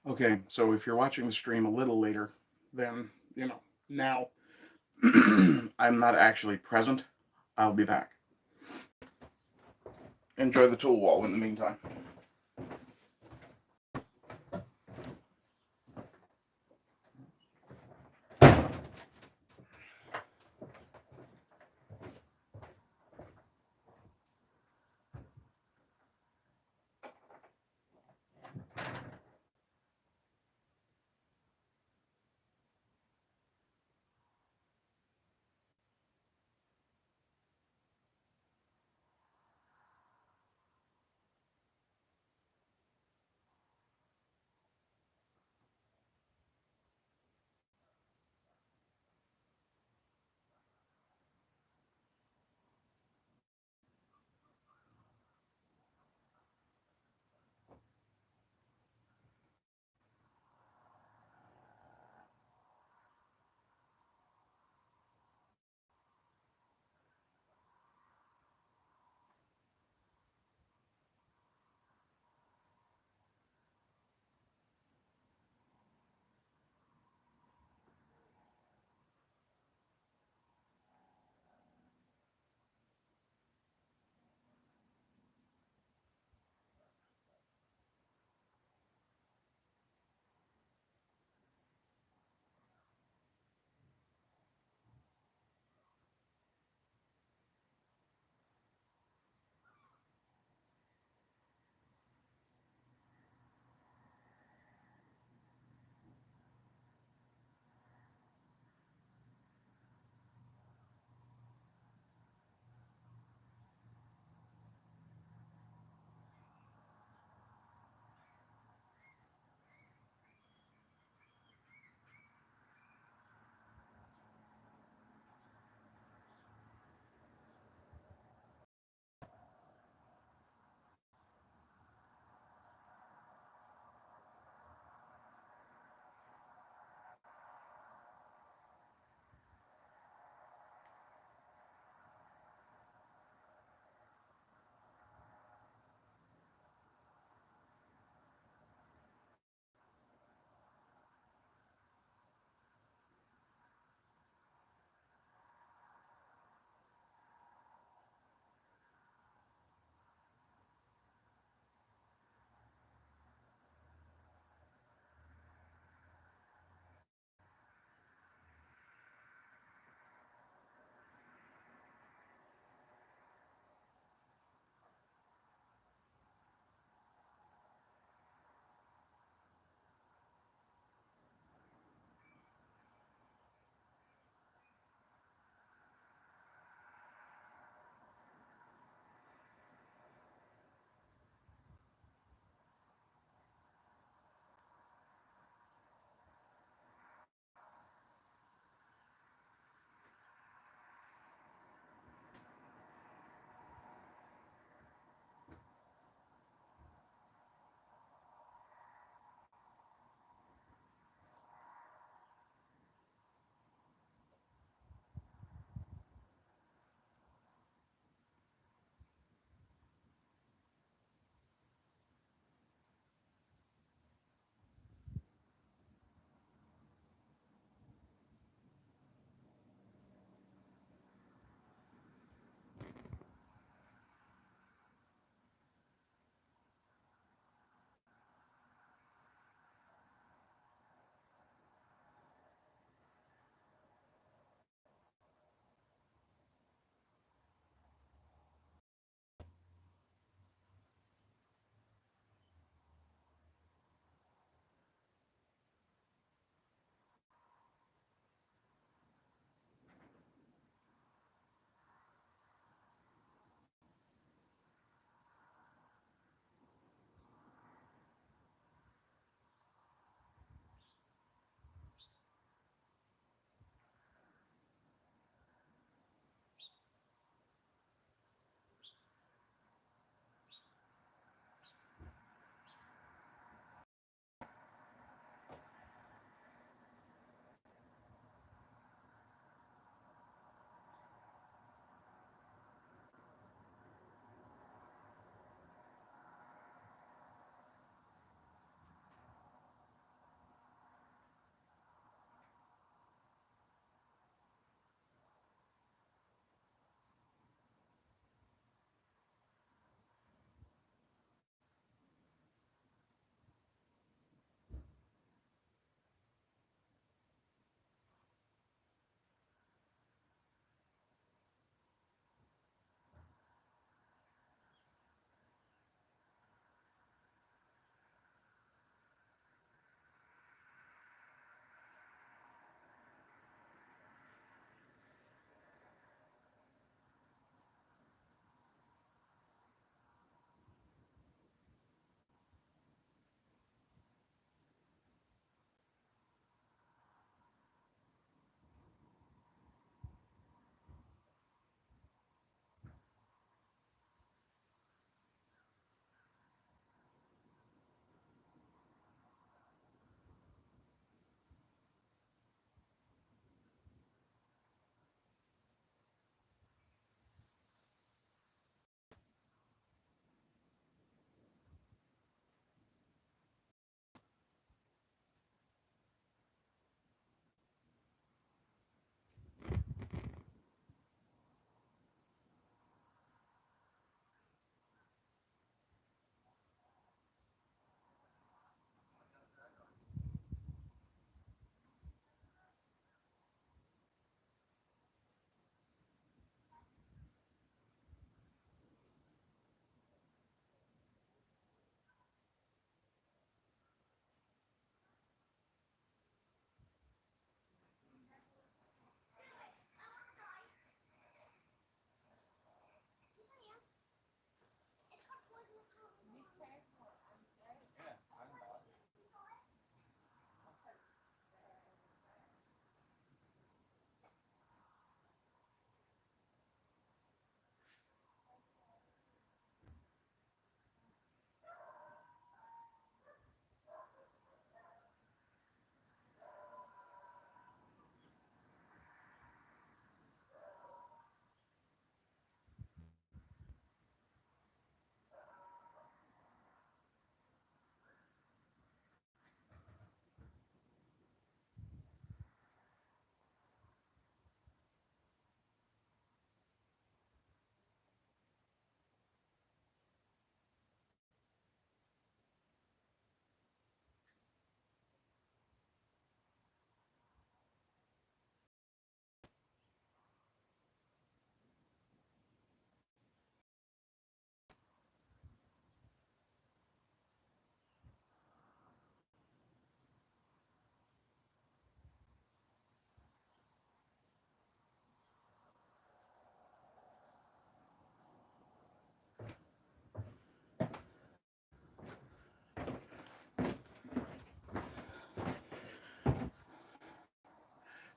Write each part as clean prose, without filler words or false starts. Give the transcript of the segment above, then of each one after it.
Okay, so if you're watching the stream a little later, then, now I'm not actually present. I'll be back. Enjoy the tool wall in the meantime.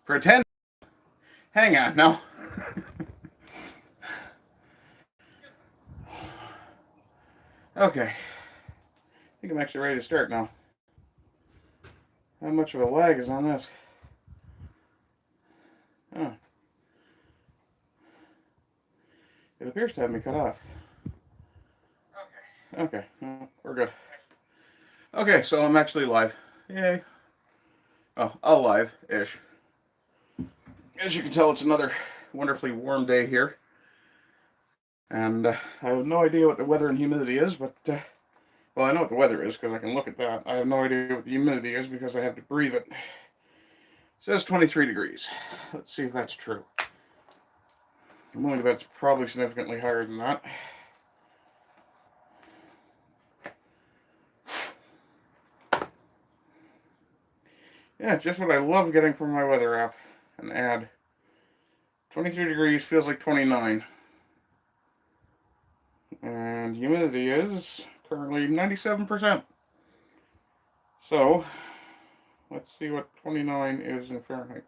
Pretend. Hang on, no. Okay. I think I'm actually ready to start now. How much of a lag is on this? Oh. It appears to have me cut off. Okay, well, we're good. Okay, so I'm actually live. Yay. Oh, alive-ish. As you can tell, it's another wonderfully warm day here. And I have no idea what the weather and humidity is, but, well, I know what the weather is because I can look at that. I have no idea what the humidity is because I have to breathe it. It says 23 degrees. Let's see if that's true. I'm willing to bet it's probably significantly higher than that. Yeah, just what I love getting from my weather app. An ad. 23 degrees feels like 29. And humidity is currently 97%. So, let's see what 29 is in Fahrenheit.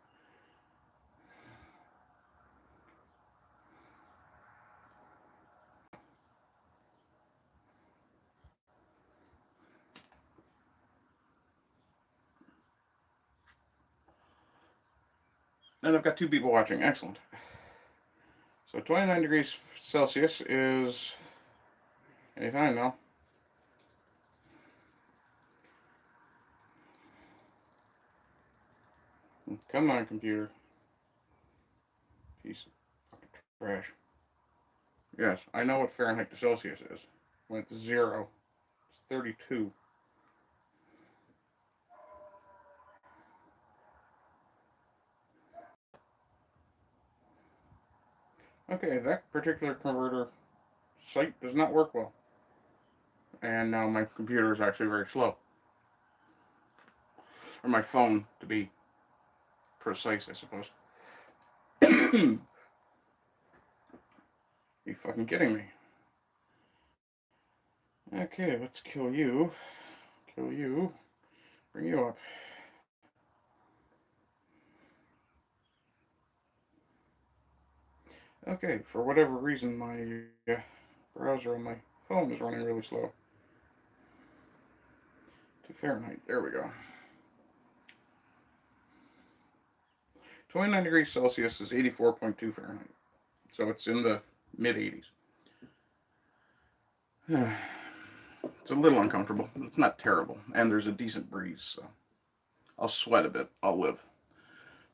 And I've got 2 people watching. Excellent. So 29 degrees Celsius is anytime now. Come on, computer. Piece of fucking trash. Yes, I know what Fahrenheit to Celsius is. When it's 0, it's 32. Okay, that particular converter site does not work well. And now my computer is actually very slow. Or my phone, to be precise, I suppose. You fucking kidding me? Okay, let's kill you. Kill you. Bring you up. Okay, for whatever reason, my browser on my phone is running really slow. To Fahrenheit. There we go. 29 degrees Celsius is 84.2 Fahrenheit. So it's in the mid-80s. It's a little uncomfortable. It's not terrible. And there's a decent breeze, so I'll sweat a bit. I'll live.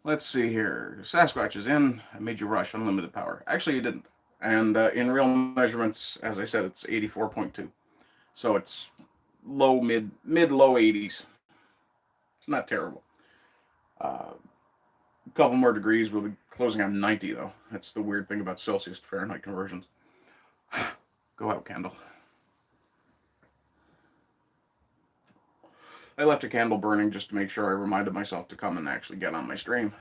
Let's see here. Sasquatch is in. I made you rush. Unlimited power. Actually, you didn't. And in real measurements, as I said, it's 84.2. So it's low, mid-low 80s. It's not terrible. A couple more degrees, we'll be closing on 90, though. That's the weird thing about Celsius to Fahrenheit conversions. Go out, candle. I left a candle burning just to make sure I reminded myself to come and actually get on my stream.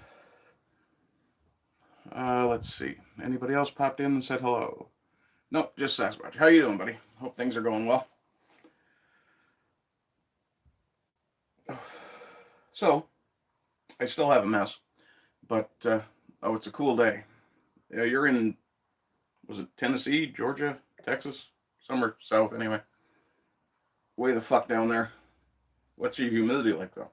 Let's see. Anybody else popped in and said hello? Nope, just Sasquatch. How you doing, buddy? Hope things are going well. So, I still have a mess, but, oh, it's a cool day. You're in, was it Tennessee, Georgia, Texas? Somewhere south, anyway. Way the fuck down there. What's your humidity like, though?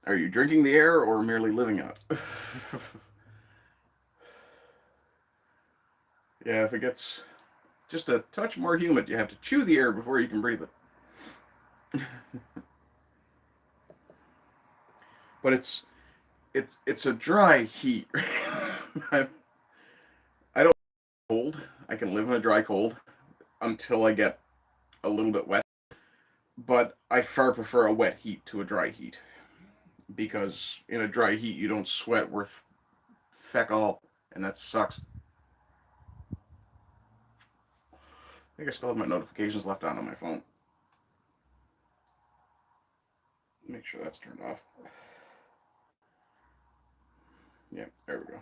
Are you drinking the air or merely living in it? Yeah, if it gets just a touch more humid, you have to chew the air before you can breathe it. But it's a dry heat. I don't cold. I can live in a dry cold until I get a little bit wet. But I far prefer a wet heat to a dry heat. Because in a dry heat you don't sweat worth feck all, and that sucks. I think I still have my notifications left on my phone. Make sure that's turned off. Yeah, there we go.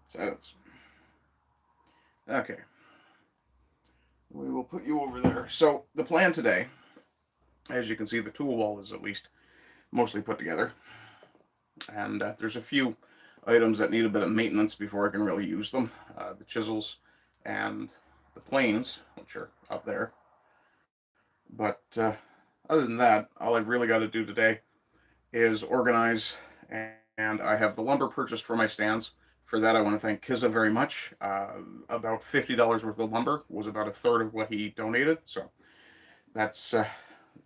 Silence. Okay. We will put you over there. So, the plan today, as you can see, the tool wall is at least mostly put together. And there's a few items that need a bit of maintenance before I can really use them. The chisels and the planes, which are up there. But other than that, all I've really got to do today is organize, and I have the lumber purchased for my stands. For that, I want to thank Kizza very much. About $50 worth of lumber was about a third of what he donated, so that's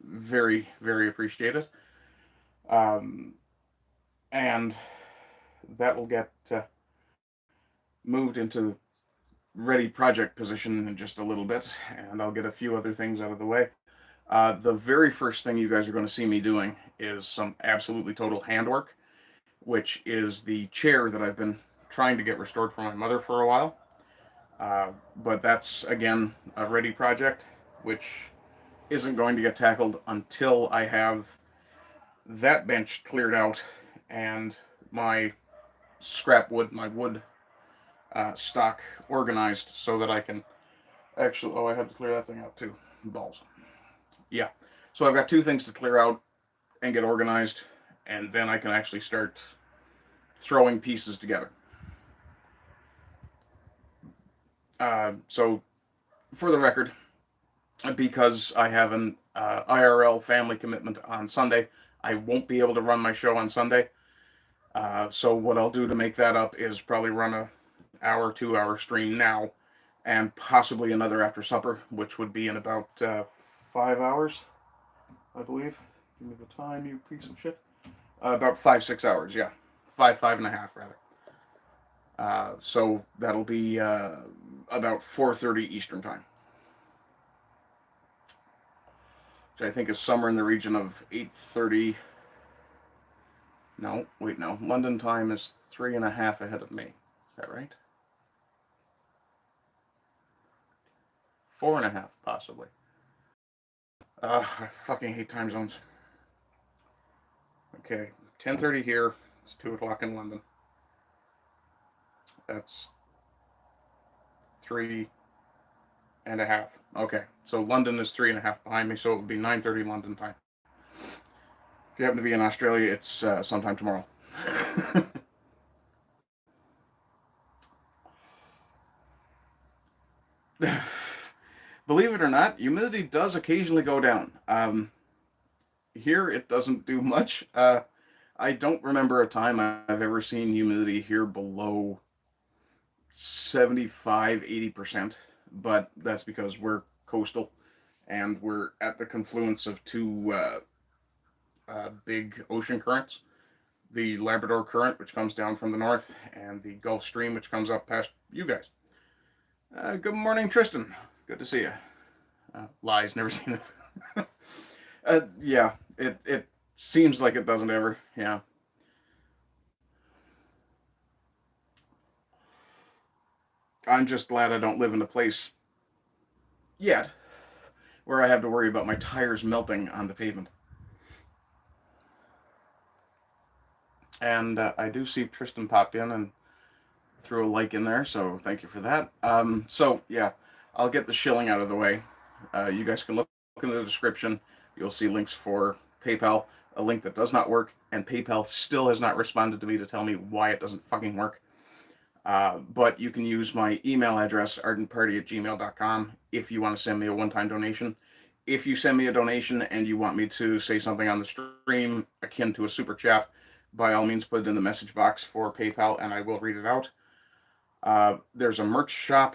very, very appreciated. And that will get moved into ready project position in just a little bit, and I'll get a few other things out of the way. The very first thing you guys are going to see me doing is some absolutely total handwork, which is the chair that I've been trying to get restored for my mother for a while. But that's, again, a ready project, which isn't going to get tackled until I have that bench cleared out and my scrap wood, my wood stock organized so that I can actually, oh, I had to clear that thing out too. Balls. Yeah. So I've got two things to clear out and get organized, and then I can actually start throwing pieces together. So, for the record, because I have an IRL family commitment on Sunday, I won't be able to run my show on Sunday. So what I'll do to make that up is probably run a hour, 2 hour stream now, and possibly another after supper, which would be in about 5 hours, I believe. Give me the time, you piece of shit. About 5-6 hours, yeah. 5.5 rather. So that'll be about 4:30 Eastern time, which I think is somewhere in the region of 8:30. No, wait, no. London time is 3.5 ahead of me. Is that right? 4.5, possibly. I fucking hate time zones. Okay, 10:30 here. It's 2 o'clock in London. That's 3.5. Okay, so London is 3.5 behind me, so it would be 9:30 London time. If you happen to be in Australia, it's sometime tomorrow. Believe it or not, humidity does occasionally go down. Here, it doesn't do much. I don't remember a time I've ever seen humidity here below 75-80%, but that's because we're coastal and we're at the confluence of two big ocean currents. The Labrador Current, which comes down from the north, and the Gulf Stream, which comes up past you guys. Good morning, Tristan. Good to see you. Lies, never seen it. Yeah, it seems like it doesn't ever. Yeah. I'm just glad I don't live in a place yet where I have to worry about my tires melting on the pavement. And I do see Tristan popped in and threw a like in there, so thank you for that. So, yeah, I'll get the shilling out of the way. You guys can look in the description. You'll see links for PayPal, a link that does not work, and PayPal still has not responded to me to tell me why it doesn't fucking work. But you can use my email address, ArdentPardy@gmail.com, if you want to send me a one-time donation. If you send me a donation and you want me to say something on the stream akin to a super chat, by all means put it in the message box for PayPal and I will read it out. There's a merch shop,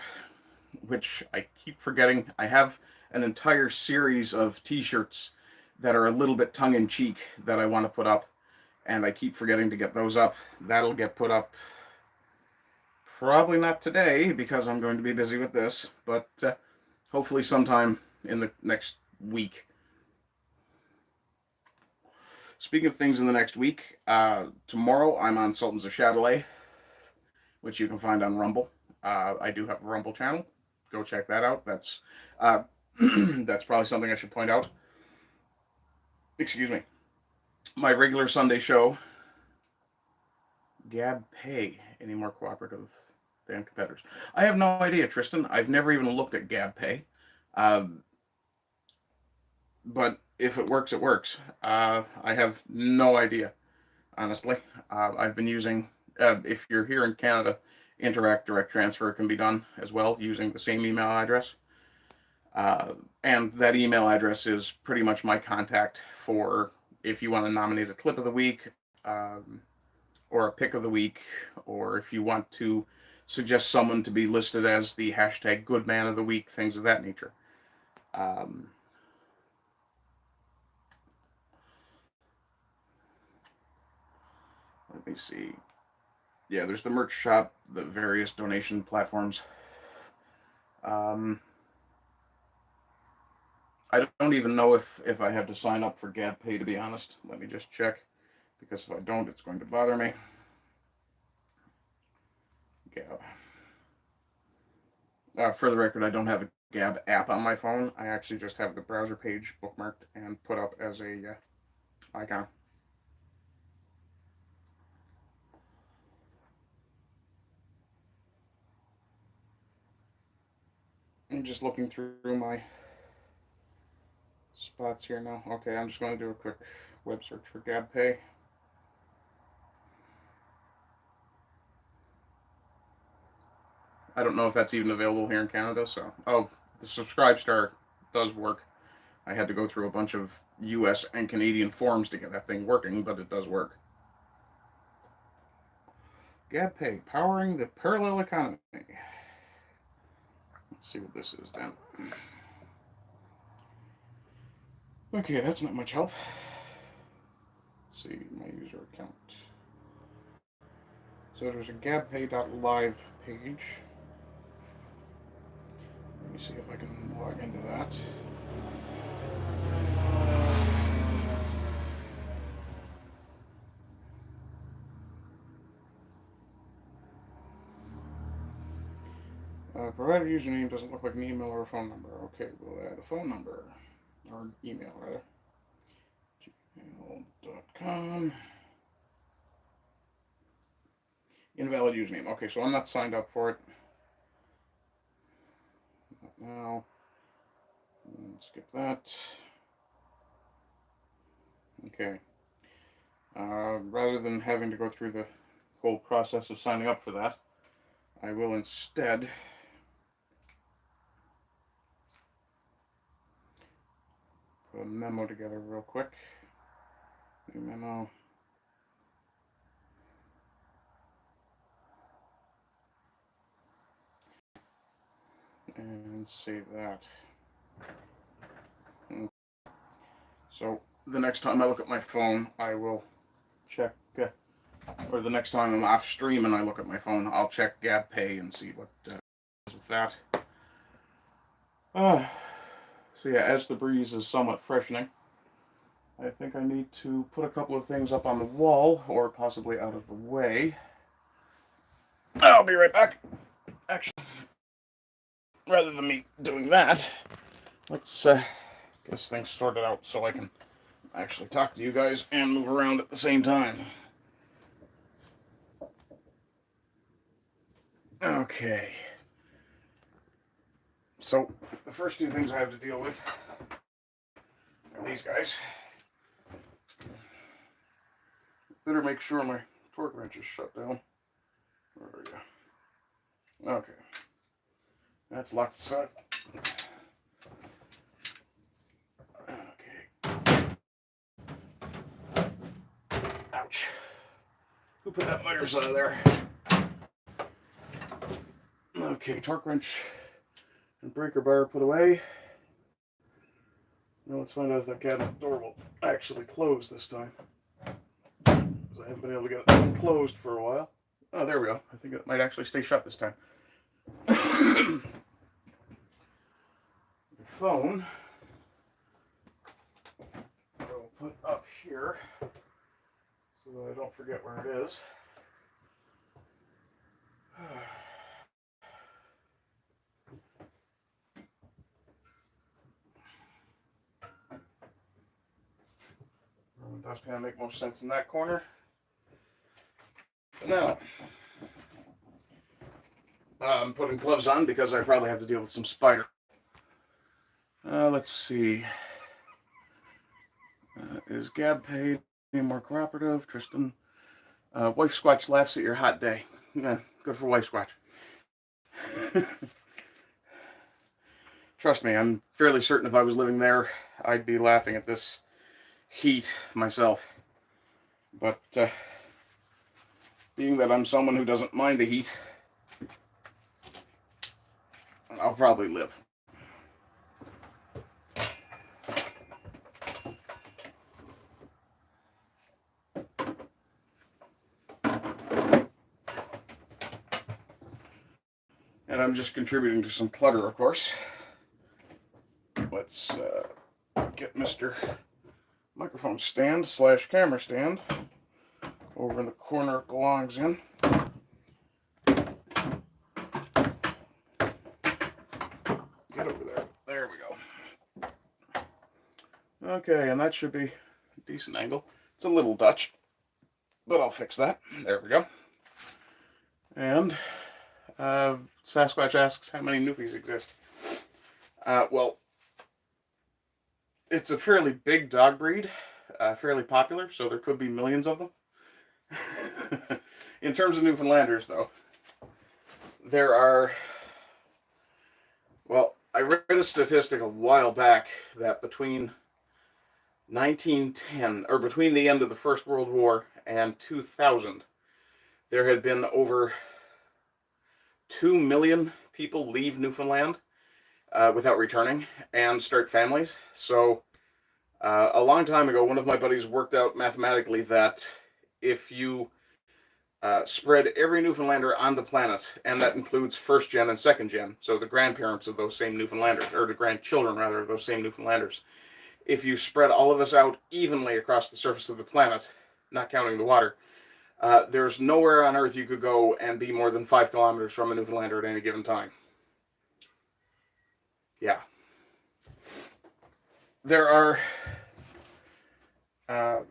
which I keep forgetting. I have an entire series of t-shirts that are a little bit tongue-in-cheek that I want to put up, and I keep forgetting to get those up. That'll get put up probably not today because I'm going to be busy with this, but hopefully sometime in the next week. Speaking of things in the next week, tomorrow I'm on Sultans of Shadilay, which you can find on Rumble. I do have a Rumble channel. Go check that out. That's that's probably something I should point out. Excuse me. My regular Sunday show, Gab Pay, any more cooperative than competitors? I have no idea, Tristan. I've never even looked at Gab Pay. But if it works, it works. I have no idea, honestly. I've been using, if you're here in Canada, Interact Direct Transfer can be done as well using the same email address. And that email address is pretty much my contact for if you want to nominate a clip of the week, or a pick of the week, or if you want to suggest someone to be listed as the hashtag good man of the week, things of that nature. Let me see. Yeah, there's the merch shop, the various donation platforms. I don't even know if I have to sign up for GabPay, to be honest. Let me just check, because if I don't, it's going to bother me. Gab. For the record, I don't have a Gab app on my phone. I actually just have the browser page bookmarked and put up as a icon. I'm just looking through my spots here now. Okay, I'm just going to do a quick web search for GabPay. I don't know if that's even available here in Canada, so... Oh, the Subscribe Star does work. I had to go through a bunch of US and Canadian forums to get that thing working, but it does work. GabPay, powering the parallel economy. Let's see what this is then. Okay, that's not much help. Let's see, my user account. So there's a gabpay.live page. Let me see if I can log into that. Provided username doesn't look like an email or a phone number. Okay, we'll add a phone number, or email rather. gmail.com. Invalid username. Okay, so I'm not signed up for it. Not now. Skip that. Okay. Rather than having to go through the whole process of signing up for that, I will instead put a memo together real quick. New memo. And save that. So the next time I look at my phone, I will check, or the next time I'm off stream and I look at my phone, I'll check GabPay and see what is with that. So yeah, as the breeze is somewhat freshening, I think I need to put a couple of things up on the wall, or possibly out of the way. I'll be right back. Actually, rather than me doing that, let's get this thing sorted out so I can actually talk to you guys and move around at the same time. Okay. So, the first two things I have to deal with are these guys. Better make sure my torque wrench is shut down. There we go. Okay. That's locked aside. Okay. Ouch. Who put that miter saw there? Okay, torque wrench and breaker bar put away. Now let's find out if that cabinet door will actually close this time. Because I haven't been able to get it closed for a while. Oh, there we go. I think it might actually stay shut this time. The phone I'll put up here so that I don't forget where it is. Dustpan make most sense in that corner. But now, I'm putting gloves on because I probably have to deal with some spider. Let's see. Is Gab paid? Any more cooperative? Tristan. Wife Squatch laughs at your hot day. Yeah, good for Wife Squatch. Trust me, I'm fairly certain if I was living there, I'd be laughing at this heat myself. But being that I'm someone who doesn't mind the heat, I'll probably live. And I'm just contributing to some clutter, of course. Let's get Mr. microphone stand / camera stand over in the corner it belongs in. Get over there. There we go. Okay, and that should be a decent angle. It's a little Dutch, but I'll fix that. There we go. And Sasquatch asks how many Newfies exist. Well, it's a fairly big dog breed, fairly popular, so there could be millions of them. In terms of Newfoundlanders, though, there are, well, I read a statistic a while back that between 1910, or between the end of the First World War and 2000, there had been over 2 million people leave Newfoundland without returning and start families. So a long time ago, one of my buddies worked out mathematically that if you spread every Newfoundlander on the planet, and that includes first gen and second gen, so the grandparents of those same Newfoundlanders, or the grandchildren rather of those same Newfoundlanders, if you spread all of us out evenly across the surface of the planet, not counting the water, there's nowhere on Earth you could go and be more than 5 kilometers from a Newfoundlander at any given time. Yeah. There are,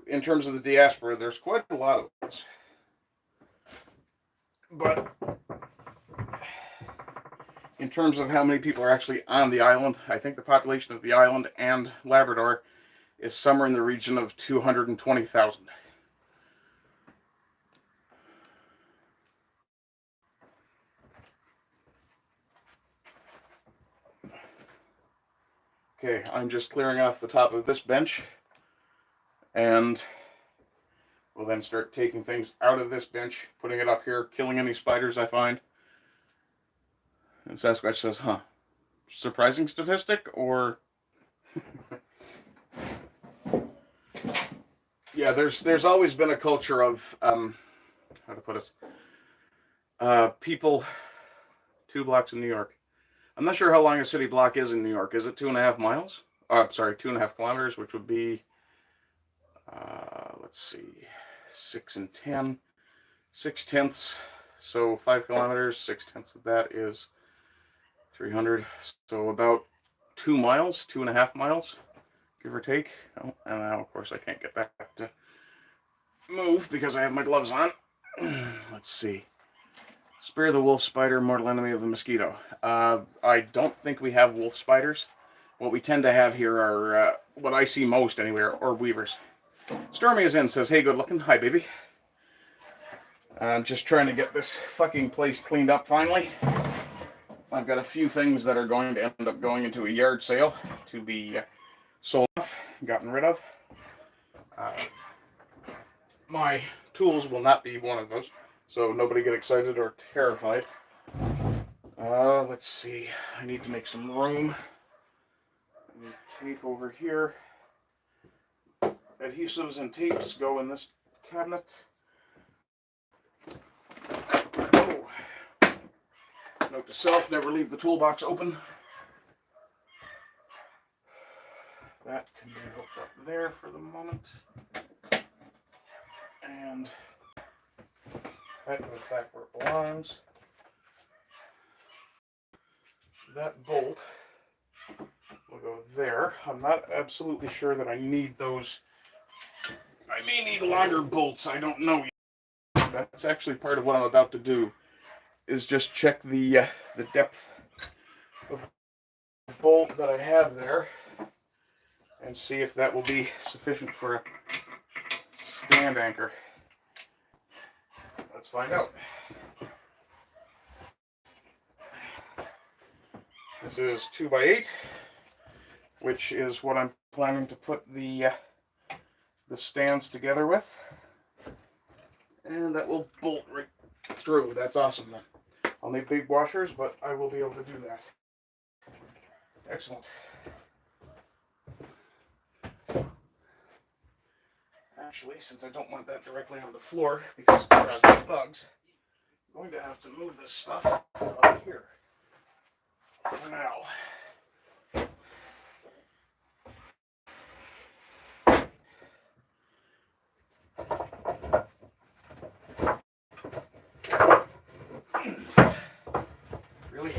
in terms of the diaspora, there's quite a lot of us. But in terms of how many people are actually on the island, I think the population of the island and Labrador is somewhere in the region of 220,000. Okay, I'm just clearing off the top of this bench, and we'll then start taking things out of this bench, putting it up here, killing any spiders I find. And Sasquatch says, huh, surprising statistic, or... Yeah, there's always been a culture of, how to put it, people 2 blocks in New York. I'm not sure how long a city block is in New York. Is it 2.5 miles? Sorry, 2.5 kilometers, which would be, let's see, 6 and 10, 6/10. So 5 kilometers, 6/10 of that is 300. So about 2 miles, 2.5 miles, give or take. Oh, and now, of course, I can't get that to move because I have my gloves on. Let's see. Spare the wolf spider, mortal enemy of the mosquito. I don't think we have wolf spiders. What we tend to have here are, what I see most anywhere, orb weavers. Stormy is in, says, hey, good looking. Hi, baby. I'm just trying to get this fucking place cleaned up finally. I've got a few things that are going to end up going into a yard sale to be sold off, gotten rid of. My tools will not be one of those. So nobody get excited or terrified. Let's see. I need to make some room. I need tape over here. Adhesives and tapes go in this cabinet. Oh. Note to self, never leave the toolbox open. That can be hooked up there for the moment. And that goes back where it belongs. That bolt will go there. I'm not absolutely sure that I need those. I may need longer bolts. I don't know yet. That's actually part of what I'm about to do, is just check the depth of the bolt that I have there. and see if that will be sufficient for a stand anchor. Let's find out. This is 2x8, which is what I'm planning to put the stands together with. And that will bolt right through. That's awesome then. I'll need big washers, but I will be able to do that. Excellent. Actually, since I don't want that directly on the floor because it draws the bugs, I'm going to have to move this stuff up here for now. Really?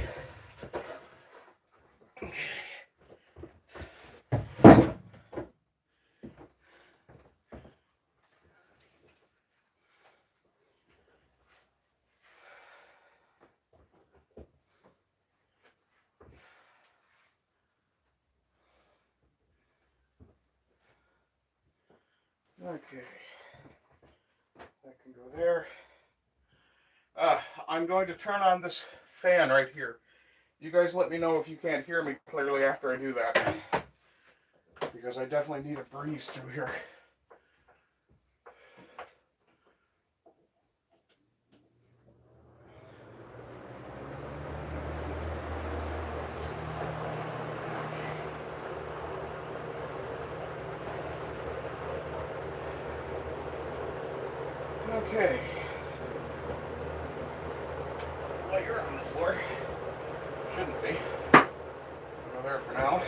Okay, that can go there. I'm going to turn on this fan right here. You guys let me know if you can't hear me clearly after I do that, because I definitely need a breeze through here. Okay. Well, you're on the floor. Shouldn't be. Go there for now.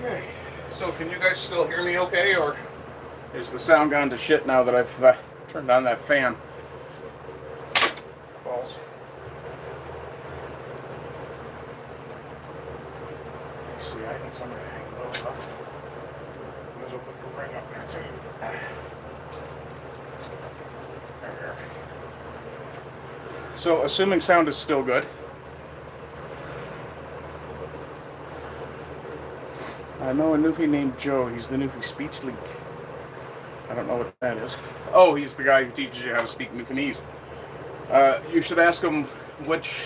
Okay, so can you guys still hear me okay, or is the sound gone to shit now that I've turned on that fan? Balls. Let's see, I think somebody hang those up. Might as well put the ring up there too. There. So, assuming sound is still good, I know a Newfie named Joe. He's the Newfie Speech League. I don't know what that is. Oh, he's the guy who teaches you how to speak Newfoundlandese. You should ask him which,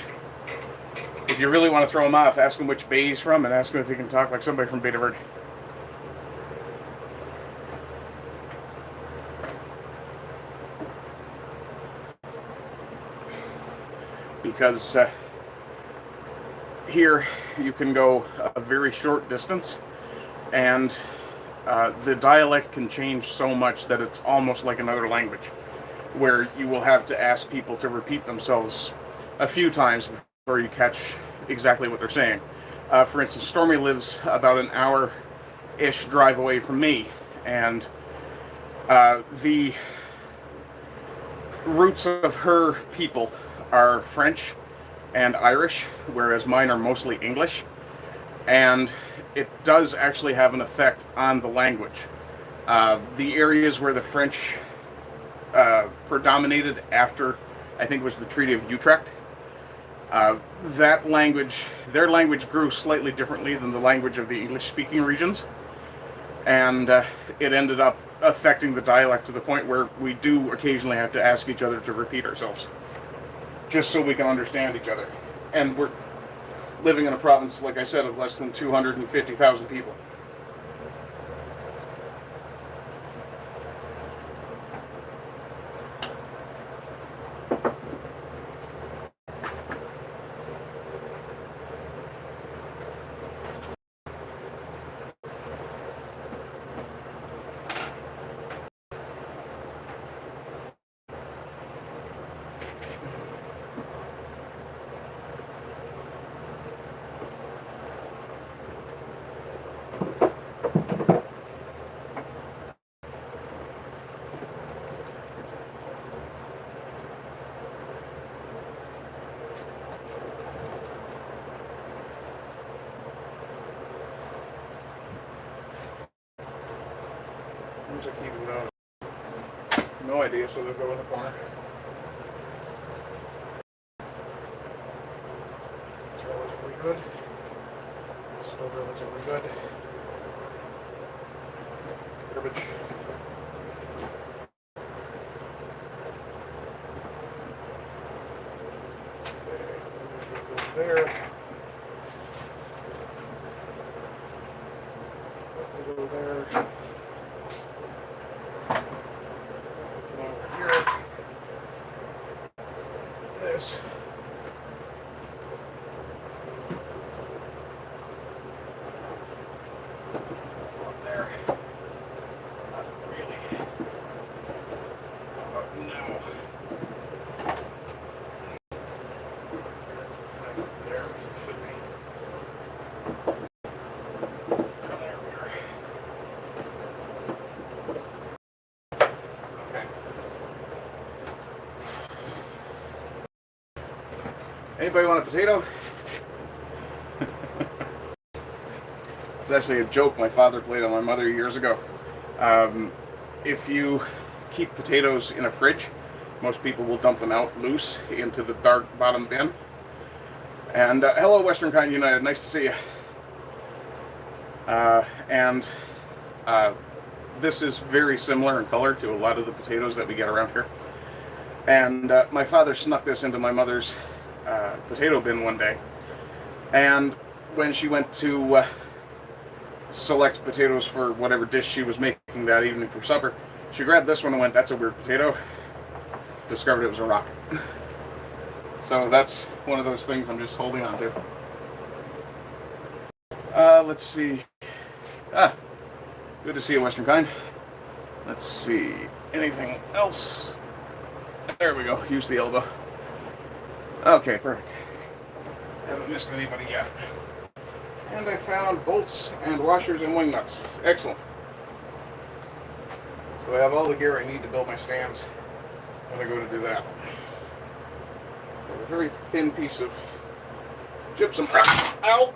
if you really want to throw him off, ask him which bay he's from and ask him if he can talk like somebody from Beta. Because here you can go a very short distance, and the dialect can change so much that it's almost like another language, where you will have to ask people to repeat themselves a few times before you catch exactly what they're saying. For instance, Stormy lives about an hour-ish drive away from me, and the roots of her people are French and Irish, whereas mine are mostly English, and it does actually have an effect on the language. The areas where the French predominated after, I think it was the Treaty of Utrecht, that language, their language grew slightly differently than the language of the English-speaking regions, and it ended up affecting the dialect to the point where we do occasionally have to ask each other to repeat ourselves, just so we can understand each other. And we're living in a province, like I said, of less than 250,000 people. Where's I keeping those? No idea, so they'll go in the corner. It's relatively good. Still relatively good. Garbage. Go there. Go there. Over here. This. There. Not really. No. There should be. There we are. Okay. Anybody want a potato? It's actually a joke my father played on my mother years ago. If you keep potatoes in a fridge, most people will dump them out loose into the dark bottom bin. And hello, Western Kind United. Nice to see you. This is very similar in color to a lot of the potatoes that we get around here. And my father snuck this into my mother's potato bin one day. And when she went to select potatoes for whatever dish she was making that evening for supper, she grabbed this one and went, "That's a weird potato." Discovered it was a rock. So that's one of those things I'm just holding on to. Let's see. Good to see you, Western Kind. Let's see. Anything else? There we go. Use the elbow. Okay, perfect. Haven't missed anybody yet. And I found bolts and washers and wing nuts. Excellent. So I have all the gear I need to build my stands when I go to do that. A very thin piece of gypsum. Ow!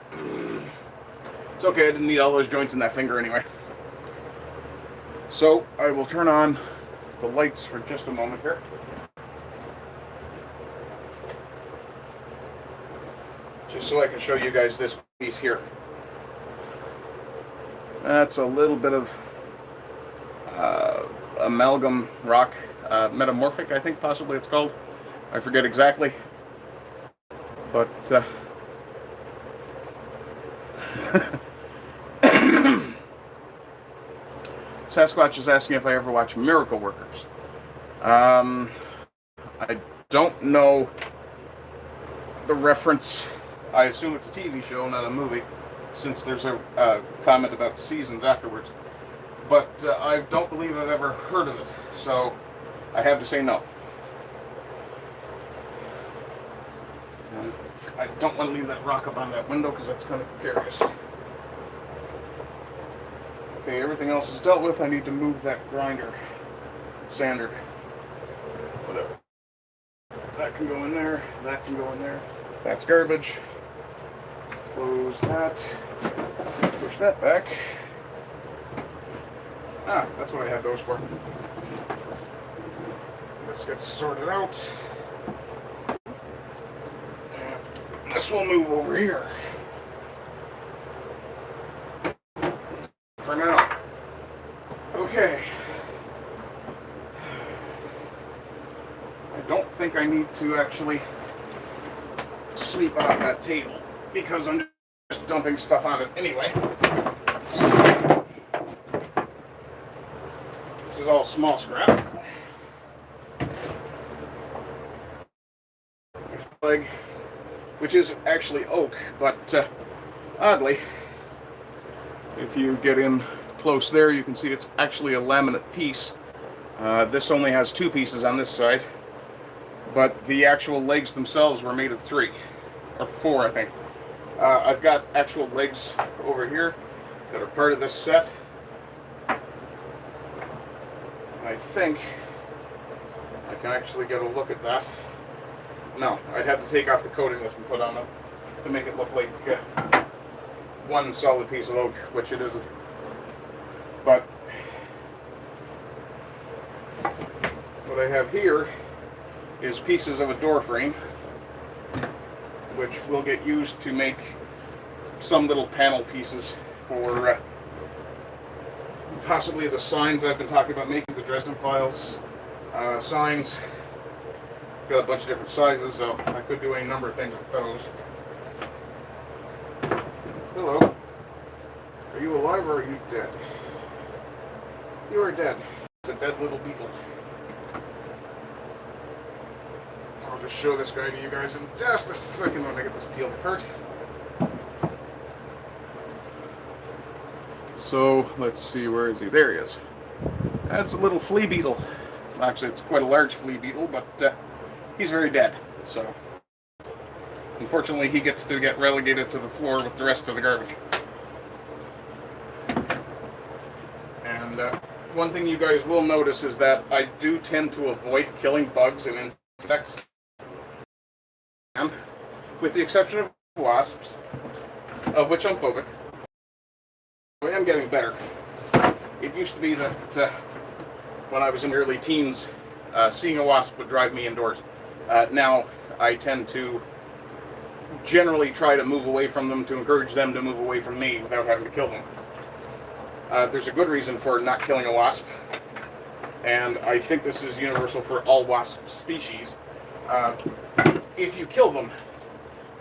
It's okay, I didn't need all those joints in that finger anyway. So I will turn on the lights for just a moment here. Just so I can show you guys this piece here. That's a little bit of amalgam rock, metamorphic, I think possibly it's called. I forget exactly. But Sasquatch is asking if I ever watch Miracle Workers. I don't know the reference. I assume it's a TV show, not a movie, since there's a comment about seasons afterwards. But I don't believe I've ever heard of it, so I have to say no. And I don't want to leave that rock up on that window because that's kind of precarious. Okay, everything else is dealt with. I need to move that grinder, sander, whatever. That can go in there, that can go in there. That's garbage. Close that. Push that back. That's what I had those for. This gets sorted out. And this will move over here. For now. Okay. I don't think I need to actually sweep off that table because I'm just dumping stuff on it anyway. So, this is all small scrap. There's the leg, which is actually oak, but oddly, if you get in close there, you can see it's actually a laminate piece. This only has two pieces on this side, but the actual legs themselves were made of 3 or 4, I think. I've got actual legs over here that are part of this set. I think I can actually get a look at that. No, I'd have to take off the coating that's been put on them to make it look like one solid piece of oak, which it isn't. But what I have here is pieces of a door frame, which will get used to make some little panel pieces for possibly the signs I've been talking about making, the Dresden files. Signs, got a bunch of different sizes, so I could do any number of things with those. Hello. Are you alive or are you dead? You are dead. It's a dead little beetle. I'll just show this guy to you guys in just a second when I get this peeled apart. So, let's see, where is he? There he is. That's a little flea beetle. Actually, it's quite a large flea beetle, but he's very dead. So, unfortunately, he gets to get relegated to the floor with the rest of the garbage. And one thing you guys will notice is that I do tend to avoid killing bugs and insects, with the exception of wasps, of which I'm phobic. I am getting better. It used to be that when I was in early teens, seeing a wasp would drive me indoors. Now I tend to generally try to move away from them to encourage them to move away from me without having to kill them. There's a good reason for not killing a wasp, and I think this is universal for all wasp species. If you kill them,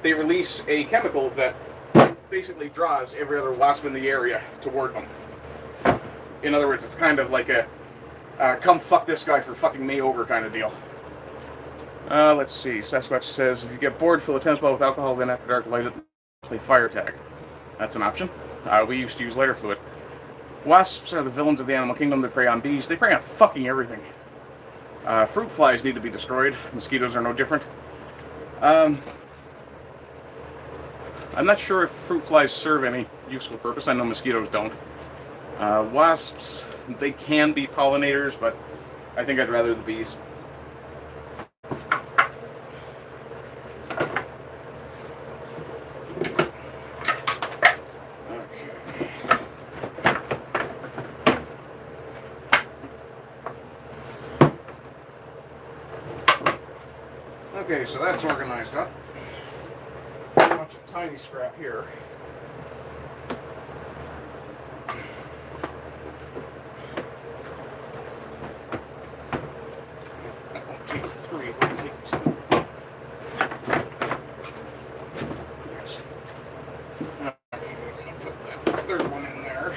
they release a chemical that basically draws every other wasp in the area toward them. In other words, it's kind of like a come fuck this guy for fucking me over kind of deal. Let's see. Sasquatch says, if you get bored, fill a tennis ball with alcohol, then after dark light it, play fire tag. That's an option. We used to use lighter fluid. Wasps are the villains of the animal kingdom. They prey on bees. They prey on fucking everything. Fruit flies need to be destroyed. Mosquitoes are no different. I'm not sure if fruit flies serve any useful purpose. I know mosquitoes don't. Wasps, they can be pollinators, but I think I'd rather the bees. Okay, so that's organized up. A bunch of tiny scrap here. That won't take 3, it will take 2. Yes. Okay, I'm going to put that third one in there.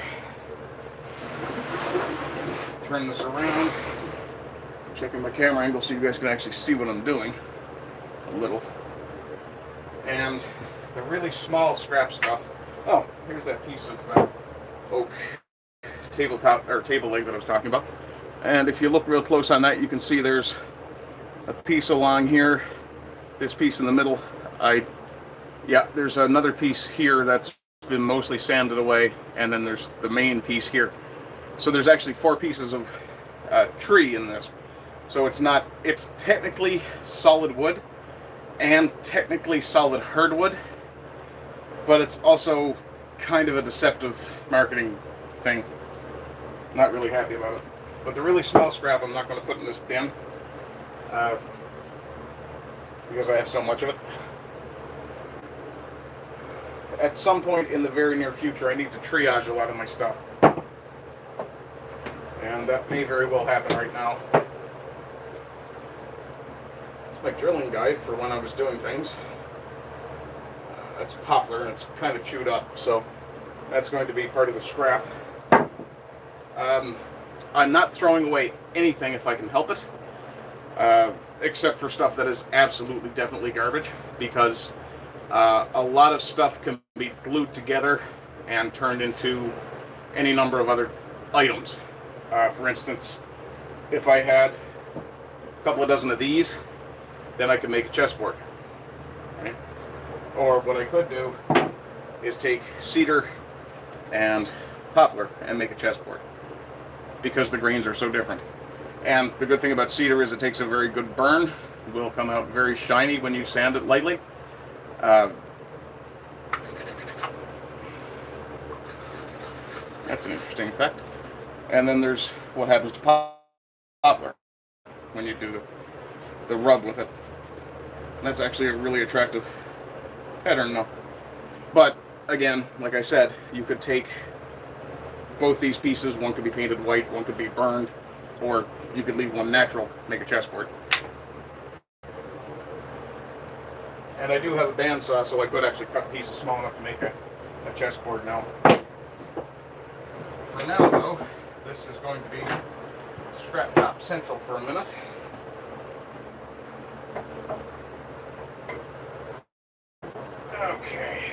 Turn this around. Checking my camera angle so you guys can actually see what I'm doing. A little. And the really small scrap stuff. Oh, here's that piece of oak tabletop or table leg that I was talking about. And if you look real close on that, you can see there's a piece along here. This piece in the middle. There's another piece here that's been mostly sanded away, and then there's the main piece here. So there's actually 4 pieces of tree in this. So it's technically solid wood and technically solid hardwood, but it's also kind of a deceptive marketing thing. Not really happy about it. But the really small scrap I'm not going to put in this bin because I have so much of it. At some point in the very near future, I need to triage a lot of my stuff. And that may very well happen right now. My drilling guide for when I was doing things. That's poplar and it's kind of chewed up, so that's going to be part of the scrap. I'm not throwing away anything if I can help it, except for stuff that is absolutely definitely garbage, because a lot of stuff can be glued together and turned into any number of other items. For instance, if I had a couple of dozen of these, then I could make a chessboard. Right? Or what I could do is take cedar and poplar and make a chessboard, because the grains are so different. And the good thing about cedar is it takes a very good burn. It will come out very shiny when you sand it lightly. That's an interesting effect. And then there's what happens to poplar. when you do the rub with it. That's actually a really attractive pattern though. But again, like I said, you could take both these pieces, one could be painted white, one could be burned, or you could leave one natural, make a chessboard. And I do have a bandsaw, so I could actually cut pieces small enough to make a chessboard now. For now though, this is going to be scrap top central for a minute. Okay.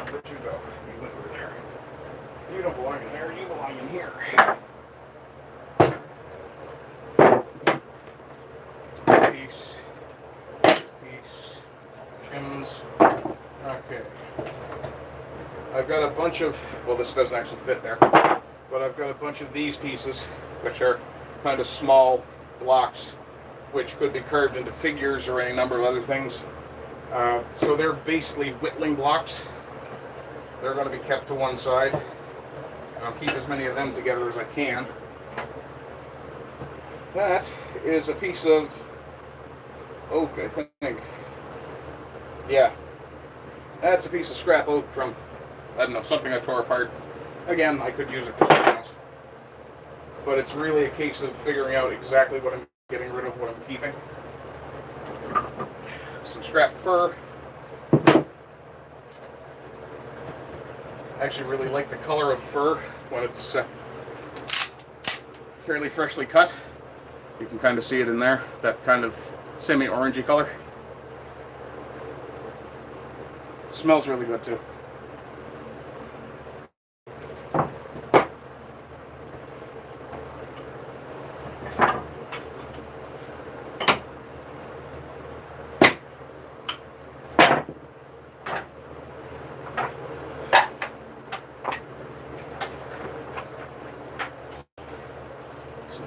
Where'd you go? You went over there. You don't belong in there, you belong in here. Piece, shims. Okay. I've got a bunch of, well, this doesn't actually fit there, but I've got a bunch of these pieces, which are kind of small blocks, which could be carved into figures or any number of other things. So they're basically whittling blocks. They're going to be kept to one side. I'll keep as many of them together as I can. That is a piece of oak, I think. Yeah. That's a piece of scrap oak from, I don't know, something I tore apart. Again, I could use it for something else. But it's really a case of figuring out exactly what I'm getting rid of, what I'm keeping. Some scrap fur. I actually really like the color of fur when it's fairly freshly cut. You can kind of see it in there, that kind of semi-orangey color. It smells really good too.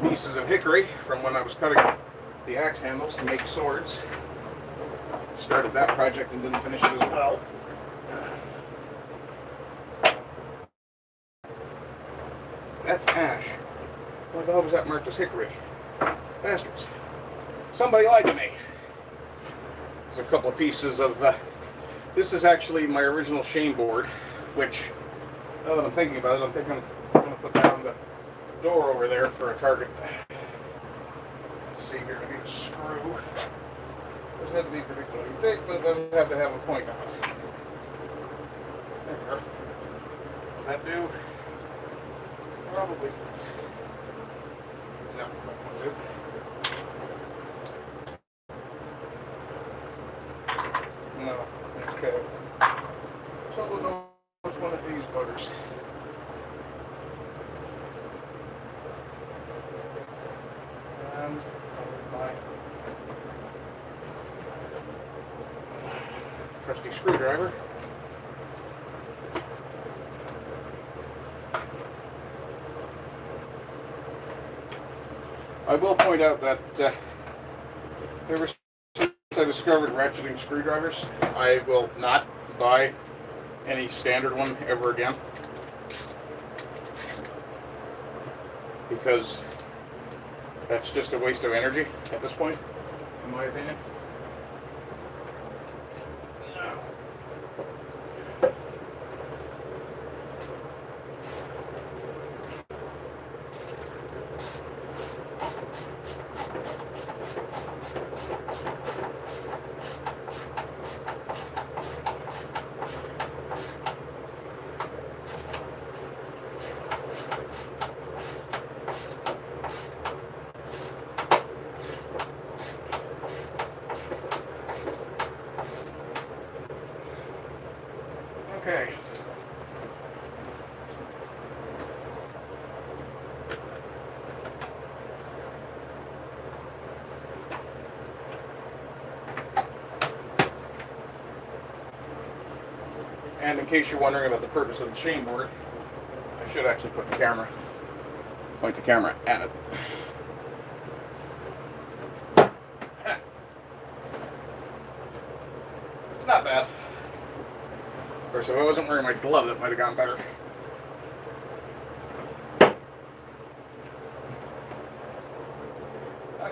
Pieces of hickory from when I was cutting the axe handles to make swords. Started that project and didn't finish it as well. That's ash. What the hell was that marked as hickory? Bastards. Somebody lied to me. There's a couple of pieces of, this is actually my original shame board, which, now that I'm thinking about it, I'm thinking I'm going to put that on the door over there for a target. Let's see here, I need a screw. Doesn't have to be particularly big, but it doesn't have to have a point on it. There we go. Will that do? Probably not. No, that won't do. No, okay. So we'll go with one of these buggers. And my trusty screwdriver. I will point out that ever since I discovered ratcheting screwdrivers, I will not buy any standard one ever again, because that's just a waste of energy at this point, in my opinion. Okay. And in case you're wondering about the purpose of the shame board, I should actually point the camera at it. It's not bad. Of course, if I wasn't wearing my glove, that might have gone better.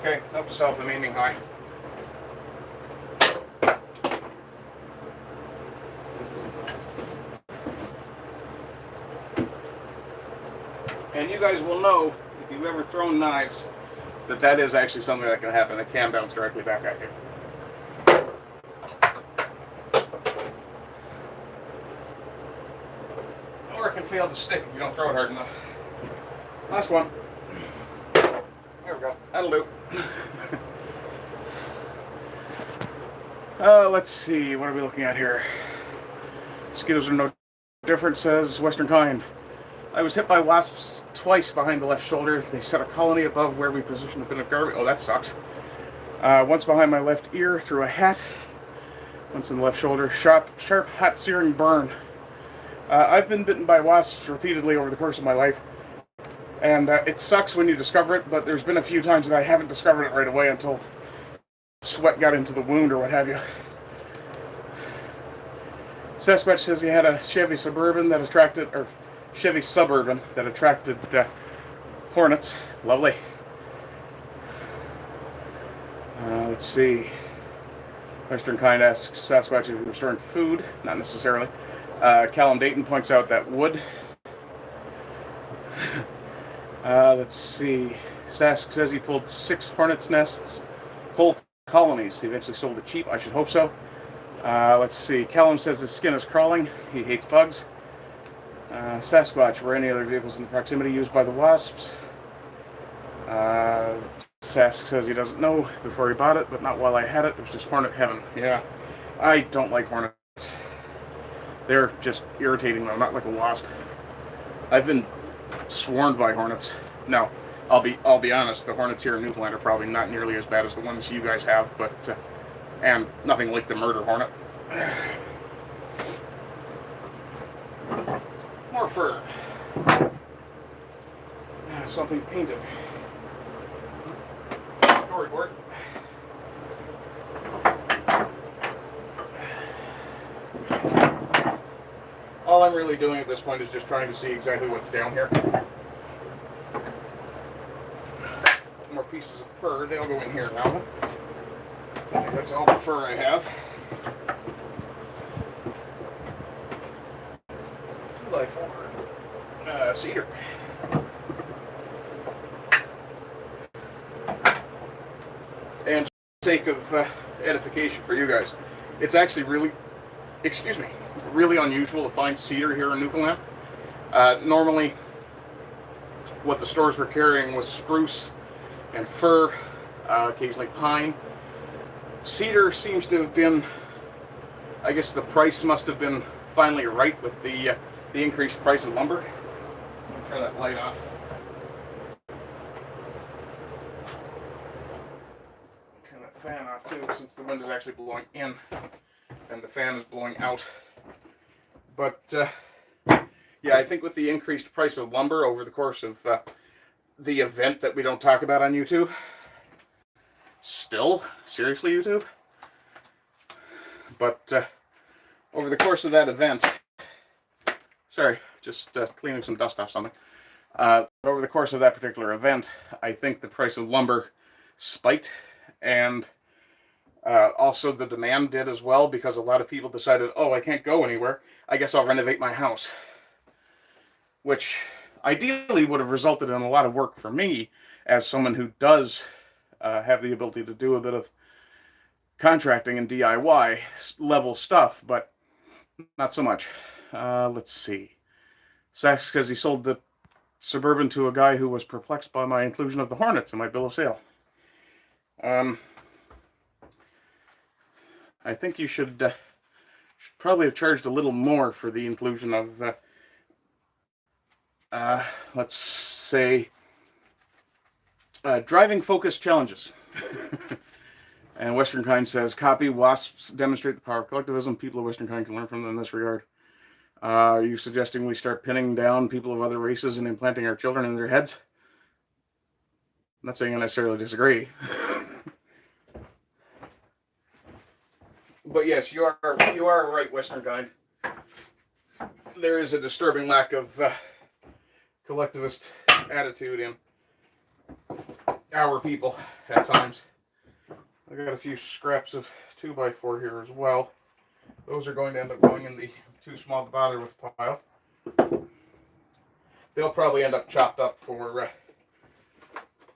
Okay, help yourself. I'm aiming high. And you guys will know, if you've ever thrown knives, that that is actually something that can happen. It can bounce directly back at you. Or it can fail to stick if you don't throw it hard enough. Last one. There we go. That'll do. Let's see. What are we looking at here? Mosquitoes are no different, says Western Kind. I was hit by wasps twice behind the left shoulder. They set a colony above where we positioned a bin of garbage. Oh, that sucks. Once behind my left ear through a hat. Once in the left shoulder. Sharp, hot, searing burn. I've been bitten by wasps repeatedly over the course of my life. And it sucks when you discover it, but there's been a few times that I haven't discovered it right away until sweat got into the wound or what have you. Sasquatch says he had a Chevy Suburban that attracted hornets. Lovely. Let's see. Western Kind asks Sasquatch if he was storing food. Not necessarily. Callum Dayton points out that wood. Let's see. Sask says he pulled 6 hornets' nests, whole colonies. He eventually sold it cheap. I should hope so. Let's see. Callum says his skin is crawling. He hates bugs. Sasquatch, were any other vehicles in the proximity used by the wasps? Sask says he doesn't know before he bought it, but not while I had it. It was just hornet heaven. Yeah, I don't like hornets. They're just irritating, though, not like a wasp. I've been swarmed by hornets. No, I'll be honest. The hornets here in Newfoundland are probably not nearly as bad as the ones you guys have, but and nothing like the murder hornet. More fur. Something painted. Storyboard. All I'm really doing at this point is just trying to see exactly what's down here. More pieces of fur. They'll go in here now. I think that's all the fur I have. 2x4 cedar. And for the sake of edification for you guys, it's actually really, really unusual to find cedar here in Newfoundland. Normally, what the stores were carrying was spruce and fir, occasionally pine. Cedar seems to have been, I guess the price must have been finally right with the increased price of lumber. Turn that light off. Turn that fan off too, since the wind is actually blowing in and the fan is blowing out. But yeah, I think with the increased price of lumber over the course of the event that we don't talk about on YouTube. Still? Seriously, YouTube? But over the course of that event, sorry, just cleaning some dust off something. Over the course of that particular event, I think the price of lumber spiked, and also the demand did as well, because a lot of people decided, oh, I can't go anywhere, I guess I'll renovate my house. Which ideally would have resulted in a lot of work for me, as someone who does have the ability to do a bit of contracting and DIY level stuff, but not so much. Let's see. Sax says he sold the Suburban to a guy who was perplexed by my inclusion of the Hornets in my bill of sale. I think you should probably have charged a little more for the inclusion of, let's say, driving focus challenges. And Western Kind says, copy, wasps demonstrate the power of collectivism. People of Western Kind can learn from them in this regard. Are you suggesting we start pinning down people of other races and implanting our children in their heads? I'm not saying I necessarily disagree. But yes, you are right, Western Kind. There is a disturbing lack of collectivist attitude in our people at times. I got a few scraps of 2x4 here as well. Those are going to end up going in the too small to bother with pile. They'll probably end up chopped up for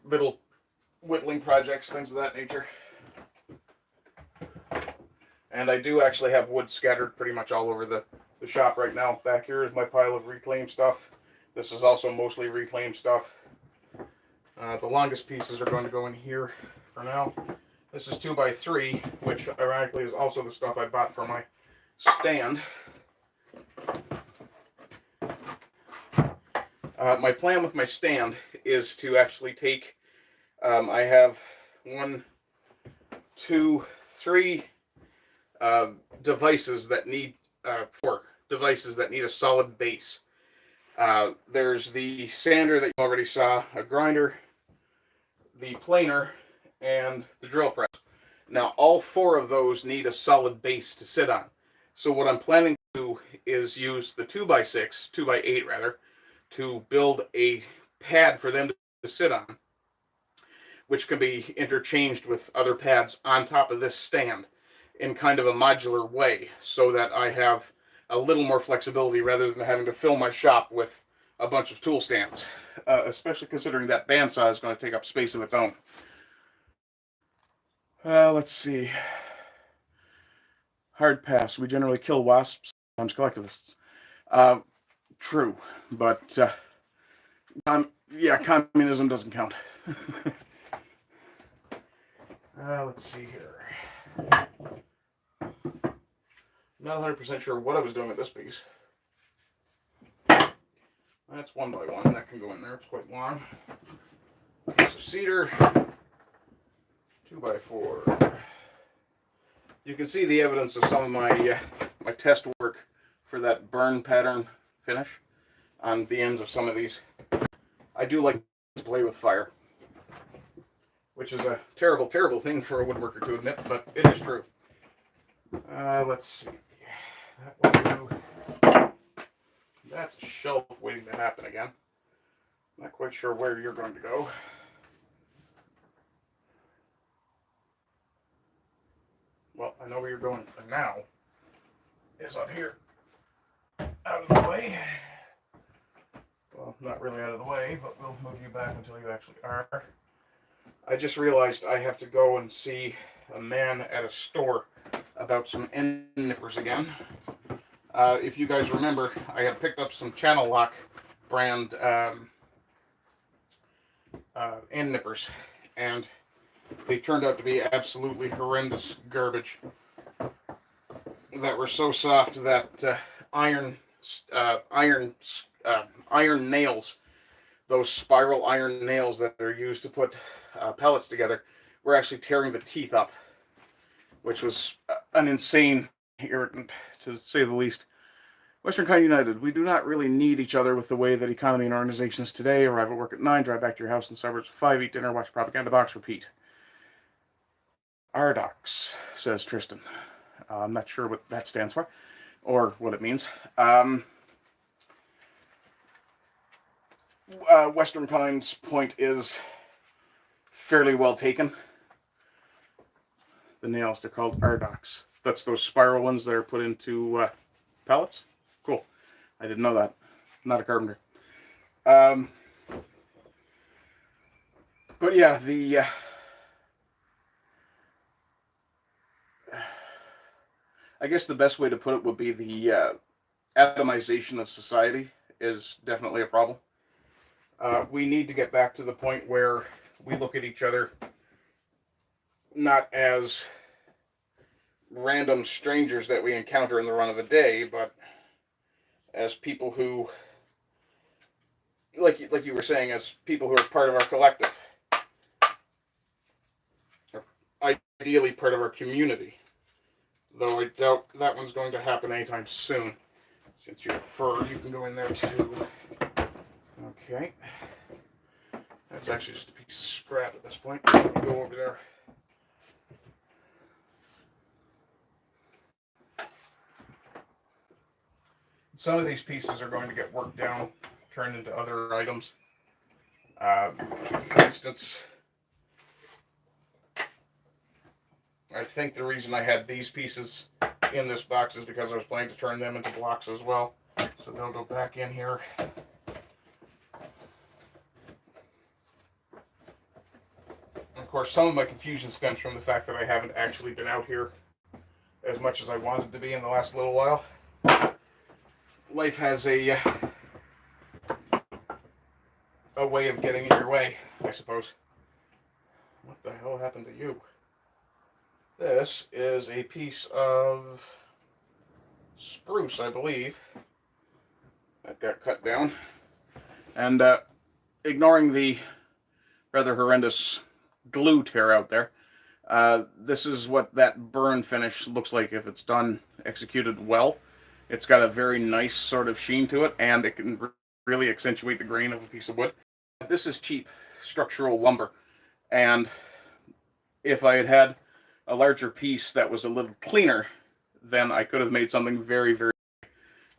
little whittling projects, things of that nature. And I do actually have wood scattered pretty much all over the shop right now. Back here is my pile of reclaimed stuff. This is also mostly reclaimed stuff. The longest pieces are going to go in here for now. This is 2x3, which ironically is also the stuff I bought for my stand. My plan with my stand is to actually take, I have 1, 2, 3 devices that need, 4 devices that need a solid base. There's the sander that you already saw, a grinder, the planer, and the drill press. Now all 4 of those need a solid base to sit on. So what I'm planning to do is use the 2x6, 2x8 rather, to build a pad for them to sit on, which can be interchanged with other pads on top of this stand in kind of a modular way, so that I have a little more flexibility rather than having to fill my shop with a bunch of tool stands, especially considering that bandsaw is going to take up space of its own. Let's see. Hard pass. We generally kill wasps, sometimes collectivists. True, but yeah, communism doesn't count. Let's see here. Not 100% sure what I was doing with this piece. That's 1x1. That can go in there. It's quite long. Piece of cedar. 2x4. You can see the evidence of some of my my test work for that burn pattern finish on the ends of some of these. I do like to play with fire, which is a terrible, terrible thing for a woodworker to admit, but it is true. Let's see. That will do. That's a shelf waiting to happen again. Not quite sure where you're going to go. Well, I know where you're going for now. Is up here. Out of the way. Well, not really out of the way, but we'll move you back until you actually are. I just realized I have to go and see a man at a store about some end nippers again. If you guys remember, I had picked up some Channel Lock brand end nippers, and they turned out to be absolutely horrendous garbage that were so soft that iron nails, those spiral iron nails that are used to put pellets together, were actually tearing the teeth up, which was an insane irritant, to say the least. Western Kind United, we do not really need each other with the way that economy and organization is today. Arrive at work at 9, drive back to your house in the suburbs at 5, eat dinner, watch propaganda box, repeat. Ardox, says Tristan. I'm not sure what that stands for, or what it means. Western Kind's point is fairly well taken. The nails, they're called Ardox. That's those spiral ones that are put into pellets. Cool. I didn't know that. I'm not a carpenter. But yeah, the I guess the best way to put it would be the atomization of society is definitely a problem. We need to get back to the point where we look at each other not as random strangers that we encounter in the run of a day, but as people who, like you were saying, as people who are part of our collective, or ideally part of our community. Though I doubt that one's going to happen anytime soon. Since you're fur, you can go in there too. Okay. That's actually just a piece of scrap at this point. Go over there. Some of these pieces are going to get worked down, turned into other items. For instance, I think the reason I had these pieces in this box is because I was planning to turn them into blocks as well. So they'll go back in here. Of course, some of my confusion stems from the fact that I haven't actually been out here as much as I wanted to be in the last little while. Life has a way of getting in your way, I suppose. What the hell happened to you? This is a piece of spruce, I believe, that got cut down. And ignoring the rather horrendous glue tear out there, this is what that burn finish looks like if it's done, executed well. It's got a very nice sort of sheen to it, and it can really accentuate the grain of a piece of wood. This is cheap structural lumber, and if I had had a larger piece that was a little cleaner, then I could have made something very, very,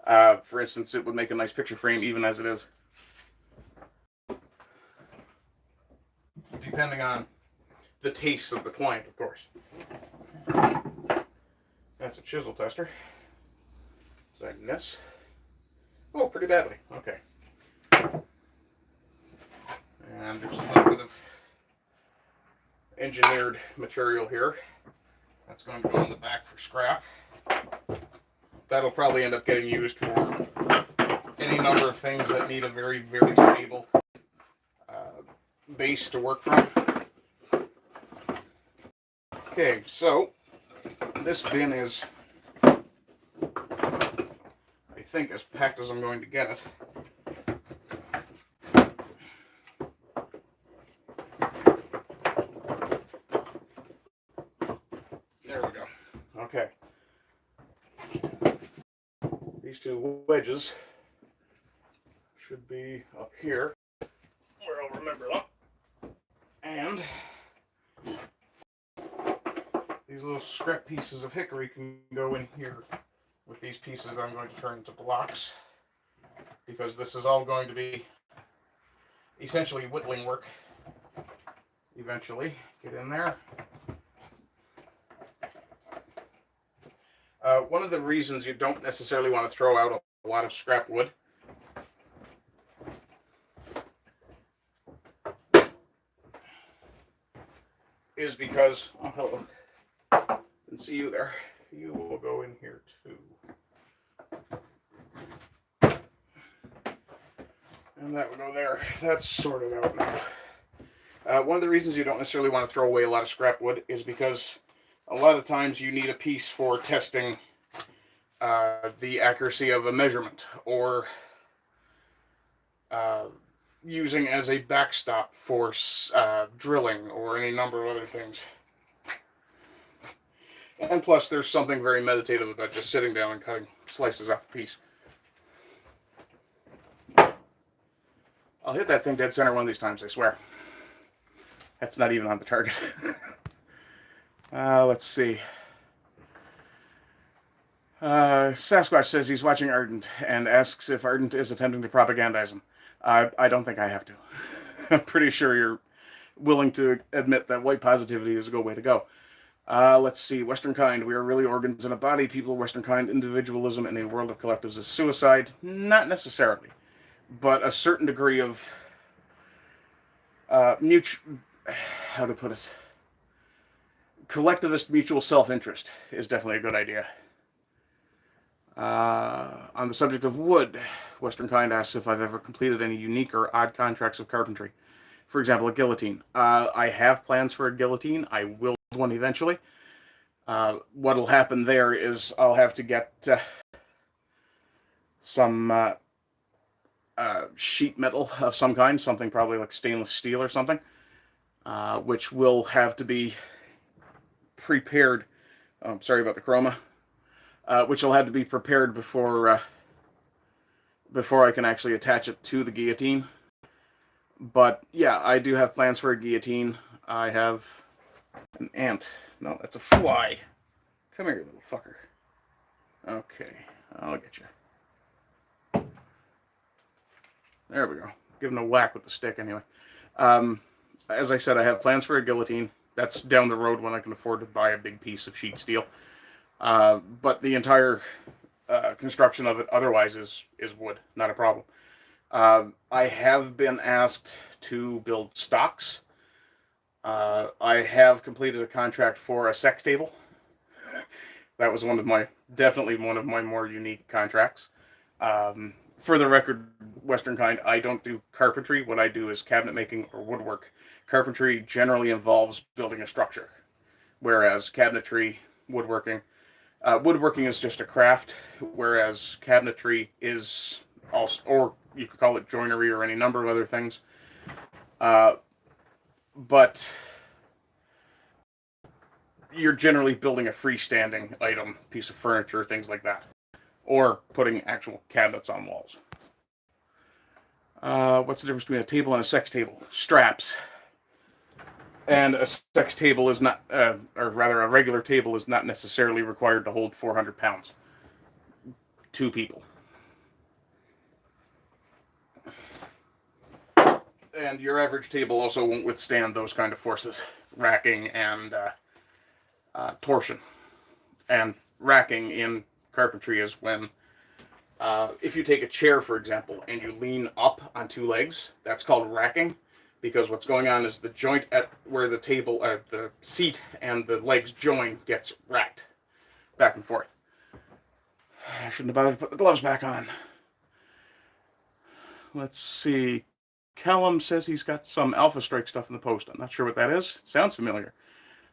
for instance, it would make a nice picture frame even as it is. Depending on the tastes of the client, of course. That's a chisel tester. So I miss. Oh, pretty badly. Okay. And there's a little bit of engineered material here. That's going to go in the back for scrap. That'll probably end up getting used for any number of things that need a very, very stable base to work from. Okay, so this bin is, I think, as packed as I'm going to get it. There we go. Okay. These two wedges should be up here, where I'll remember them. And these little scrap pieces of hickory can go in here with these pieces I'm going to turn into blocks, because this is all going to be essentially whittling work eventually. Get in there. One of the reasons you don't necessarily want to throw out a lot of scrap wood is because, oh, hello, didn't see you there. You will go in here too. And that will go there. That's sorted out now. One of the reasons you don't necessarily want to throw away a lot of scrap wood is because a lot of times you need a piece for testing the accuracy of a measurement, or using as a backstop for drilling, or any number of other things. And plus, there's something very meditative about just sitting down and cutting slices off a piece. I'll hit that thing dead center one of these times, I swear. That's not even on the target. Let's see. Sasquatch says he's watching Ardent and asks if Ardent is attempting to propagandize him. I don't think I have to. I'm pretty sure you're willing to admit that white positivity is a good way to go. Let's see. Western kind. We are really organs in a body. People, Western kind. Individualism in a world of collectives is suicide. Not necessarily. But a certain degree of how to put it? Collectivist mutual self-interest is definitely a good idea. On the subject of wood, Western kind asks if I've ever completed any unique or odd contracts of carpentry. For example, a guillotine. I have plans for a guillotine. I will build one eventually. What'll happen there is I'll have to get some sheet metal of some kind, something probably like stainless steel or something, which will have to be prepared. Oh, sorry about the chroma. Which will have to be prepared before I can actually attach it to the guillotine. But yeah, I do have plans for a guillotine. I have an ant. No, that's a fly. Come here, you little fucker. Okay, I'll get you. There we go. Give him a whack with the stick anyway. As I said, I have plans for a guillotine. That's down the road when I can afford to buy a big piece of sheet steel. But the entire construction of it otherwise is wood, not a problem. I have been asked to build stocks. I have completed a contract for a sex table. That was definitely one of my more unique contracts. For the record, Western kind, I don't do carpentry. What I do is cabinet making or woodwork. Carpentry generally involves building a structure, whereas cabinetry, woodworking is just a craft, whereas cabinetry is also, or you could call it joinery or any number of other things. But you're generally building a freestanding item, piece of furniture, things like that, or putting actual cabinets on walls. What's the difference between a table and a sex table? Straps. And a sex table is not, or rather a regular table is not necessarily required to hold 400 pounds. 2 people. And your average table also won't withstand those kind of forces. Racking and torsion. And racking in carpentry is when, if you take a chair, for example, and you lean up on 2 legs, that's called racking. Because what's going on is the joint at where the table, the seat and the legs join gets racked back and forth. I shouldn't have bothered to put the gloves back on. Let's see. Callum says he's got some Alpha Strike stuff in the post. I'm not sure what that is. It sounds familiar.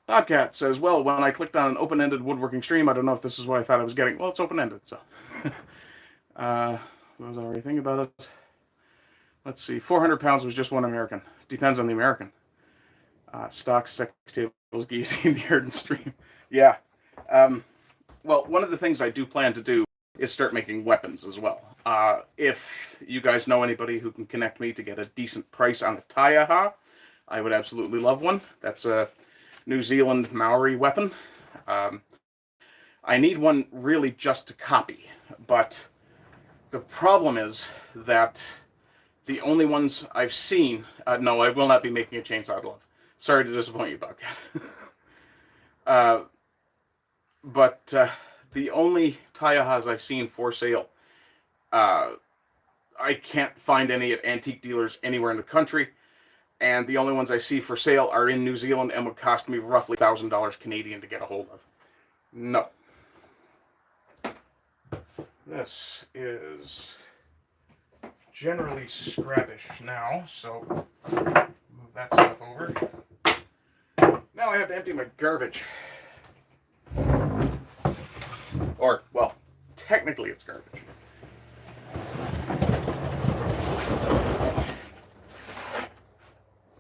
Podcat says, well, when I clicked on an open-ended woodworking stream, I don't know if this is what I thought I was getting. Well, it's open-ended, so. What was I already thinking about it? Let's see. 400 pounds was just one American. Depends on the American. Stocks, sex tables, guillotine, the Ardent stream. Yeah. Well, one of the things I do plan to do is start making weapons as well. If you guys know anybody who can connect me to get a decent price on a taiaha, I would absolutely love one. That's a New Zealand Maori weapon. I need one really just to copy, but the problem is that the only ones I've seen... no, I will not be making a chainsaw glove. Sorry to disappoint you, Bobcat. But the only taihas I've seen for sale, I can't find any at antique dealers anywhere in the country. And the only ones I see for sale are in New Zealand and would cost me roughly $1,000 Canadian to get a hold of. No. This is generally scrappish now, so move that stuff over. Now I have to empty my garbage. Or, well, technically it's garbage.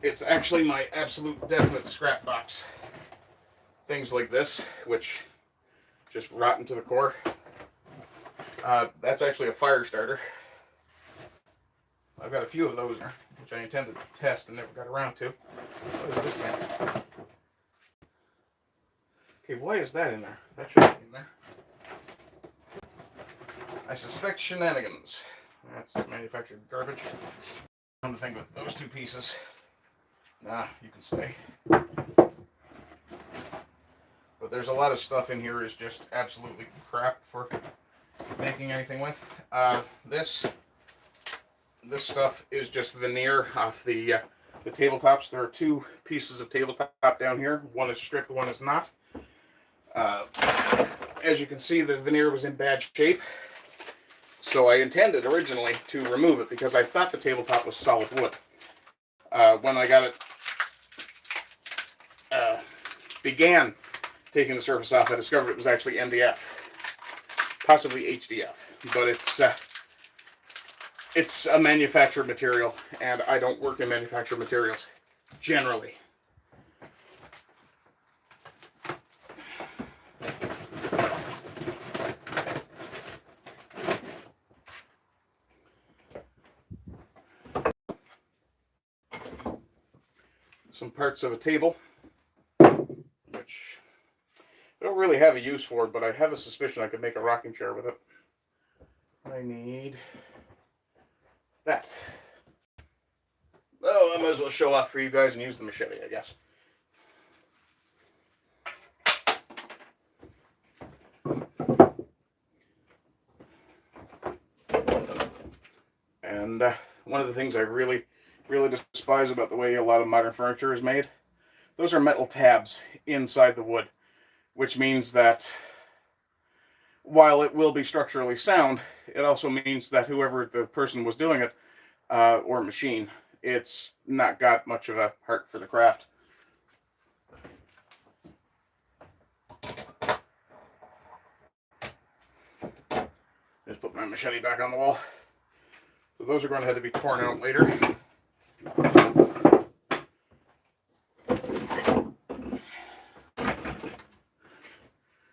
It's actually my absolute definite scrap box. Things like this, which just rotten to the core. That's actually a fire starter. I've got a few of those there, which I intended to test and never got around to. What is this thing? Okay, why is that in there? That shouldn't be in there. I suspect shenanigans. That's manufactured garbage. Come to think with those 2 pieces. Nah, you can stay. But there's a lot of stuff in here is just absolutely crap for making anything with. This stuff is just veneer off the tabletops. There are 2 pieces of tabletop down here. One is stripped, one is not. As you can see, the veneer was in bad shape. So I intended originally to remove it because I thought the tabletop was solid wood. When I got it, began taking the surface off, I discovered it was actually MDF. Possibly HDF. But it's a manufactured material, and I don't work in manufactured materials, generally. Some parts of a table, which I don't really have a use for, but I have a suspicion I could make a rocking chair with it. I need that. Oh, I might as well show off for you guys and use the machete, I guess. And one of the things I really despise about the way a lot of modern furniture is made, those are metal tabs inside the wood, which means that while it will be structurally sound, it also means that whoever the person was doing it, or machine, it's not got much of a heart for the craft. Just put my machete back on the wall. So those are going to have to be torn out later.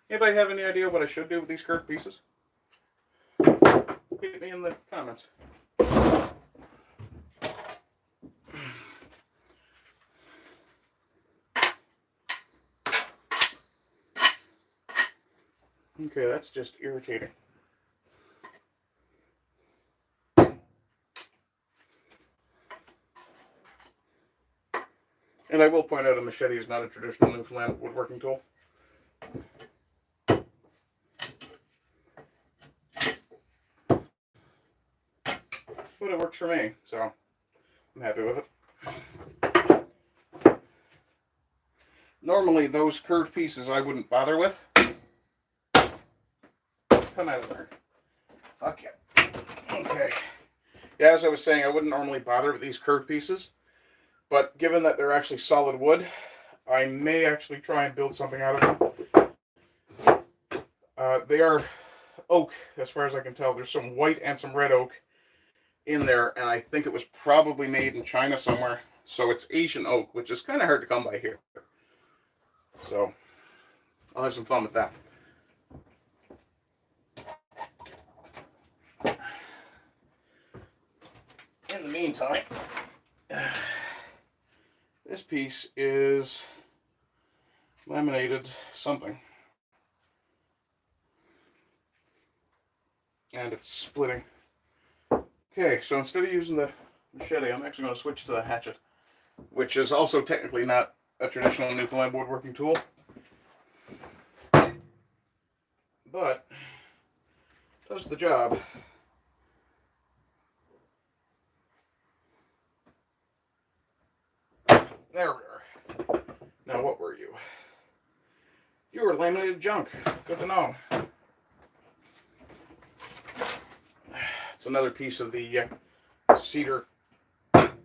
Anybody have any idea what I should do with these curved pieces? Hit me in the comments. Okay, that's just irritating. And I will point out a machete is not a traditional Newfoundland woodworking tool. But it works for me, so I'm happy with it. Normally, those curved pieces I wouldn't bother with. Come out of there. Fuck yeah. Okay. Yeah, as I was saying, I wouldn't normally bother with these curved pieces. But given that they're actually solid wood, I may actually try and build something out of them. They are oak, as far as I can tell. There's some white and some red oak in there, and I think it was probably made in China somewhere. So it's Asian oak, which is kind of hard to come by here. So I'll have some fun with that. In the meantime, this piece is laminated something. And it's splitting. Okay, so instead of using the machete, I'm actually going to switch to the hatchet, which is also technically not a traditional Newfoundland woodworking tool. But does the job. There we are. Now, what were you? You were laminated junk. Good to know. It's another piece of the cedar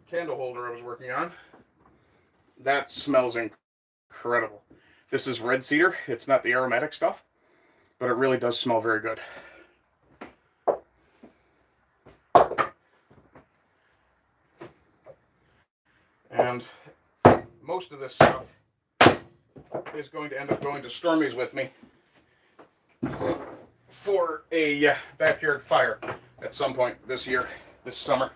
candle holder I was working on. That smells incredible. This is red cedar. It's not the aromatic stuff, but it really does smell very good. And most of this stuff is going to end up going to Stormy's with me for a backyard fire at some point this year, this summer.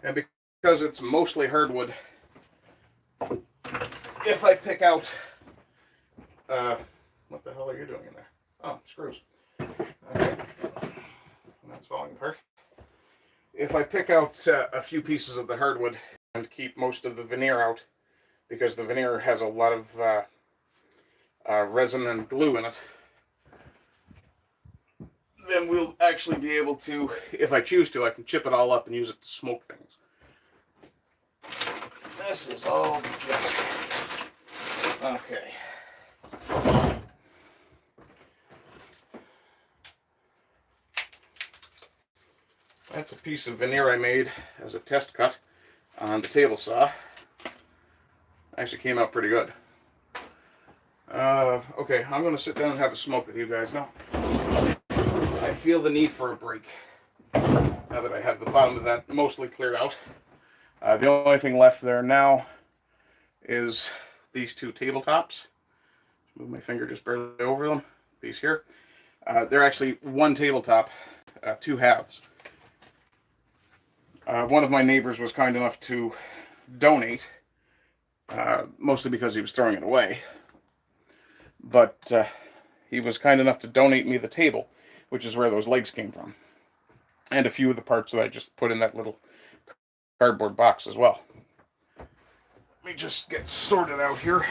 And because it's mostly hardwood, if I pick out, what the hell are you doing in there? Oh, screws. Okay. That's falling apart. If I pick out a few pieces of the hardwood and keep most of the veneer out, because the veneer has a lot of resin and glue in it, then we'll actually be able to, if I choose to, I can chip it all up and use it to smoke things. This is all just... Okay. That's a piece of veneer I made as a test cut on the table saw. Actually came out pretty good. Okay, I'm going to sit down and have a smoke with you guys now. I feel the need for a break now that I have the bottom of that mostly cleared out. The only thing left there now is these two tabletops. Move my finger just barely over them. These here. They're actually one tabletop, two halves. One of my neighbors was kind enough to donate, mostly because he was throwing it away. But he was kind enough to donate me the table, which is where those legs came from. And a few of the parts that I just put in that little cardboard box as well. Let me just get sorted out here.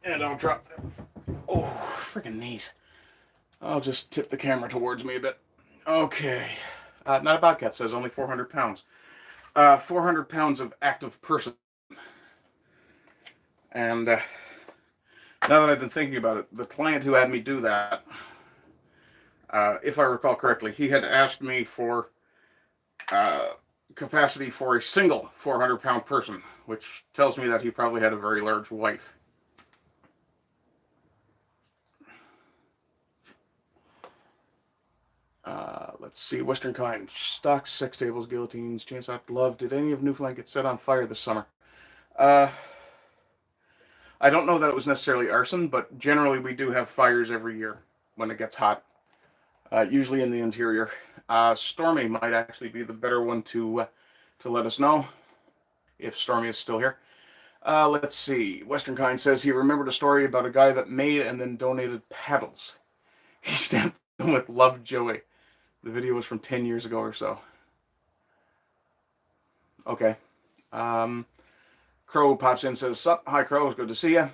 And I'll drop them. Oh, freaking knees. I'll just tip the camera towards me a bit. Okay. Not a bobcat, says only 400 pounds. 400 pounds of active person. And now that I've been thinking about it, the client who had me do that, if I recall correctly, he had asked me for capacity for a single 400-pound person, which tells me that he probably had a very large wife. Let's see, Western Kind, stocks, sex tables, guillotines, chainsaw, glove. Did any of Newfoundland get set on fire this summer? I don't know that it was necessarily arson, but generally we do have fires every year when it gets hot, usually in the interior. Stormy might actually be the better one to let us know if Stormy is still here. Let's see. Western Kind says he remembered a story about a guy that made and then donated paddles. He stamped them with "Love, Joey." The video was from 10 years ago or so. Okay. Crow pops in and says, "Sup? Hi, Crow. It's good to see you."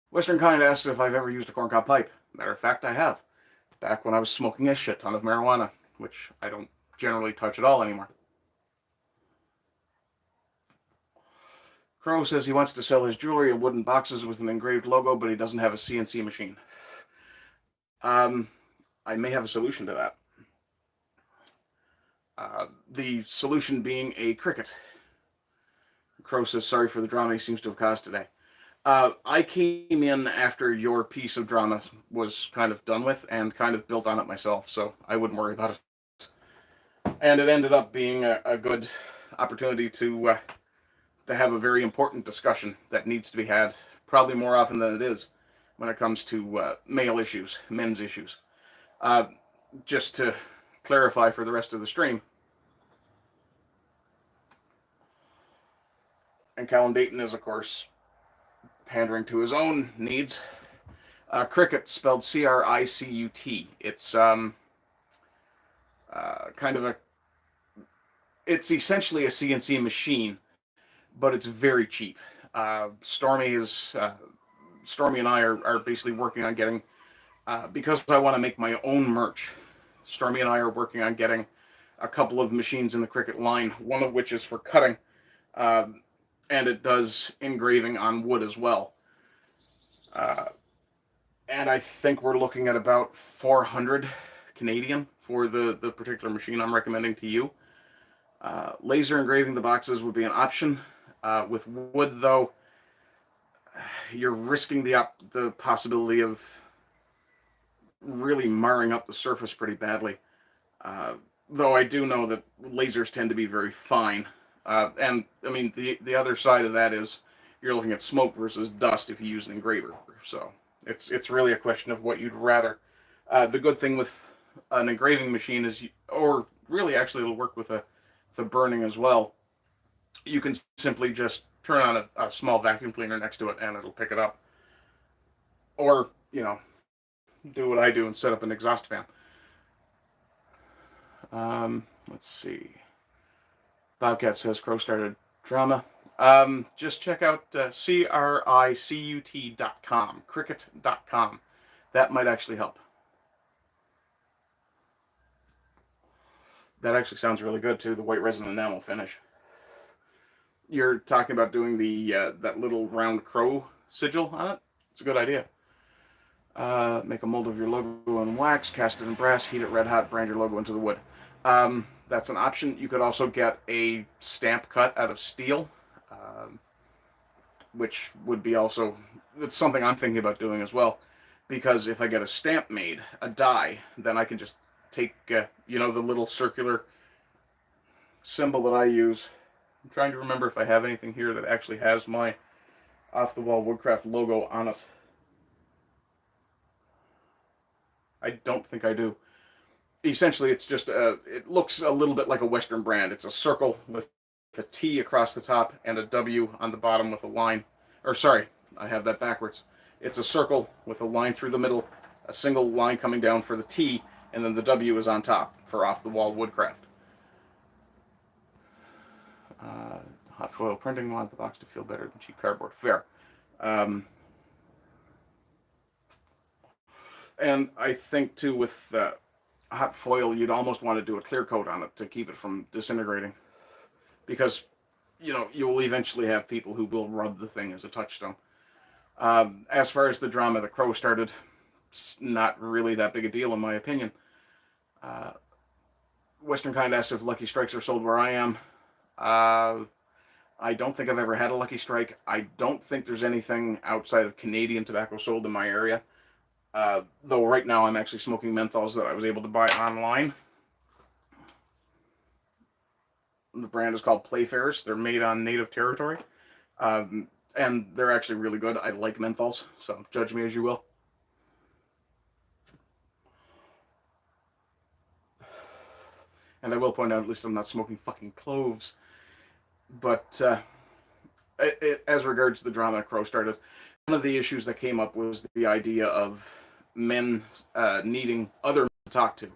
Western Kind asks if I've ever used a corncob pipe. Matter of fact, I have. Back when I was smoking a shit ton of marijuana, which I don't generally touch at all anymore. Crow says he wants to sell his jewelry in wooden boxes with an engraved logo, but he doesn't have a CNC machine. I may have a solution to that. The solution being a Cricut. Crow says, sorry for the drama he seems to have caused today. I came in after your piece of drama was kind of done with and kind of built on it myself, so I wouldn't worry about it. And it ended up being a good opportunity to have a very important discussion that needs to be had, probably more often than it is, when it comes to male issues, men's issues. Just to clarify for the rest of the stream, and Callan Dayton is, of course, pandering to his own needs. Cricut, spelled C-R-I-C-U-T. It's kind of a... It's essentially a CNC machine, but it's very cheap. Stormy and I are basically working on getting... because I want to make my own merch, Stormy and I are working on getting a couple of machines in the Cricut line, one of which is for cutting, and it does engraving on wood as well. And I think we're looking at about 400 Canadian for the particular machine I'm recommending to you. Laser engraving the boxes would be an option. With wood, though, you're risking the possibility of really marring up the surface pretty badly. Though I do know that lasers tend to be very fine. And, I mean, the other side of that is you're looking at smoke versus dust if you use an engraver. So it's really a question of what you'd rather. The good thing with an engraving machine is, or really actually it'll work with the burning as well, you can simply just turn on a small vacuum cleaner next to it and it'll pick it up. Or, you know, do what I do and set up an exhaust fan. Let's see. Bobcat says Crow started drama. Just check out cricut.com, cricut.com. That might actually help. That actually sounds really good too, the white resin enamel finish. You're talking about doing the that little round crow sigil on it? It's a good idea. Make a mold of your logo in wax, cast it in brass, heat it red hot, brand your logo into the wood. That's an option. You could also get a stamp cut out of steel, which would be also, it's something I'm thinking about doing as well, because if I get a stamp made, a die, then I can just take, you know, the little circular symbol that I use. I'm trying to remember if I have anything here that actually has my off-the-wall woodcraft logo on it. I don't think I do. Essentially, it's just it looks a little bit like a Western brand. It's a circle with a T across the top and a W on the bottom with a line. Or sorry, I have that backwards. It's a circle with a line through the middle, a single line coming down for the T, and then the W is on top for off-the-wall woodcraft. Hot foil printing, want the box to feel better than cheap cardboard. Fair. And I think too with hot foil, you'd almost want to do a clear coat on it to keep it from disintegrating, because you will eventually have people who will rub the thing as a touchstone. As far as the drama the crow started, it's not really that big a deal in my opinion. Western Kind asks if Lucky Strikes are sold where I am. I don't think I've ever had a Lucky Strike. I don't think there's anything outside of Canadian tobacco sold in my area. Though right now I'm actually smoking menthols that I was able to buy online. The brand is called Playfairs. They're made on native territory. And they're actually really good. I like menthols, so judge me as you will. And I will point out, at least I'm not smoking fucking cloves. But as regards to the drama that Crow started, one of the issues that came up was the idea of men needing other men to talk to.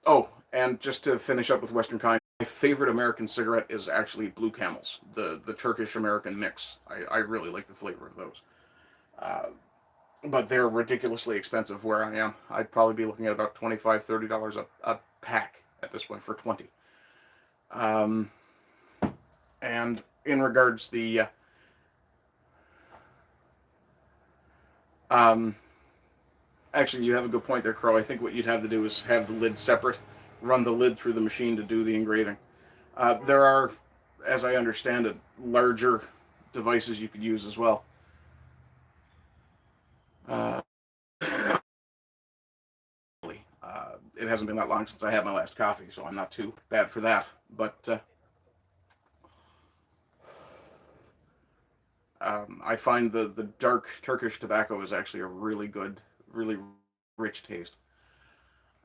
Oh, and just to finish up with Western Kind, my favorite American cigarette is actually Blue Camels, the Turkish-American mix. I really like the flavor of those. But they're ridiculously expensive where I am. I'd probably be looking at about $25, $30 a pack at this point for 20. And in regards the actually, you have a good point there, Crow. I think what you'd have to do is have the lid separate, run the lid through the machine to do the engraving. There are, as I understand it, larger devices you could use as well. It hasn't been that long since I had my last coffee, so I'm not too bad for that. But I find the dark Turkish tobacco is actually a really good, really rich taste.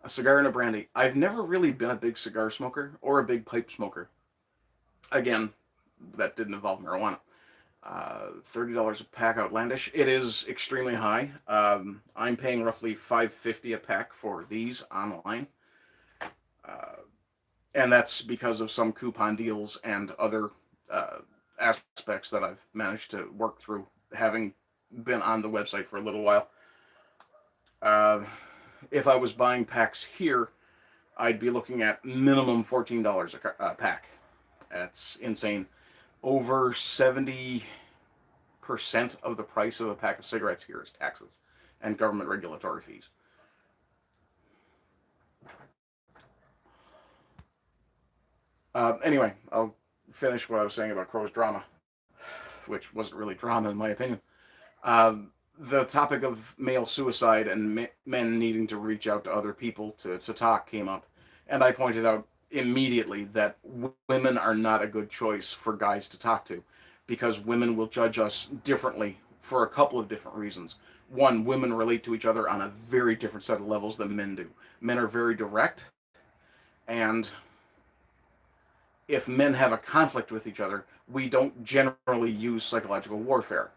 A cigar and a brandy. I've never really been a big cigar smoker or a big pipe smoker. Again, that didn't involve marijuana. $30 a pack, outlandish. It is extremely high. I'm paying roughly $5.50 a pack for these online. And that's because of some coupon deals and other aspects that I've managed to work through, having been on the website for a little while. If I was buying packs here, I'd be looking at minimum $14 a pack. That's insane. Over 70% of the price of a pack of cigarettes here is taxes and government regulatory fees. Anyway, I'll finish what I was saying about Crow's drama, which wasn't really drama in my opinion. The topic of male suicide and men needing to reach out to other people to talk came up, and I pointed out immediately that women are not a good choice for guys to talk to, because women will judge us differently for a couple of different reasons. One, women relate to each other on a very different set of levels than men do. Men are very direct, and if men have a conflict with each other, we don't generally use psychological warfare.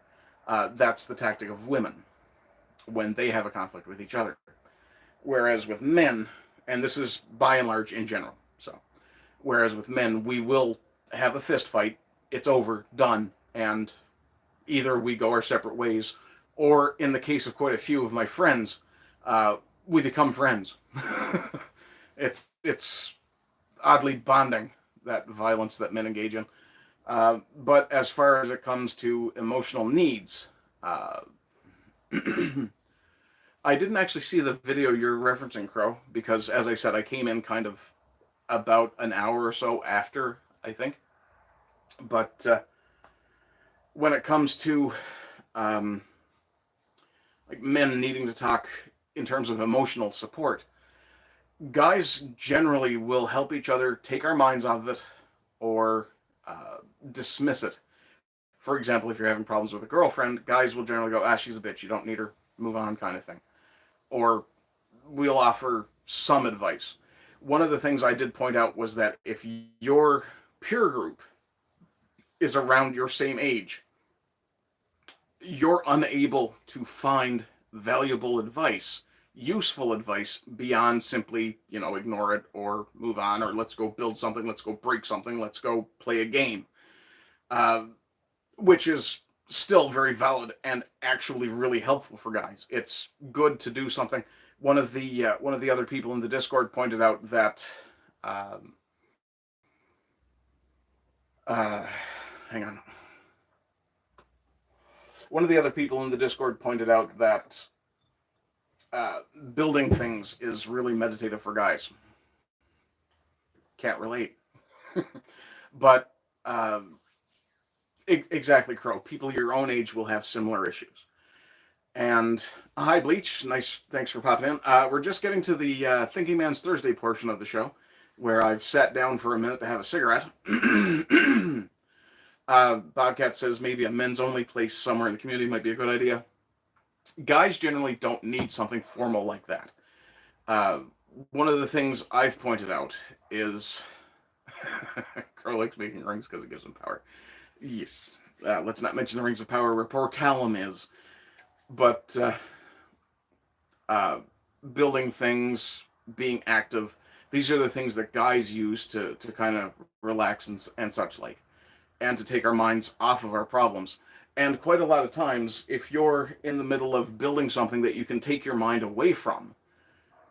That's the tactic of women when they have a conflict with each other. Whereas with men, and this is by and large in general, so whereas with men, we will have a fist fight, it's over, done, and either we go our separate ways, or in the case of quite a few of my friends, we become friends. It's oddly bonding, that violence that men engage in. But as far as it comes to emotional needs, I didn't actually see the video you're referencing, Crow, because as I said, I came in kind of about an hour or so after, I think. But when it comes to like men needing to talk in terms of emotional support, guys generally will help each other take our minds off of it or dismiss it. For example, if you're having problems with a girlfriend, guys will generally go, she's a bitch, you don't need her, move on, kind of thing. Or we'll offer some advice. One of the things I did point out was that if your peer group is around your same age, you're unable to find valuable advice, useful advice, beyond simply, ignore it or move on, or let's go build something, let's go break something, let's go play a game. Which is still very valid and actually really helpful for guys. It's good to do something. One of the other people in the Discord pointed out that um, uh, hang on. One of the other people in the Discord pointed out that uh, building things is really meditative for guys. Can't relate, but exactly, Crow. People your own age will have similar issues. And hi, Bleach. Nice. Thanks for popping in. We're just getting to the Thinking Man's Thursday portion of the show, where I've sat down for a minute to have a cigarette. Bobcat says maybe a men's only place somewhere in the community might be a good idea. Guys generally don't need something formal like that. Uh, One of the things I've pointed out is Crow likes making rings because it gives him power. Yes. Let's not mention the Rings of Power where poor Callum is. But uh, building things, being active, these are the things that guys use to kind of relax and such like, and to take our minds off of our problems. And quite a lot of times, if you're in the middle of building something that you can take your mind away from,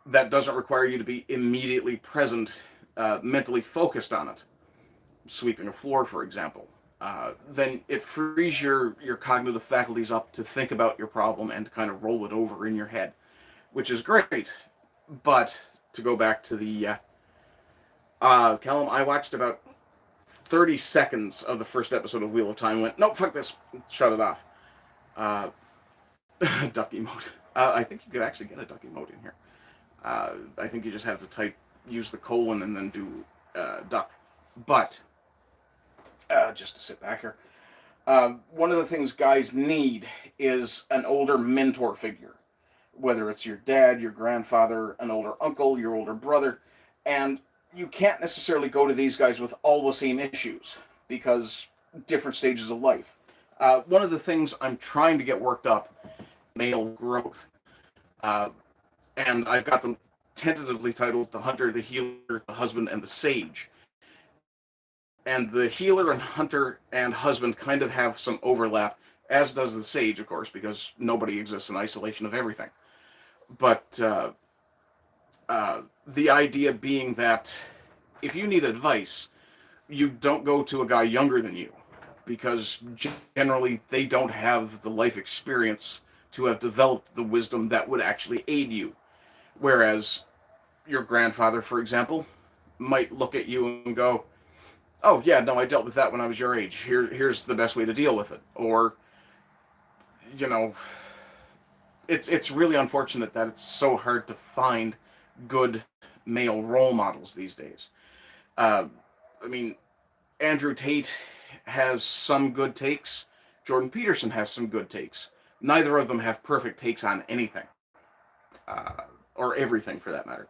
that doesn't require you to be immediately present, mentally focused on it, sweeping a floor, for example, then it frees your cognitive faculties up to think about your problem and to kind of roll it over in your head, which is great. But to go back to the Callum, I watched about 30 seconds of the first episode of Wheel of Time. Went, nope, fuck this, shut it off. Uh, duck emote. I think you could actually get a duck emote in here. I think you just have to use the colon and then do duck. But just to sit back here, one of the things guys need is an older mentor figure, whether it's your dad, your grandfather, an older uncle, your older brother, and you can't necessarily go to these guys with all the same issues because different stages of life. One of the things I'm trying to get worked up, male growth, and I've got them tentatively titled The Hunter, the Healer, the Husband, and the Sage. And the healer and hunter and husband kind of have some overlap, as does the sage, of course, because nobody exists in isolation of everything. But the idea being that if you need advice, you don't go to a guy younger than you, because generally they don't have the life experience to have developed the wisdom that would actually aid you. Whereas your grandfather, for example, might look at you and go, oh yeah, no, I dealt with that when I was your age. Here's the best way to deal with it. Or, you know, it's really unfortunate that it's so hard to find good male role models these days. I mean, Andrew Tate has some good takes. Jordan Peterson has some good takes. Neither of them have perfect takes on anything, or everything for that matter.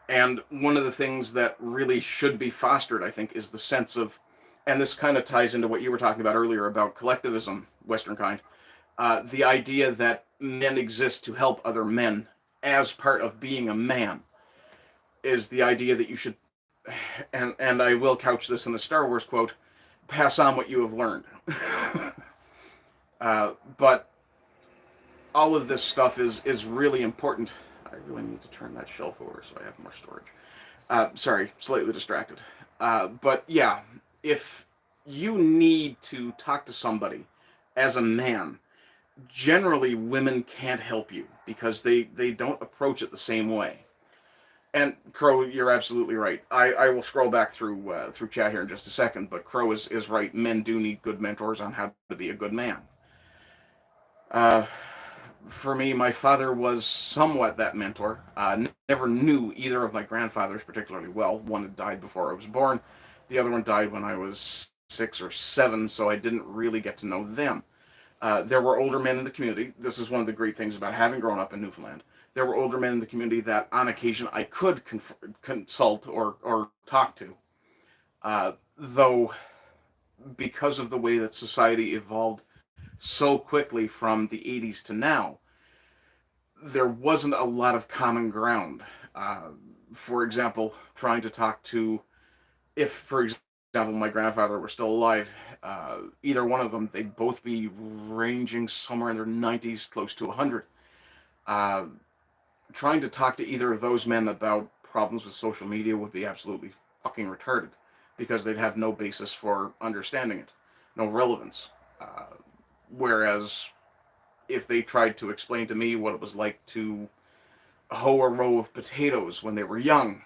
And one of the things that really should be fostered, I think, is the sense of, and this kind of ties into what you were talking about earlier about collectivism, Western kind, the idea that men exist to help other men as part of being a man is the idea that you should, and I will couch this in the Star Wars quote, pass on what you have learned. But all of this stuff is really important. I really need to turn that shelf over so I have more storage. Sorry, slightly distracted. But yeah, if you need to talk to somebody as a man, generally women can't help you because they don't approach it the same way. And Crow, you're absolutely right. I will scroll back through chat here in just a second, but Crow is right. Men do need good mentors on how to be a good man. For me, my father was somewhat that mentor. Never knew either of my grandfathers particularly well. One had died before I was born. The other one died when I was 6 or 7, so I didn't really get to know them. There were older men in the community. This is one of the great things about having grown up in Newfoundland. There were older men in the community that on occasion I could consult or talk to. Though, because of the way that society evolved so quickly from the 80s to now, there wasn't a lot of common ground. For example, trying to talk to, if, for my grandfather were still alive, either one of them, they'd both be ranging somewhere in their 90s, close to 100. Trying to talk to either of those men about problems with social media would be absolutely fucking retarded, because they'd have no basis for understanding it, no relevance. Whereas if they tried to explain to me what it was like to hoe a row of potatoes when they were young,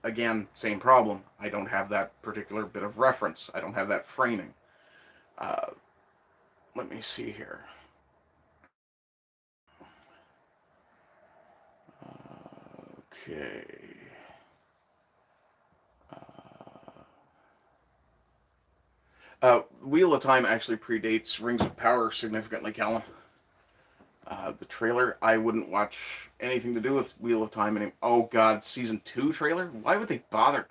again, same problem. I don't have that particular bit of reference. I don't have that framing. Let me see here. Okay. Wheel of Time actually predates Rings of Power significantly, Callan. The trailer, I wouldn't watch anything to do with Wheel of Time anymore. Oh god, season 2 trailer? Why would they bother?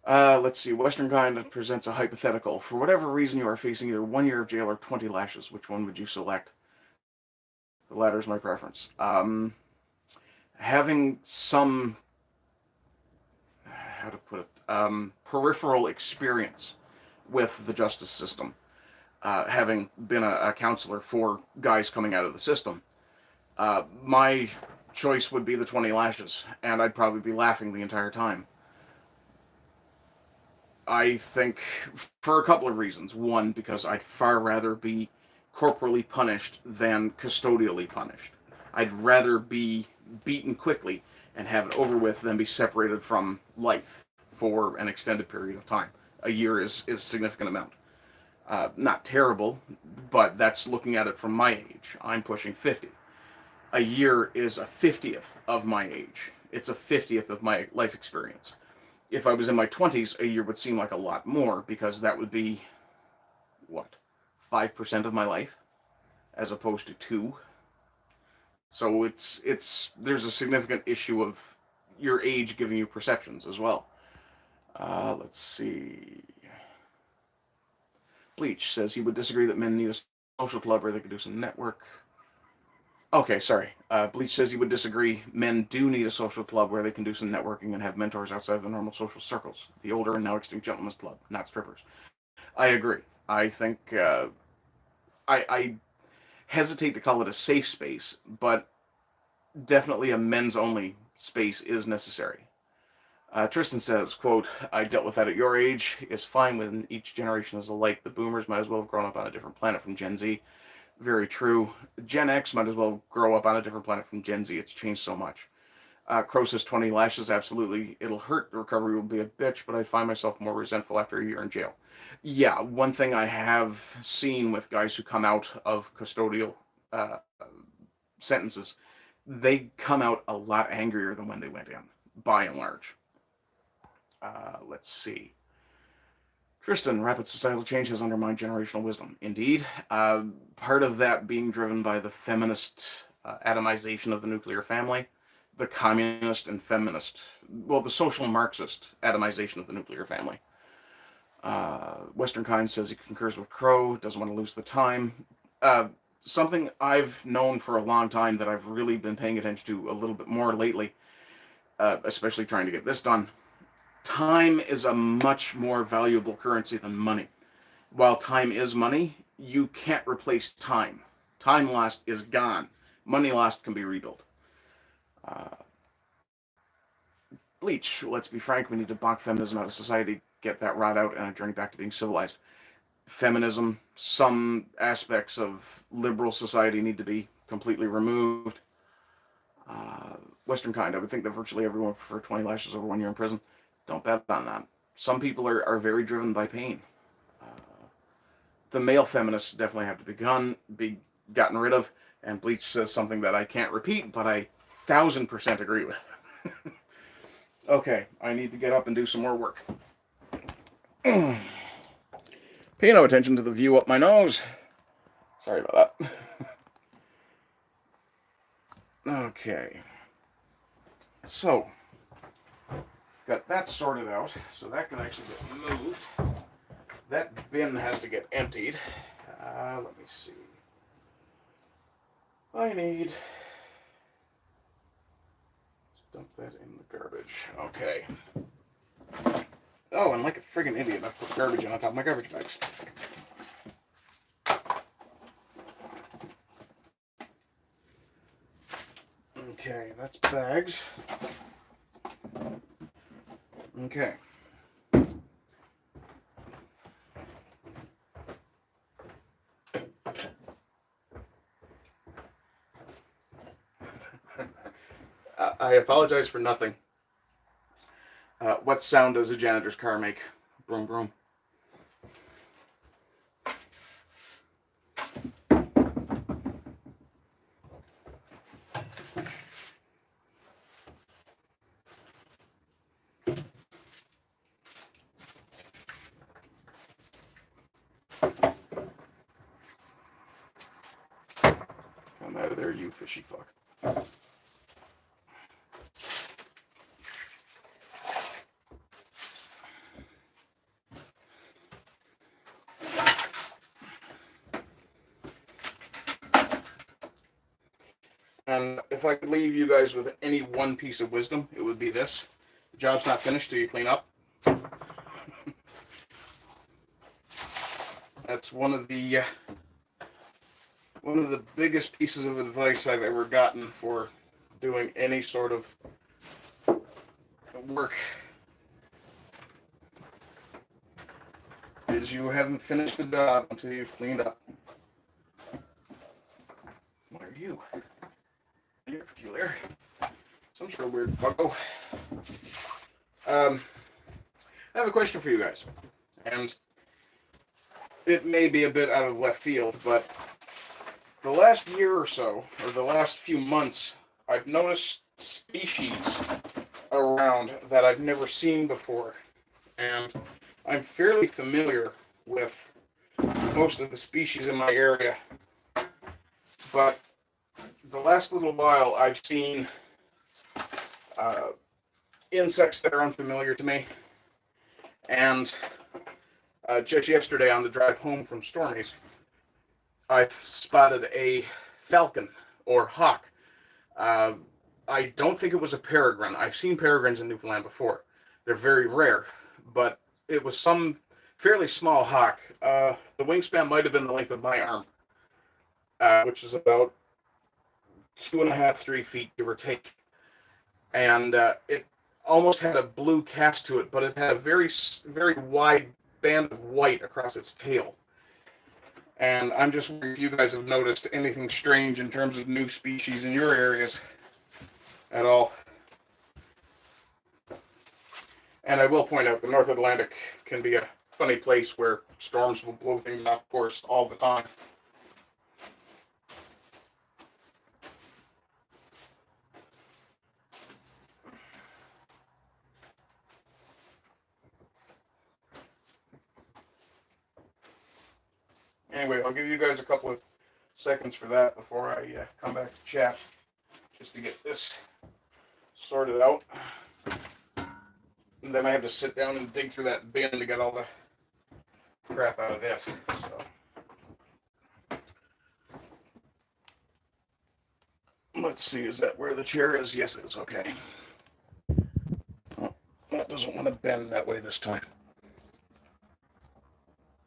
Let's see. Western Kind presents a hypothetical. For whatever reason, you are facing either 1 year of jail or 20 lashes. Which one would you select? The latter is my preference. Having some, how to put it, peripheral experience with the justice system, having been a counselor for guys coming out of the system, my choice would be the 20 lashes, and I'd probably be laughing the entire time. I think for a couple of reasons. One, because I'd far rather be corporally punished than custodially punished. I'd rather be beaten quickly and have it over with than be separated from life for an extended period of time. A year is a significant amount. Not terrible, but that's looking at it from my age. I'm pushing 50. A year is a 50th of my age. It's a 50th of my life experience. If I was in my 20s, a year would seem like a lot more, because that would be, what, 5% of my life, as opposed to 2. So there's a significant issue of your age giving you perceptions as well. Let's see. Bleach says he would disagree that men need a social club where they can do some network. Okay, sorry. Bleach says he would disagree. Men do need a social club where they can do some networking and have mentors outside of the normal social circles. The older and now extinct gentleman's club, not strippers. I agree. I think I hesitate to call it a safe space, but definitely a men's only space is necessary. Tristan says, quote, I dealt with that at your age. It's fine when each generation is alike. The boomers might as well have grown up on a different planet from Gen Z. Very true. Gen X might as well grow up on a different planet from Gen Z. It's changed so much. Crow says 20 lashes, absolutely. It'll hurt. The recovery will be a bitch, but I find myself more resentful after a year in jail. Yeah, one thing I have seen with guys who come out of custodial sentences, they come out a lot angrier than when they went in, by and large. Let's see. Tristan, rapid societal change has undermined generational wisdom. Indeed. Part of that being driven by the feminist atomization of the nuclear family, the communist and feminist, well, the social Marxist atomization of the nuclear family. Western Kind says he concurs with Crow, doesn't want to lose the time. Something I've known for a long time that I've really been paying attention to a little bit more lately, especially trying to get this done. Time is a much more valuable currency than money. While time is money, you can't replace time. Time lost is gone. Money lost can be rebuilt. Bleach, let's be frank, we need to bonk feminism out of society, get that rot out, and a journey back to being civilized. Feminism, some aspects of liberal society need to be completely removed. Western Kind, I would think that virtually everyone would prefer 20 lashes over 1 year in prison. Don't bet on that. Some people are very driven by pain. The male feminists definitely have to be gotten rid of, and Bleach says something that I can't repeat, but I 1000% agree with. Okay, I need to get up and do some more work. Pay no attention to the view up my nose. Sorry about that. Okay. So, got that sorted out, so that can actually get moved. That bin has to get emptied. Let me see. I need... dump that in the garbage. Okay. Oh, and like a friggin' idiot, I put garbage on top of my garbage bags. Okay, that's bags. Okay. I apologize for nothing. What sound does a janitor's car make? Broom, broom. Come out of there, you fishy fuck. And if I could leave you guys with any one piece of wisdom, it would be this. The job's not finished till you clean up. That's one of the biggest pieces of advice I've ever gotten for doing any sort of work. Is you haven't finished the job until you've cleaned up. What are you? You're peculiar. Some sort of weird buggo. I have a question for you guys. And it may be a bit out of left field, but the last year or so, or the last few months, I've noticed species around that I've never seen before. And I'm fairly familiar with most of the species in my area. But the last little while, I've seen insects that are unfamiliar to me. And just yesterday on the drive home from Stormies, I spotted a falcon or hawk. I don't think it was a peregrine. I've seen peregrines in Newfoundland before. They're very rare, but it was some fairly small hawk. The wingspan might have been the length of my arm, which is about 2.5, 3 feet, give or take. And it almost had a blue cast to it, but it had a very, very wide band of white across its tail. And I'm just wondering if you guys have noticed anything strange in terms of new species in your areas at all. And I will point out the North Atlantic can be a funny place where storms will blow things off course all the time. Anyway, I'll give you guys a couple of seconds for that before I come back to chat, just to get this sorted out. And then I have to sit down and dig through that bin to get all the crap out of this. So let's see, is that where the chair is? Yes, it is. Okay. Oh, that doesn't want to bend that way this time.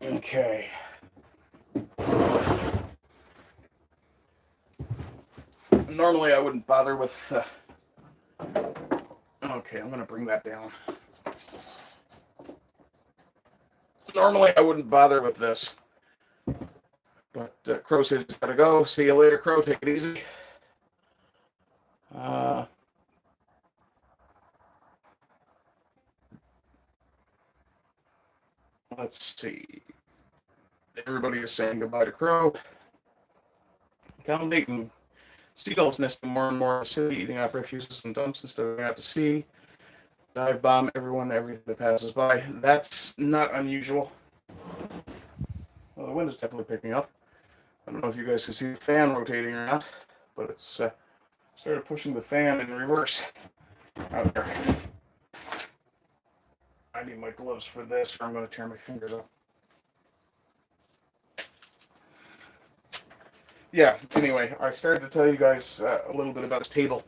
Okay. Normally I wouldn't bother with okay, I'm going to bring that down. Normally I wouldn't bother with this, but Crow said he's got to go. See you later, Crow. Take it easy. Let's see. Everybody is saying goodbye to Crow. Accommodating seagulls nesting more and more in the city, eating off refuses and dumps instead of going out to sea. Dive bomb everything that passes by. That's not unusual. Well, the wind is definitely picking up. I don't know if you guys can see the fan rotating or not, but it's started pushing the fan in reverse out there. I need my gloves for this, or I'm going to tear my fingers up. Yeah, anyway, I started to tell you guys a little bit about this table.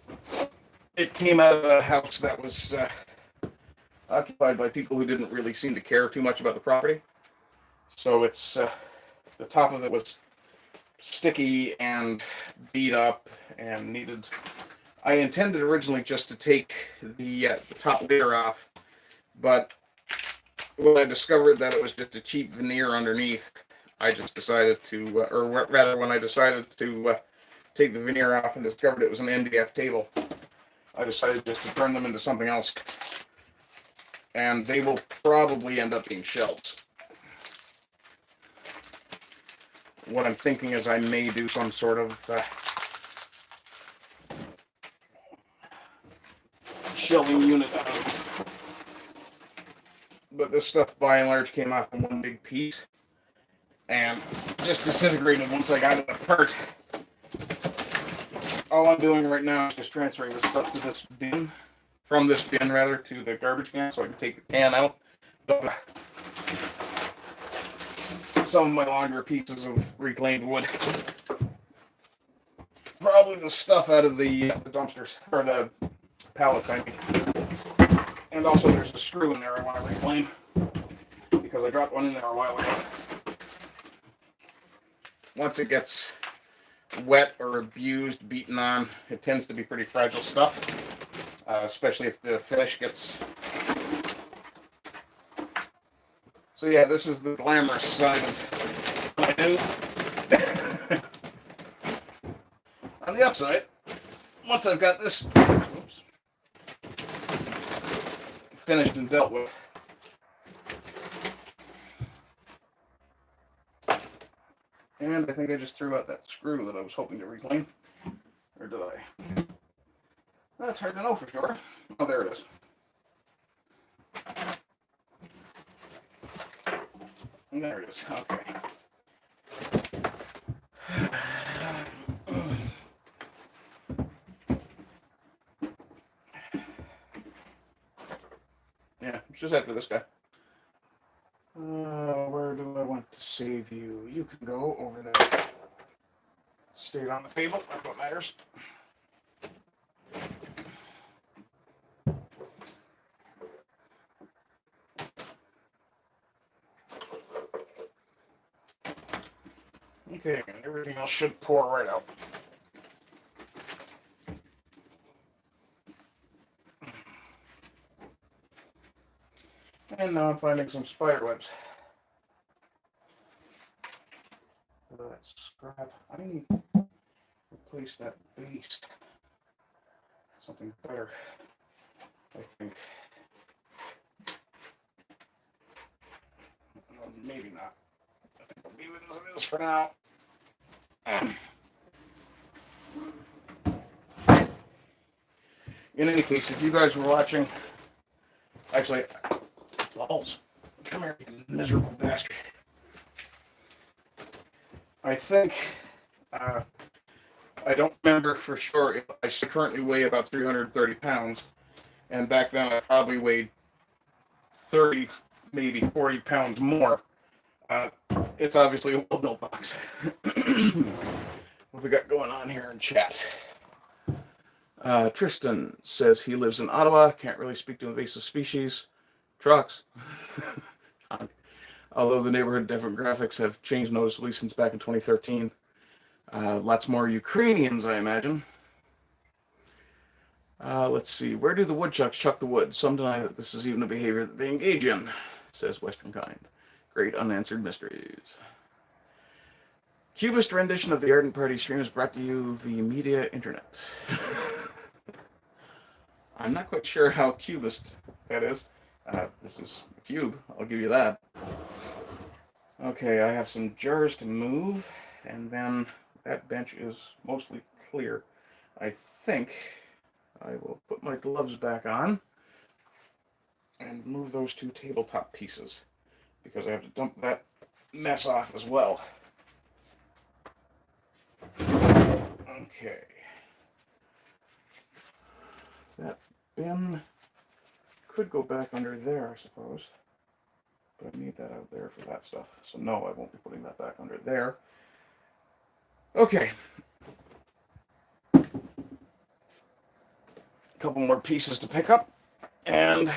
It came out of a house that was occupied by people who didn't really seem to care too much about the property. So it's the top of it was sticky and beat up and needed. I intended originally just to take the top layer off, but when I discovered that it was just a cheap veneer underneath, I just decided to, or rather, when I decided to take the veneer off and discovered it was an MDF table, I decided just to turn them into something else. And they will probably end up being shelves. What I'm thinking is I may do some sort of shelving unit out of it. But this stuff by and large came off in one big piece and just disintegrated once I got it apart. All I'm doing right now is just transferring this stuff to this bin, from this bin rather, to the garbage can so I can take the can out. But some of my longer pieces of reclaimed wood. Probably the stuff out of the dumpsters, or the pallets, I mean. And also there's a screw in there I want to reclaim, because I dropped one in there a while ago. Once it gets wet or abused, beaten on, it tends to be pretty fragile stuff, especially if the finish gets... So yeah, this is the glamorous side of what I do. On the upside, once I've got this finished and dealt with, and I think I just threw out that screw that I was hoping to reclaim. Or did I? That's hard to know for sure. Oh, there it is. There it is. Okay. Yeah, it's just after this guy. Where do I want to save you? You can go over there. Stay on the table. That's what matters. Okay, and everything else should pour right out. And now I'm finding some spider webs. That's scrap. I need to replace that base. Something better, I think. Maybe not. I think I'll leave it as it is for now. In any case, if you guys were watching, actually, balls, come here, you miserable bastard. I think, I don't remember for sure if I currently weigh about 330 pounds, and back then I probably weighed 30, maybe 40 pounds more. It's obviously a wool box. What we got going on here in chat? Tristan says he lives in Ottawa, can't really speak to invasive species. Trucks. Although the neighborhood demographics have changed noticeably since back in 2013. Lots more Ukrainians, I imagine. Let's see. Where do the woodchucks chuck the wood? Some deny that this is even a behavior that they engage in, says Western Kind. Great unanswered mysteries. Cubist rendition of the ArdentPardy stream is brought to you via media internet. I'm not quite sure how cubist that is. This is a cube, I'll give you that. Okay, I have some jars to move, and then that bench is mostly clear. I think I will put my gloves back on and move those two tabletop pieces, because I have to dump that mess off as well. Okay. That bin could go back under there, I suppose. But I need that out there for that stuff. So no, I won't be putting that back under there. Okay. A couple more pieces to pick up. And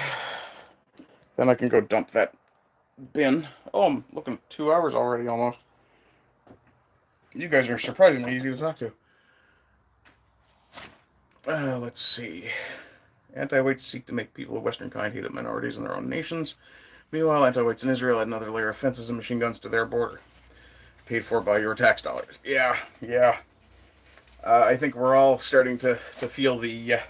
Then I can go dump that bin. Oh, I'm looking at 2 hours already almost. You guys are surprisingly easy to talk to. Let's see. Anti-whites seek to make people of Western kind hate minorities in their own nations. Meanwhile, anti-whites in Israel add another layer of fences and machine guns to their border. Paid for by your tax dollars. Yeah. I think we're all starting to feel the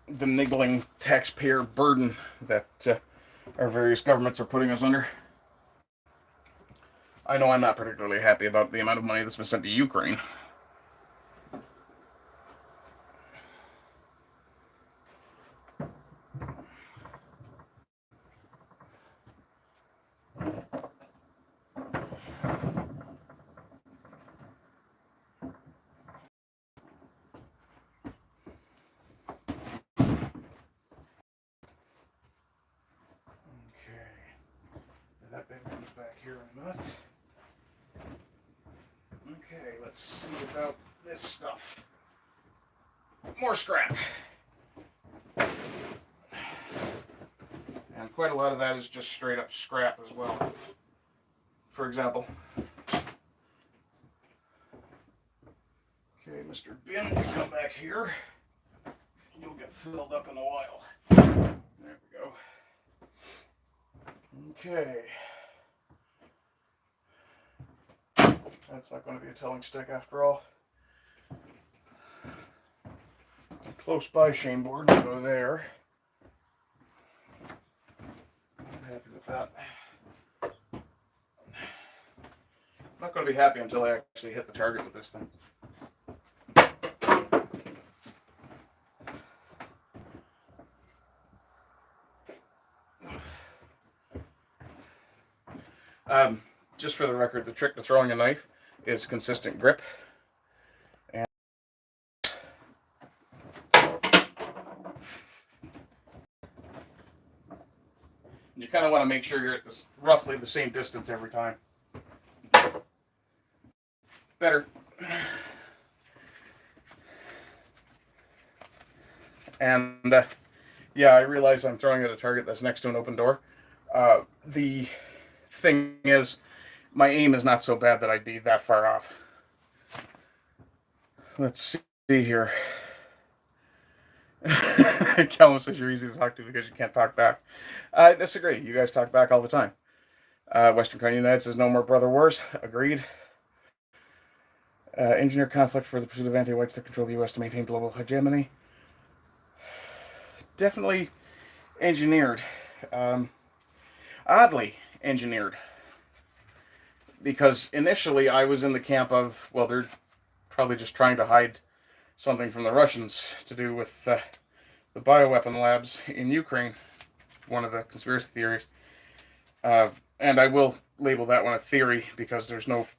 niggling taxpayer burden that our various governments are putting us under. I know I'm not particularly happy about the amount of money that's been sent to Ukraine. That bin comes back here in a minute. Okay, let's see about this stuff. More scrap. And quite a lot of that is just straight up scrap as well. For example. Okay, Mr. Bin, you come back here. You'll get filled up in a while. There we go. Okay. That's not going to be a telling stick after all. Close by Shane board to go there. I'm happy with that. I'm not going to be happy until I actually hit the target with this thing. Just for the record, the trick to throwing a knife is consistent grip. And you kind of want to make sure you're at this, roughly the same distance every time. Better. And yeah, I realize I'm throwing at a target that's next to an open door. The thing is, my aim is not so bad that I'd be that far off. Let's see here. Calvin says you're easy to talk to because you can't talk back. I disagree. You guys talk back all the time. Western Kind United says no more brother wars. Agreed. Engineer conflict for the pursuit of anti-whites that control the U.S. to maintain global hegemony. Definitely engineered. Oddly engineered. Because initially I was in the camp of, well, they're probably just trying to hide something from the Russians to do with the bioweapon labs in Ukraine. One of the conspiracy theories. And I will label that one a theory because there's no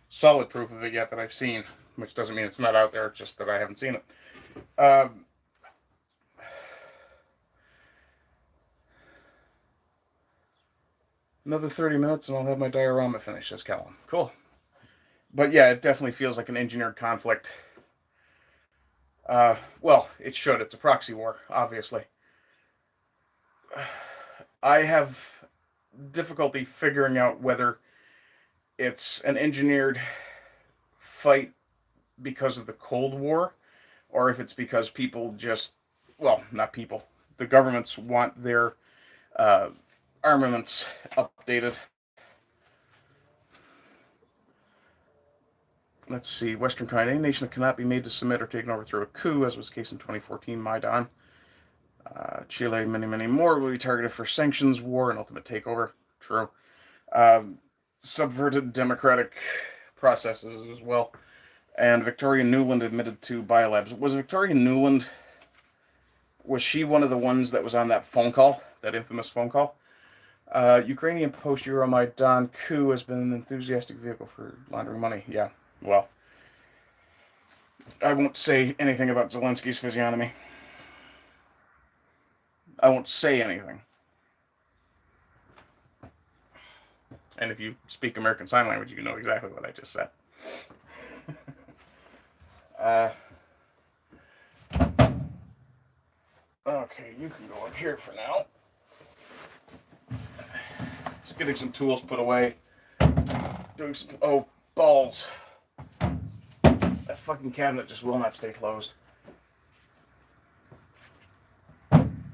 solid proof of it yet that I've seen, which doesn't mean it's not out there, just that I haven't seen it. Another 30 minutes and I'll have my diorama finished, says Callum. Cool. But yeah, it definitely feels like an engineered conflict. Well, it should. It's a proxy war, obviously. I have difficulty figuring out whether it's an engineered fight because of the Cold War, or if it's because people just, well, not people, the governments want their armaments updated. Let's see. Western Kind, any nation that cannot be made to submit or taken over through a coup, as was the case in 2014 Maidan. Chile, many more will be targeted for sanctions, war, and ultimate takeover. True. Subverted democratic processes as well. And Victoria Nuland admitted to biolabs. Was Victoria Nuland, was she one of the ones that was on that phone call, that infamous phone call? Ukrainian post-Euromaidan coup has been an enthusiastic vehicle for laundering money. Yeah, well, I won't say anything about Zelensky's physiognomy. I won't say anything. And if you speak American Sign Language, you know exactly what I just said. Okay, you can go up here for now. getting some tools put away. Doing some, oh, balls. That fucking cabinet just will not stay closed.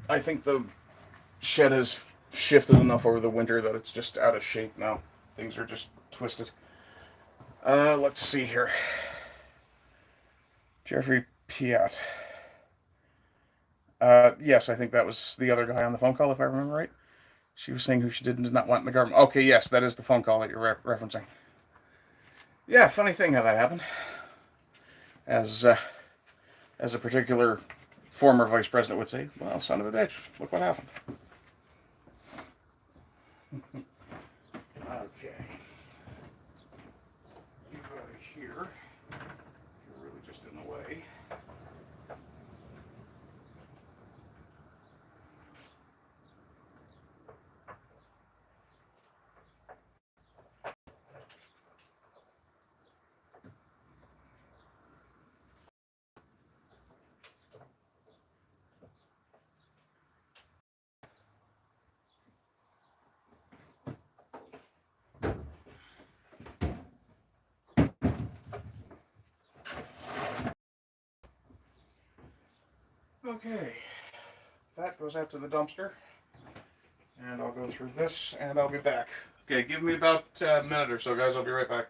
I think the shed has shifted enough over the winter that it's just out of shape now. Things are just twisted. Let's see here. Jeffrey Piat. Yes, I think that was the other guy on the phone call, if I remember right. She was saying who she did and did not want in the government. Okay, yes, that is the phone call that you're referencing. Yeah, funny thing how that happened. As a particular former vice president would say, well, son of a bitch, look what happened. Okay. You go over here. You're really just in the way. Okay, that goes out to the dumpster, and I'll go through this, and I'll be back. Okay, give me about a minute or so, guys. I'll be right back.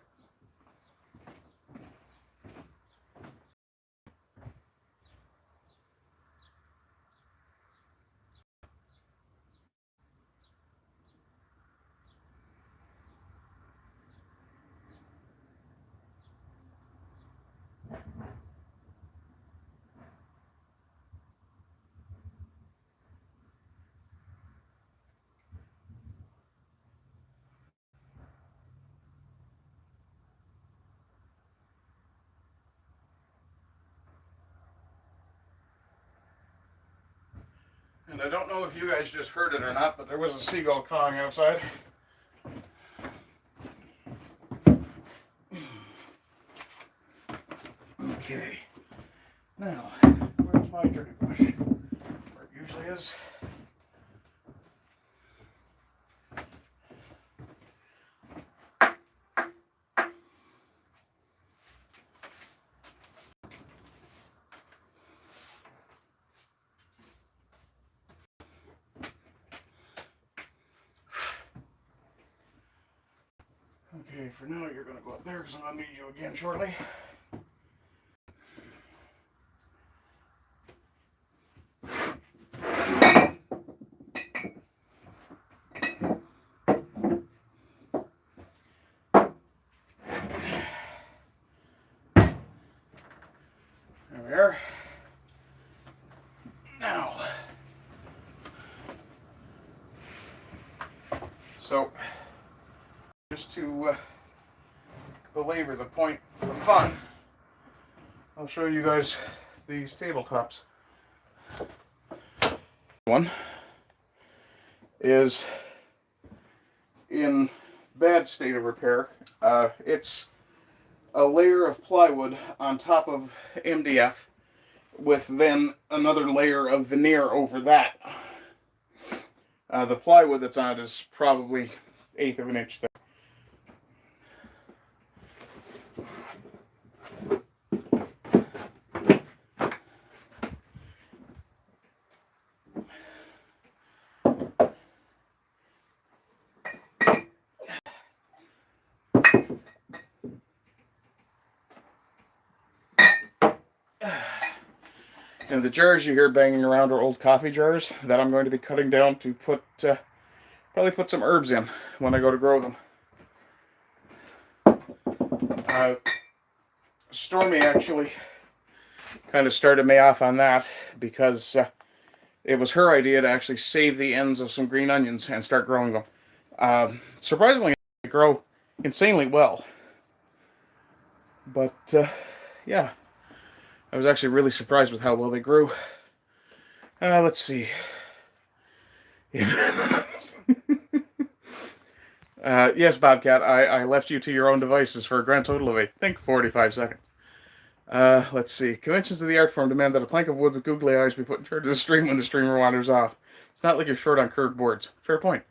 And I don't know if you guys just heard it or not, but there was a seagull cawing outside. Okay. Now, where's my dirty brush? Where it usually is. Okay, for now you're going to go up there because I'm going to need you again shortly. There we are. Now, so just to belabor the point for fun, I'll show you guys these tabletops. One is in bad state of repair. It's a layer of plywood on top of MDF with then another layer of veneer over that. The plywood that's on it is probably 1/8 of an inch thick. And the jars you hear banging around are old coffee jars that I'm going to be cutting down to put, probably put some herbs in when I go to grow them. Stormy actually kind of started me off on that because it was her idea to actually save the ends of some green onions and start growing them. Surprisingly, they grow insanely well. But, yeah. I was actually really surprised with how well they grew. Let's see. Yes, Bobcat, I left you to your own devices for a grand total of, I think, 45 seconds. Let's see. Conventions of the art form demand that a plank of wood with googly eyes be put in charge of the stream when the streamer wanders off. It's not like you're short on curved boards. Fair point.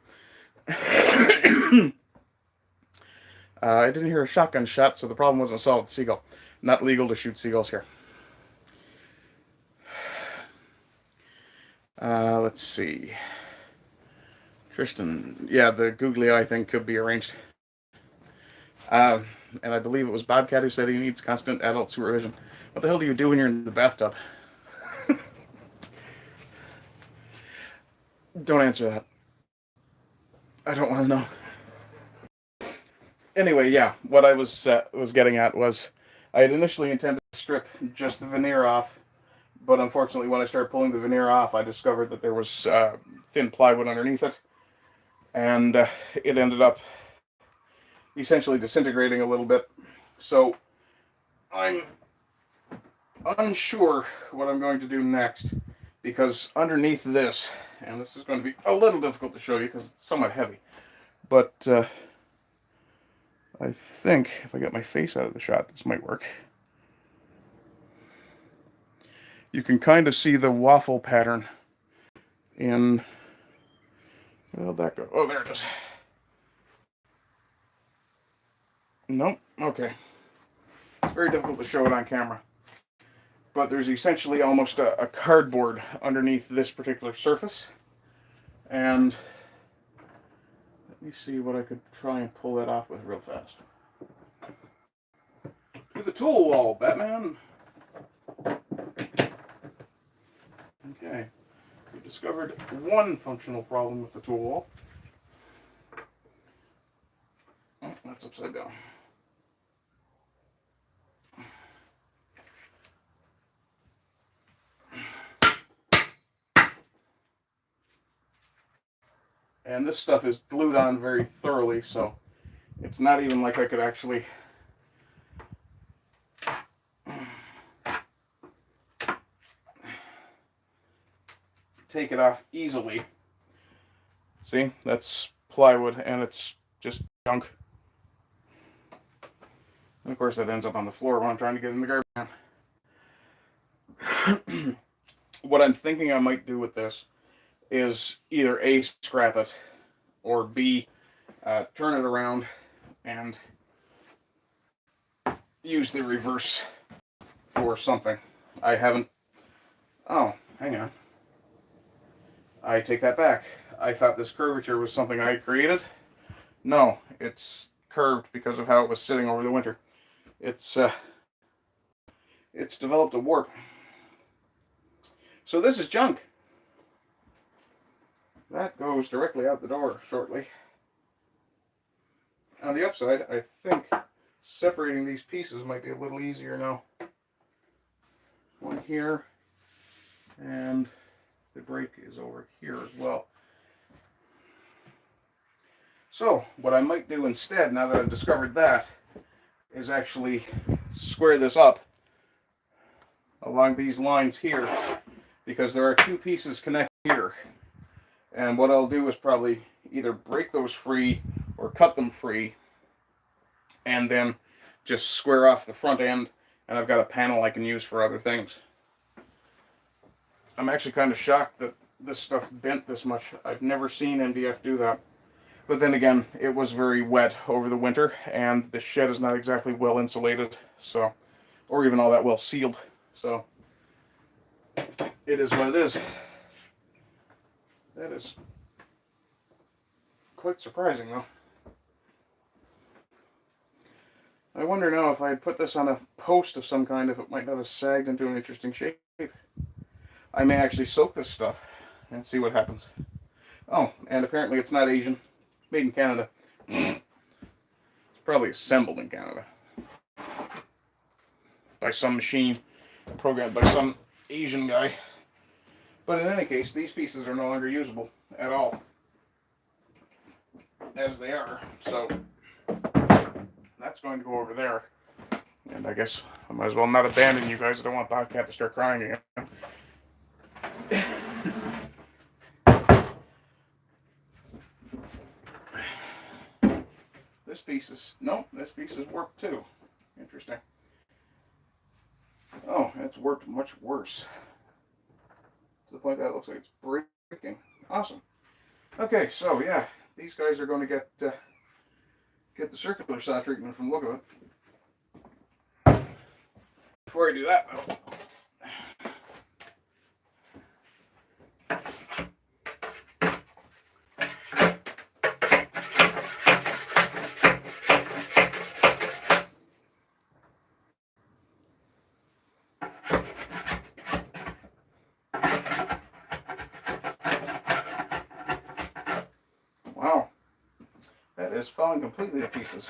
I didn't hear a shotgun shot, so the problem wasn't solved. Seagull. Not legal to shoot seagulls here. Let's see. Tristan. Yeah, the googly eye thing could be arranged. And I believe it was Bobcat who said he needs constant adult supervision. What the hell do you do when you're in the bathtub? Don't answer that. I don't want to know. Anyway, yeah, what I was getting at was I had initially intended to strip just the veneer off, but unfortunately when I started pulling the veneer off, I discovered that there was thin plywood underneath it, and it ended up essentially disintegrating a little bit. So I'm unsure what I'm going to do next, because underneath this, and this is going to be a little difficult to show you because it's somewhat heavy, but I think if I get my face out of the shot, this might work. You can kind of see the waffle pattern in... Where'd that go? Oh, there it is. Nope. Okay. It's very difficult to show it on camera. But there's essentially almost a cardboard underneath this particular surface. And let me see what I could try and pull that off with real fast. To the tool wall, Batman! Okay. We discovered one functional problem with the tool wall. Oh, that's upside down. And this stuff is glued on very thoroughly, so it's not even like I could actually take it off easily. See, that's plywood and it's just junk. And of course that ends up on the floor when I'm trying to get in the garbage can. What I'm thinking I might do with this is either A, scrap it, or B, turn it around and use the reverse for something. I haven't... Oh, hang on. I take that back. I thought this curvature was something I had created. No, it's curved because of how it was sitting over the winter. It's developed a warp. So this is junk. That goes directly out the door shortly. On the upside, I think separating these pieces might be a little easier now. One here, and the brake is over here as well. So, what I might do instead, now that I've discovered that, is actually square this up along these lines here, because there are two pieces connected here. And what I'll do is probably either break those free or cut them free, and then just square off the front end, and I've got a panel I can use for other things. I'm actually kind of shocked that this stuff bent this much. I've never seen MDF do that. But then again, it was very wet over the winter, and the shed is not exactly well insulated, so, or even all that well sealed. So it is what it is. That is quite surprising, though. I wonder now if I had put this on a post of some kind, if it might not have sagged into an interesting shape. I may actually soak this stuff and see what happens. Oh, and apparently it's not Asian. Made in Canada. It's probably assembled in Canada. By some machine, programmed by some Asian guy. But in any case, these pieces are no longer usable at all. As they are. So, that's going to go over there. And I guess I might as well not abandon you guys. I don't want Bobcat to start crying again. This piece is... Nope, this piece is warped too. Interesting. Oh, it's warped much worse. To the point that it looks like it's breaking. Awesome. Okay, so yeah, these guys are going to get get the circular saw treatment from the look of it. Before I do that, though, wow, that is falling completely to pieces.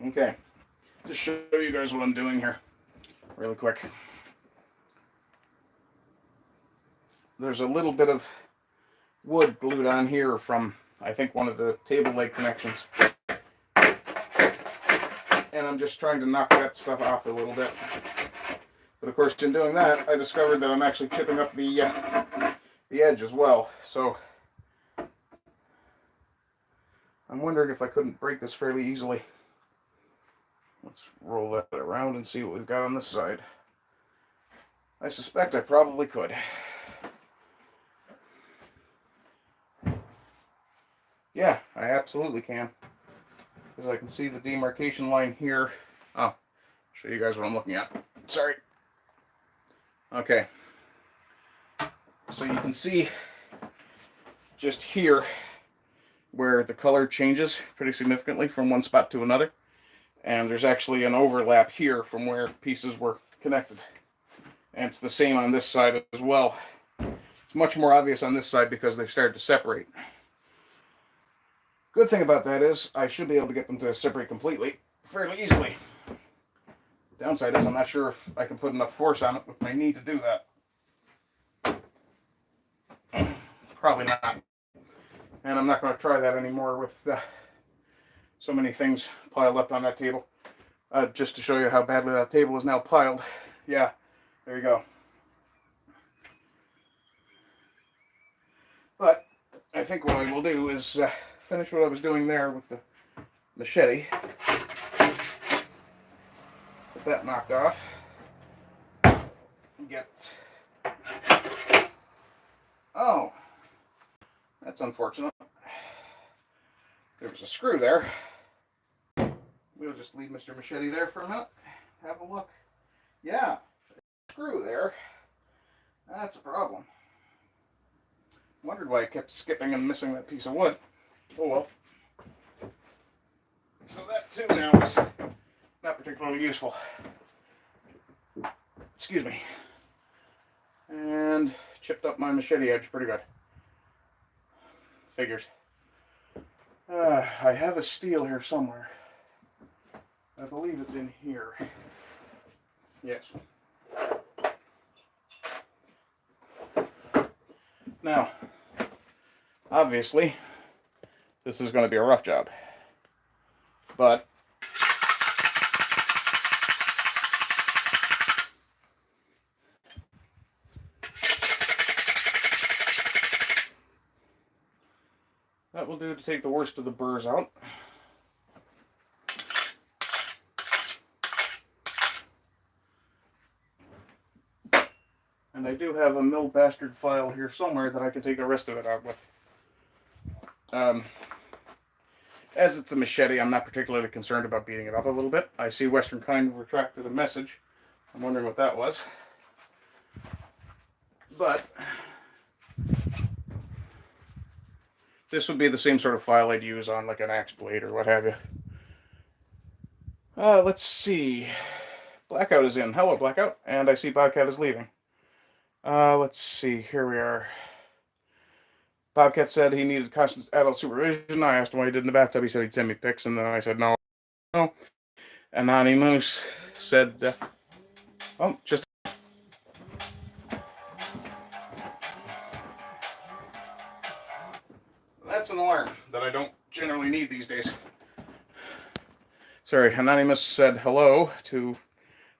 Okay, just show you guys what I'm doing here really quick. There's a little bit of wood glued on here from, I think, one of the table leg connections. And I'm just trying to knock that stuff off a little bit. But of course, in doing that, I discovered that I'm actually chipping up the edge as well. So I'm wondering if I couldn't break this fairly easily. Let's roll that around and see what we've got on this side. I suspect I probably could. Yeah, I absolutely can. Because I can see the demarcation line here. Oh, show you guys what I'm looking at. Sorry. Okay. So you can see just here where the color changes pretty significantly from one spot to another. And there's actually an overlap here from where pieces were connected. And it's the same on this side as well. It's much more obvious on this side because they've started to separate. Good thing about that is I should be able to get them to separate completely fairly easily. Downside is I'm not sure if I can put enough force on it with my knee to do that. Probably not. And I'm not going to try that anymore with so many things piled up on that table. Just to show you how badly that table is now piled. Yeah, there you go. But I think what I will do is finish what I was doing there with the machete. Get that knocked off. Get... Oh, that's unfortunate. There was a screw there. We'll just leave Mr. Machete there for a minute. Have a look. Yeah, screw there. That's a problem. Wondered why I kept skipping and missing that piece of wood. Oh well. So that too now is not particularly useful. Excuse me. And chipped up my machete edge pretty good. Figures. I have a steel here somewhere. I believe it's in here. Yes. Now, obviously, this is going to be a rough job. But that will do to take the worst of the burrs out. And I do have a mill bastard file here somewhere that I can take the rest of it out with. As it's a machete, I'm not particularly concerned about beating it up a little bit. I see Western Kind retracted a message. I'm wondering what that was. But this would be the same sort of file I'd use on like an axe blade or what have you. Let's see. Blackout is in. Hello, Blackout. And I see Bobcat is leaving. Let's see. Here we are. Bobcat said he needed constant adult supervision. I asked him what he did in the bathtub. He said he'd send me pics, and then I said no. No. Anonymous said, oh, just. That's an alarm that I don't generally need these days. Sorry, Anonymous said hello to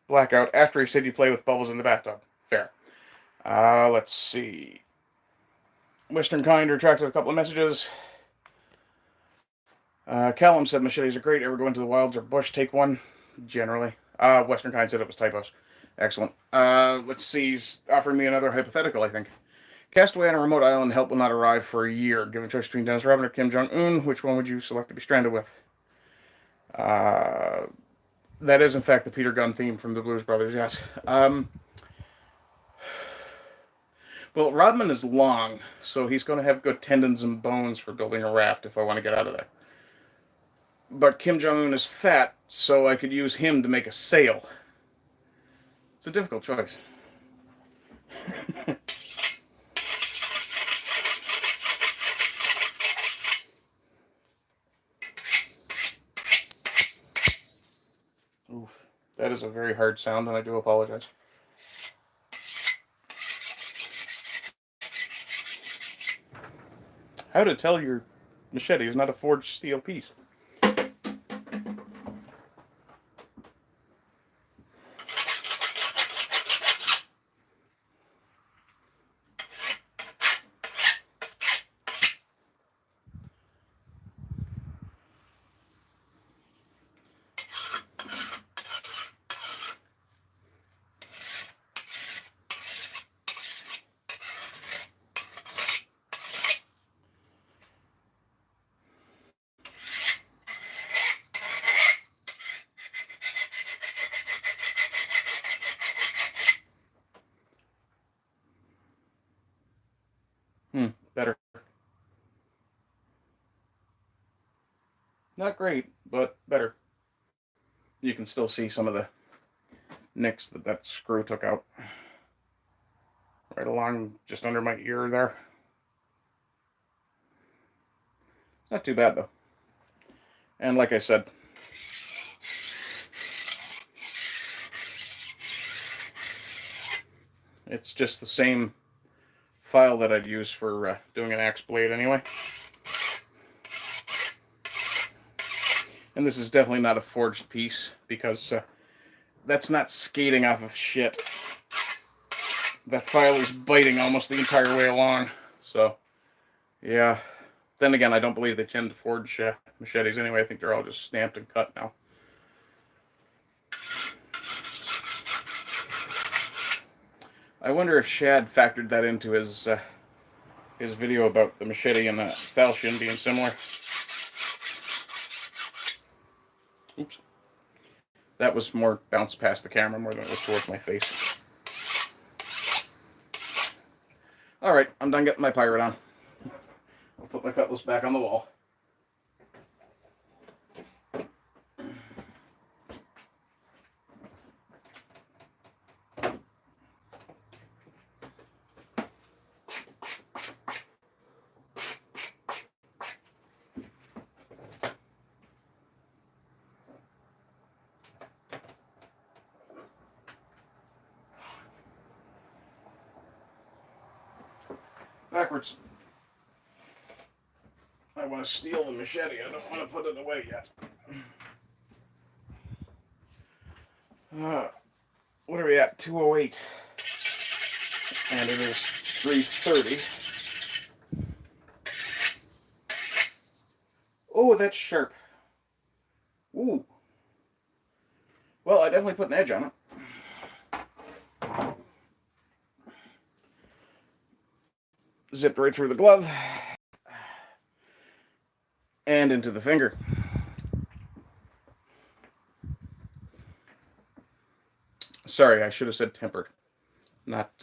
Blackout after he said you play with bubbles in the bathtub. Fair. Let's see. Western Kind retracted a couple of messages. Callum said machetes are great. Ever go into the wilds or bush? Take one. Generally. Western Kind said it was typos. Excellent. Let's see. He's offering me another hypothetical, I think. Castaway on a remote island, help will not arrive for a year. Given choice between Dennis Rodman or Kim Jong-un, which one would you select to be stranded with? That is, in fact, the Peter Gunn theme from the Blues Brothers, yes. Well, Rodman is long, so he's going to have good tendons and bones for building a raft if I want to get out of there. But Kim Jong-un is fat, so I could use him to make a sail. It's a difficult choice. Oof. That is a very hard sound, and I do apologize. How to tell your machete is not a forged steel piece. Better. Not great, but better. You can still see some of the nicks that screw took out. Right along just under my ear there. It's not too bad, though. And like I said, it's just the same file that I'd use for doing an axe blade anyway. And this is definitely not a forged piece, because that's not skating off of shit. That file is biting almost the entire way along. So, yeah. Then again, I don't believe they tend to forge machetes anyway. I think they're all just stamped and cut now. I wonder if Shad factored that into his video about the machete and the falchion being similar. Oops. That was more bounced past the camera more than it was towards my face. Alright, I'm done getting my pirate on. I'll put my cutlass back on the wall. Backwards. I want to steal the machete. I don't want to put it away yet. What are we at? 2:08. And it is 3:30. Oh, that's sharp. Ooh. Well, I definitely put an edge on it. Zipped right through the glove and into the finger. Sorry, I should have said tempered, not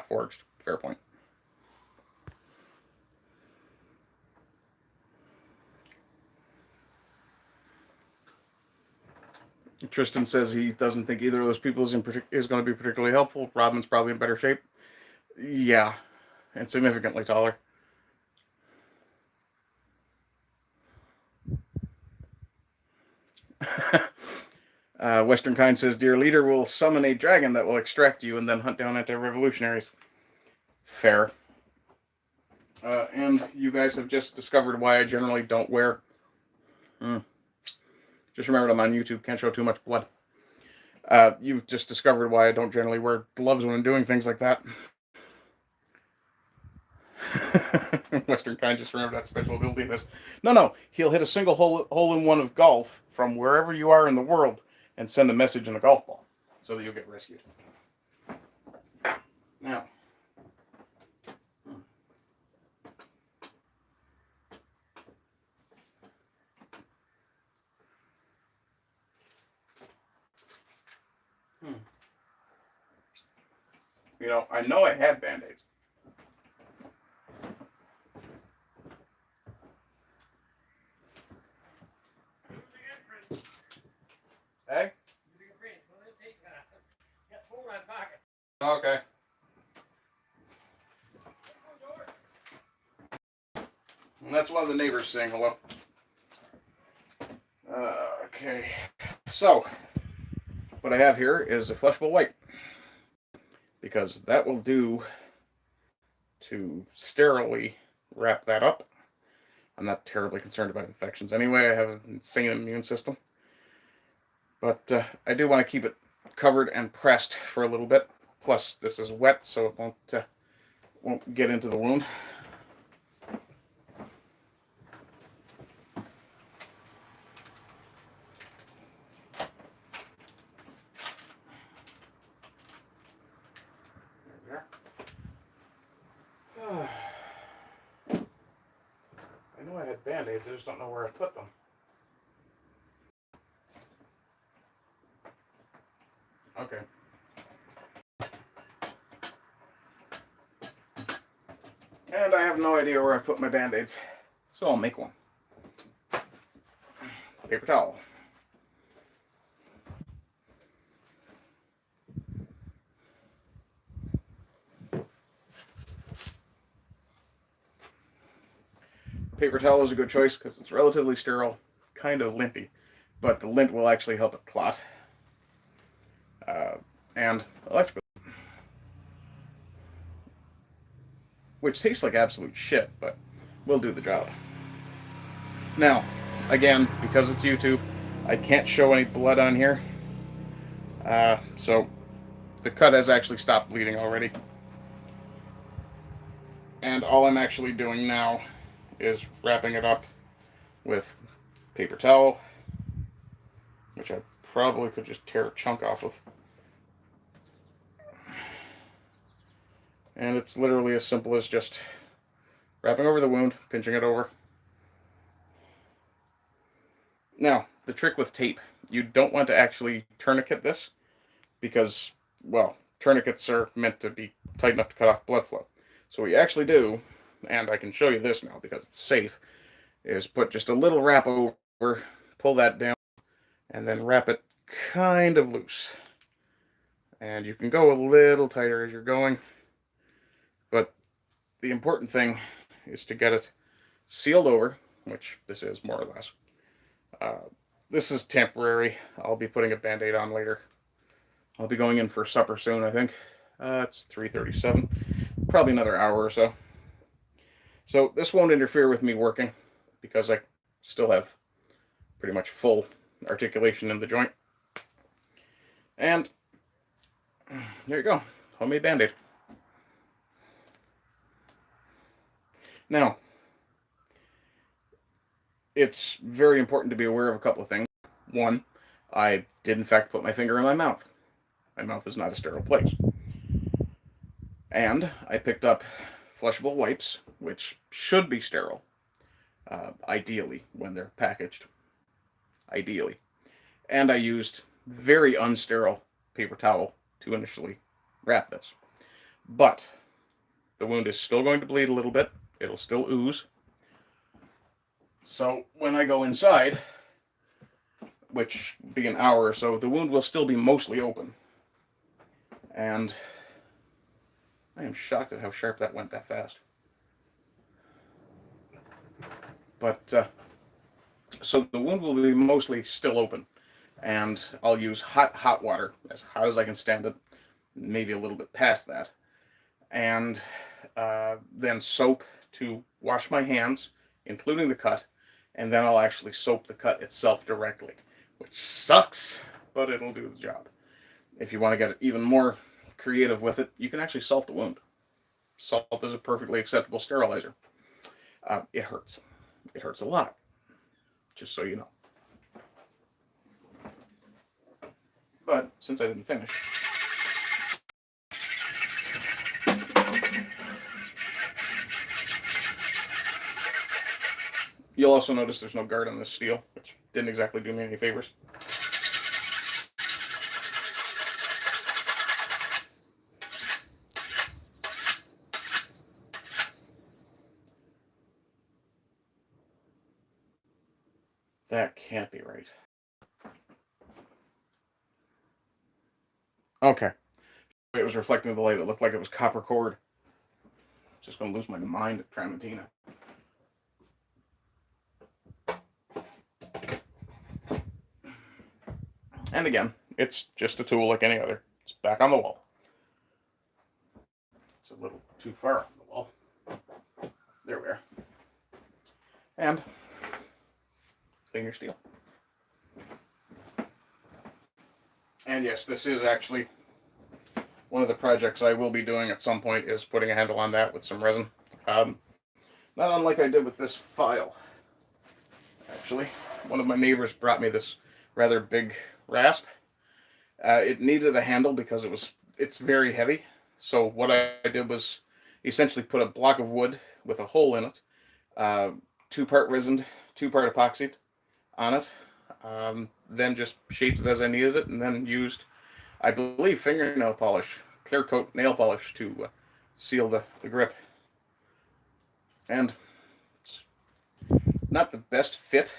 forged. Fair point. Tristan says he doesn't think either of those people is going to be particularly helpful. Rodman's probably in better shape. Yeah, and significantly taller. Western Kind says, "Dear leader will summon a dragon that will extract you and then hunt down anti-revolutionaries." Fair. And you guys have just discovered why I generally don't wear... Just remembered I'm on YouTube, can't show too much blood. You've just discovered why I don't generally wear gloves when I'm doing things like that. Western Kind just remembered that special ability. No, he'll hit a single hole in one of golf from wherever you are in the world and send a message in a golf ball so that you'll get rescued. Now, You know, I know I had Band-Aids. Hey? Okay. And that's one of the neighbors saying hello. Okay. So, what I have here is a flushable wipe, because that will do to sterilely wrap that up. I'm not terribly concerned about infections anyway. I have an insane immune system. But I do want to keep it covered and pressed for a little bit. Plus, this is wet, so it won't get into the wound. I know I had Band-Aids, I just don't know where I put them. Okay. And I have no idea where I put my Band-Aids, so I'll make one. Paper towel. Paper towel is a good choice because it's relatively sterile, kind of linty, but the lint will actually help it clot. And electrical, which tastes like absolute shit, but will do the job. Now, again, because it's YouTube, I can't show any blood on here. So the cut has actually stopped bleeding already. And all I'm actually doing now is wrapping it up with paper towel, which I probably could just tear a chunk off of. And it's literally as simple as just wrapping over the wound, pinching it over. Now, the trick with tape, you don't want to actually tourniquet this because, well, tourniquets are meant to be tight enough to cut off blood flow. So what you actually do, and I can show you this now because it's safe, is put just a little wrap over, pull that down, and then wrap it kind of loose. And you can go a little tighter as you're going, but the important thing is to get it sealed over, which this is more or less. This is temporary. I'll be putting a Band-Aid on later. I'll be going in for supper soon, I think. It's 3:37. Probably another hour or so. So this won't interfere with me working because I still have pretty much full articulation in the joint. And there you go. Homemade Band-Aid. Now, it's very important to be aware of a couple of things. One, I did in fact put my finger in my mouth. My mouth is not a sterile place. And I picked up flushable wipes, which should be sterile, ideally, when they're packaged. Ideally. And I used very unsterile paper towel to initially wrap this. But the wound is still going to bleed a little bit. It'll still ooze. So when I go inside, which will be an hour or so, the wound will still be mostly open. And I am shocked at how sharp that went that fast. But, so the wound will be mostly still open. And I'll use hot water, as hot as I can stand it, maybe a little bit past that. And then soap to wash my hands, including the cut, and then I'll actually soap the cut itself directly, which sucks, but it'll do the job. If you want to get even more creative with it, you can actually salt the wound. Salt is a perfectly acceptable sterilizer. It hurts. It hurts a lot, just so you know. But since I didn't finish, you'll also notice there's no guard on this steel, which didn't exactly do me any favors. That can't be right. Okay. It was reflecting the light. It looked like it was copper cord. Just going to lose my mind at Tramontina. And again, it's just a tool like any other. It's back on the wall. It's a little too far on the wall. There we are. And finger steel. And yes, this is actually one of the projects I will be doing at some point, is putting a handle on that with some resin. Not unlike I did with this file. Actually, one of my neighbors brought me this rather big rasp. It needed a handle because it's very heavy. So what I did was essentially put a block of wood with a hole in it, 2-part resined, 2-part epoxied on it. Then just shaped it as I needed it, and then used, I believe, fingernail polish, clear coat nail polish to seal the grip. And it's not the best fit,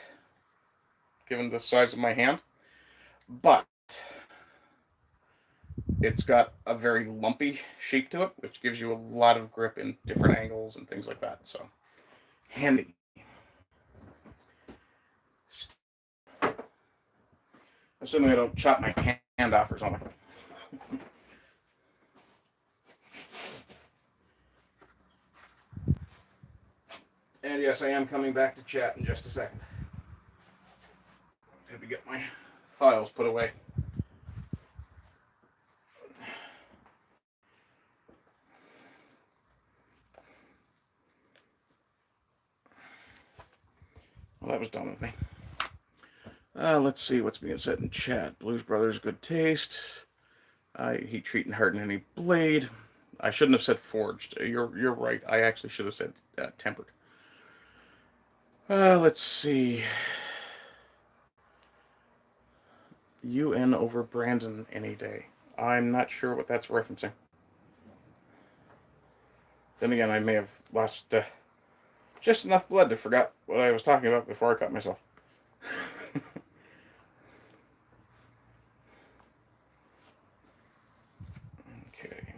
given the size of my hand, but it's got a very lumpy shape to it, which gives you a lot of grip in different angles and things like that. So, handy. Assuming I don't chop my hand off or something. And yes, I am coming back to chat in just a second. Let me get my files put away. Well, that was done with me. Let's see what's being said in chat. Blues Brothers, good taste. Heat treat and harden any blade. I shouldn't have said forged. You're right. I actually should have said tempered. Let's see. UN over Brandon any day. I'm not sure what that's referencing. Then again, I may have lost just enough blood to forget what I was talking about before I cut myself. Okay.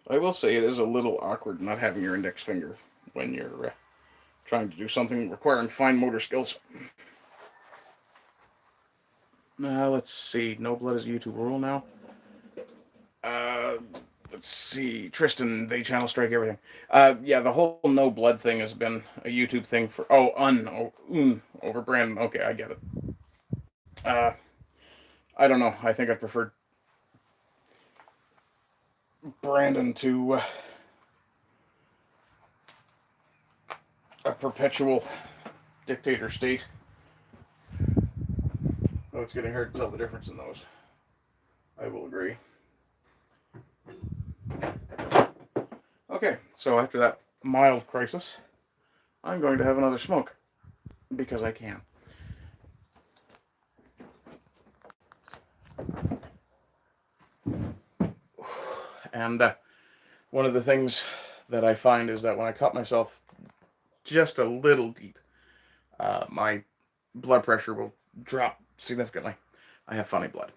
I will say it is a little awkward not having your index finger when you're trying to do something requiring fine motor skills. Let's see. No blood is a YouTube rule now. Let's see. Tristan, they channel strike everything. Yeah, the whole no blood thing has been a YouTube thing for... over Brandon. Okay, I get it. I don't know. I think I preferred Brandon to a perpetual dictator state. Oh, it's getting hard to tell the difference in those. I will agree. Okay, so after that mild crisis, I'm going to have another smoke. Because I can. And one of the things that I find is that when I cut myself just a little deep, my blood pressure will drop significantly. I have funny blood.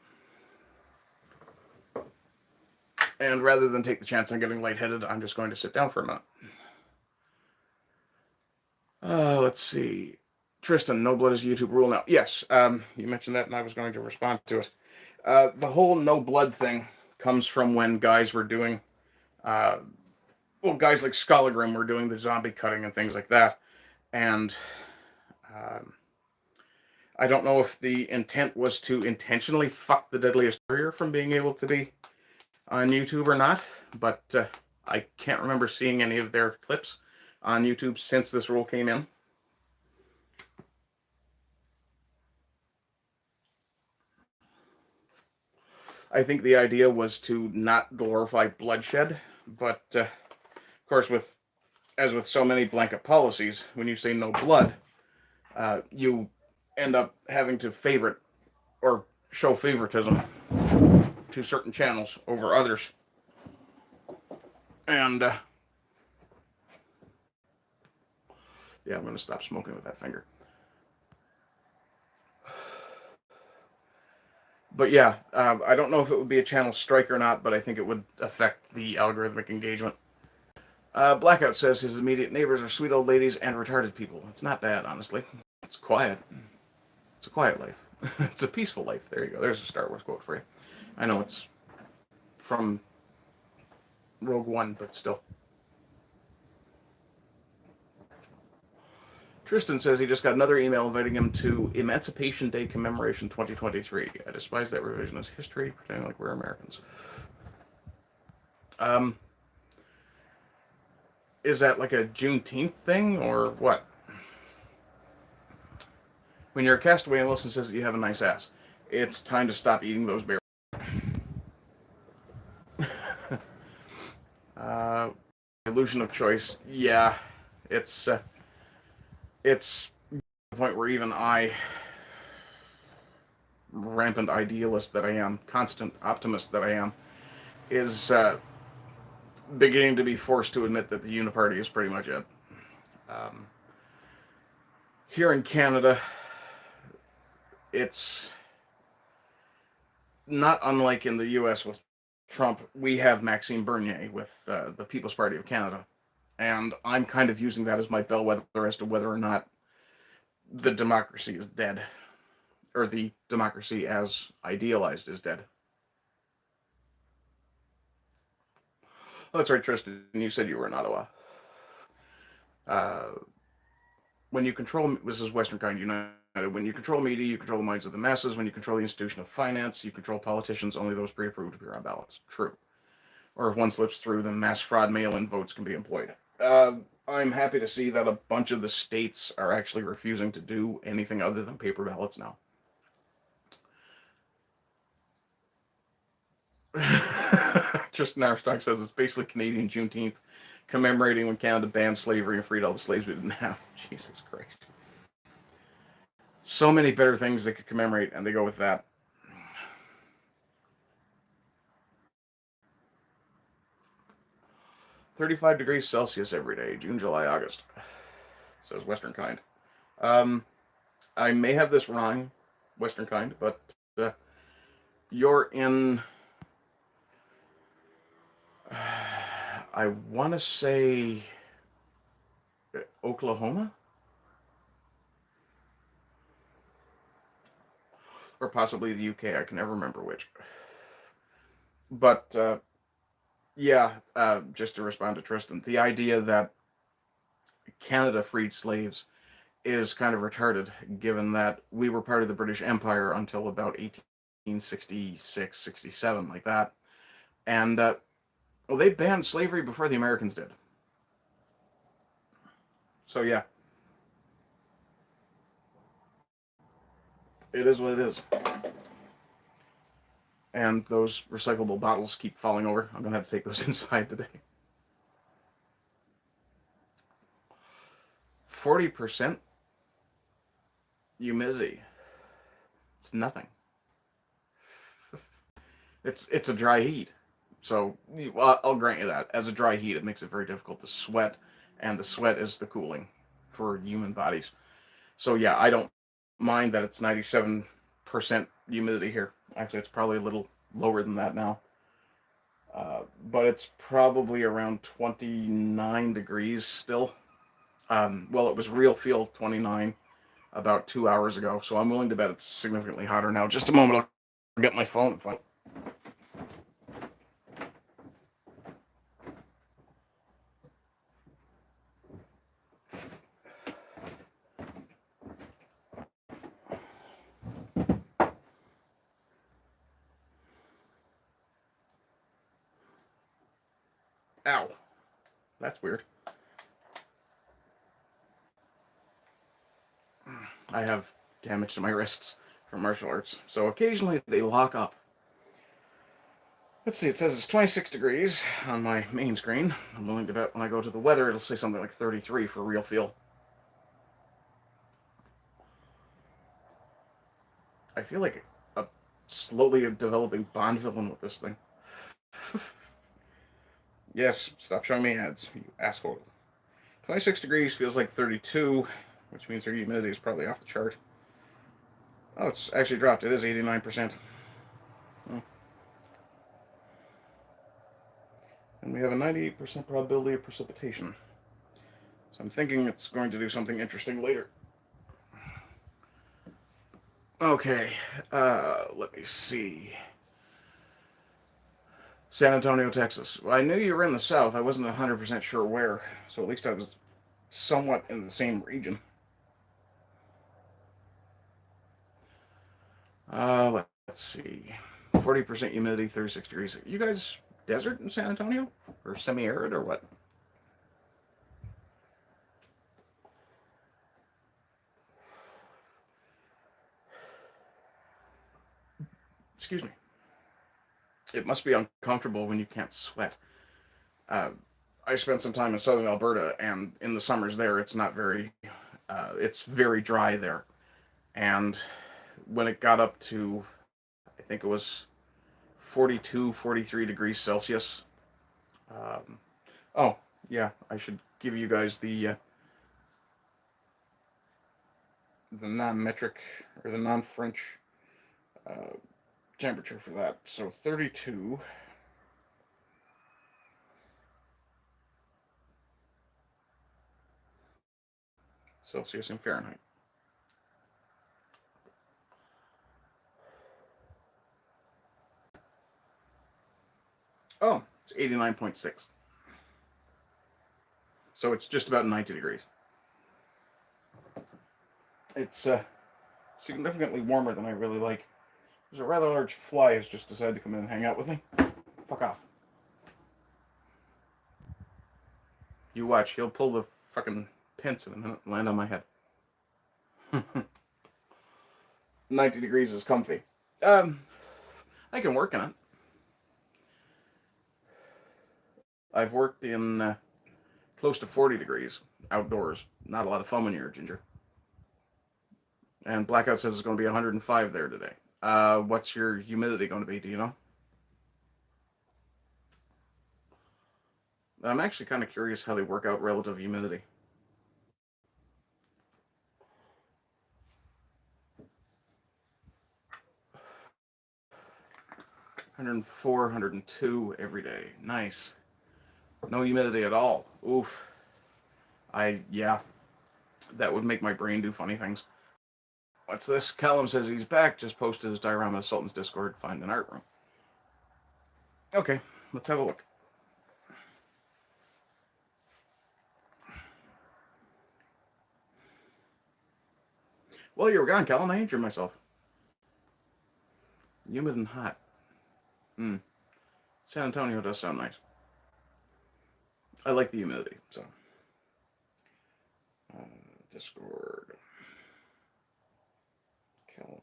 And rather than take the chance on getting lightheaded, I'm just going to sit down for a minute. Let's see. Tristan, no blood is a YouTube rule now. Yes, you mentioned that and I was going to respond to it. The whole no blood thing comes from when guys were doing, guys like Scholargrim were doing the zombie cutting and things like that. And I don't know if the intent was to intentionally fuck the Deadliest Warrior from being able to be on YouTube or not, but I can't remember seeing any of their clips on YouTube since this rule came in. I think the idea was to not glorify bloodshed, but of course, as with so many blanket policies, when you say no blood, you end up having to favorite or show favoritism to certain channels over others. And, yeah, I'm going to stop smoking with that finger. But yeah, I don't know if it would be a channel strike or not, but I think it would affect the algorithmic engagement. Blackout says his immediate neighbors are sweet old ladies and retarded people. It's not bad, honestly. It's quiet. It's a quiet life. It's a peaceful life. There you go. There's a Star Wars quote for you. I know it's from Rogue One, but still. Tristan says he just got another email inviting him to Emancipation Day Commemoration 2023. I despise that revisionist history, pretending like we're Americans. Is that like a Juneteenth thing, or what? When you're a castaway and Wilson says that you have a nice ass, it's time to stop eating those berries. Illusion of choice. Yeah, it's the point where even I, rampant idealist that I am, constant optimist that I am, is beginning to be forced to admit that the Uniparty is pretty much it. Here in Canada, it's not unlike in the U.S. with Trump. We have Maxime Bernier with the People's Party of Canada. And I'm kind of using that as my bellwether as to whether or not the democracy is dead. Or the democracy as idealized is dead. Oh, that's right, Tristan. You said you were in Ottawa. When you control... This is Western Kind United. When you control media, you control the minds of the masses. When you control the institution of finance, you control politicians, only those pre-approved appear on ballots. True. Or if one slips through, then mass fraud mail-in votes can be employed. I'm happy to see that a bunch of the states are actually refusing to do anything other than paper ballots now. Tristan Armstrong says it's basically Canadian Juneteenth, commemorating when Canada banned slavery and freed all the slaves we didn't have. Jesus Christ. So many better things they could commemorate, and they go with that. "35 degrees Celsius every day, June, July, August," says Western Kind. I may have this wrong, Western Kind, but you're in... I want to say Oklahoma? Or possibly the UK. I can never remember which. But, yeah, just to respond to Tristan, the idea that Canada freed slaves is kind of retarded, given that we were part of the British Empire until about 1866, 67, like that. And, well, they banned slavery before the Americans did. So, yeah. It is what it is. And those recyclable bottles keep falling over. I'm going to have to take those inside today. 40% humidity. It's nothing. It's a dry heat. So, well, I'll grant you that. As a dry heat, it makes it very difficult to sweat. And the sweat is the cooling for human bodies. So, yeah, I don't mind that it's 97% humidity here. Actually, it's probably a little lower than that now. But it's probably around 29 degrees still. Well, it was real feel 29 about 2 hours ago, so I'm willing to bet it's significantly hotter now. Just a moment, I'll get my phone. Ow. That's weird. I have damage to my wrists from martial arts, so occasionally they lock up. Let's see, it says it's 26 degrees on my main screen. I'm willing to bet when I go to the weather, it'll say something like 33 for real feel. I feel like a slowly developing Bond villain with this thing. Yes, stop showing me ads, you asshole. 26 degrees feels like 32, which means our humidity is probably off the chart. Oh, it's actually dropped. It is 89%. Hmm. And we have a 98% probability of precipitation. So I'm thinking it's going to do something interesting later. Okay, let me see. San Antonio, Texas. Well, I knew you were in the south. I wasn't 100% sure where, so at least I was somewhat in the same region. Let's see. 40% humidity, 36 degrees. You guys desert in San Antonio? Or semi-arid or what? Excuse me. It must be uncomfortable when you can't sweat. Uh, I spent some time in southern Alberta, and in the summers there, it's not very, it's very dry there. And when it got up to, I think it was 42, 43 degrees Celsius. Um, oh, yeah, I should give you guys the non-metric or the non-French uh, temperature for that. So 32 Celsius in Fahrenheit. Oh, it's 89.6. So it's just about 90 degrees. It's significantly warmer than I really like. There's a rather large fly has just decided to come in and hang out with me. Fuck off. You watch, he'll pull the fucking pins in a minute and land on my head. 90 degrees is comfy. I can work in it. I've worked in close to 40 degrees outdoors. Not a lot of fun when you're a ginger. And Blackout says it's going to be 105 there today. What's your humidity going to be? Do you know? I'm actually kind of curious how they work out relative humidity. 104, 102 every day. Nice. No humidity at all. Oof. Yeah, that would make my brain do funny things. What's this? Callum says he's back. Just posted his diorama to Sultans Discord. Find an art room. Okay, let's have a look. Well, you were gone, Callum. I injured myself. Humid and hot. San Antonio does sound nice. I like the humidity, so. Uh, Discord. Callum.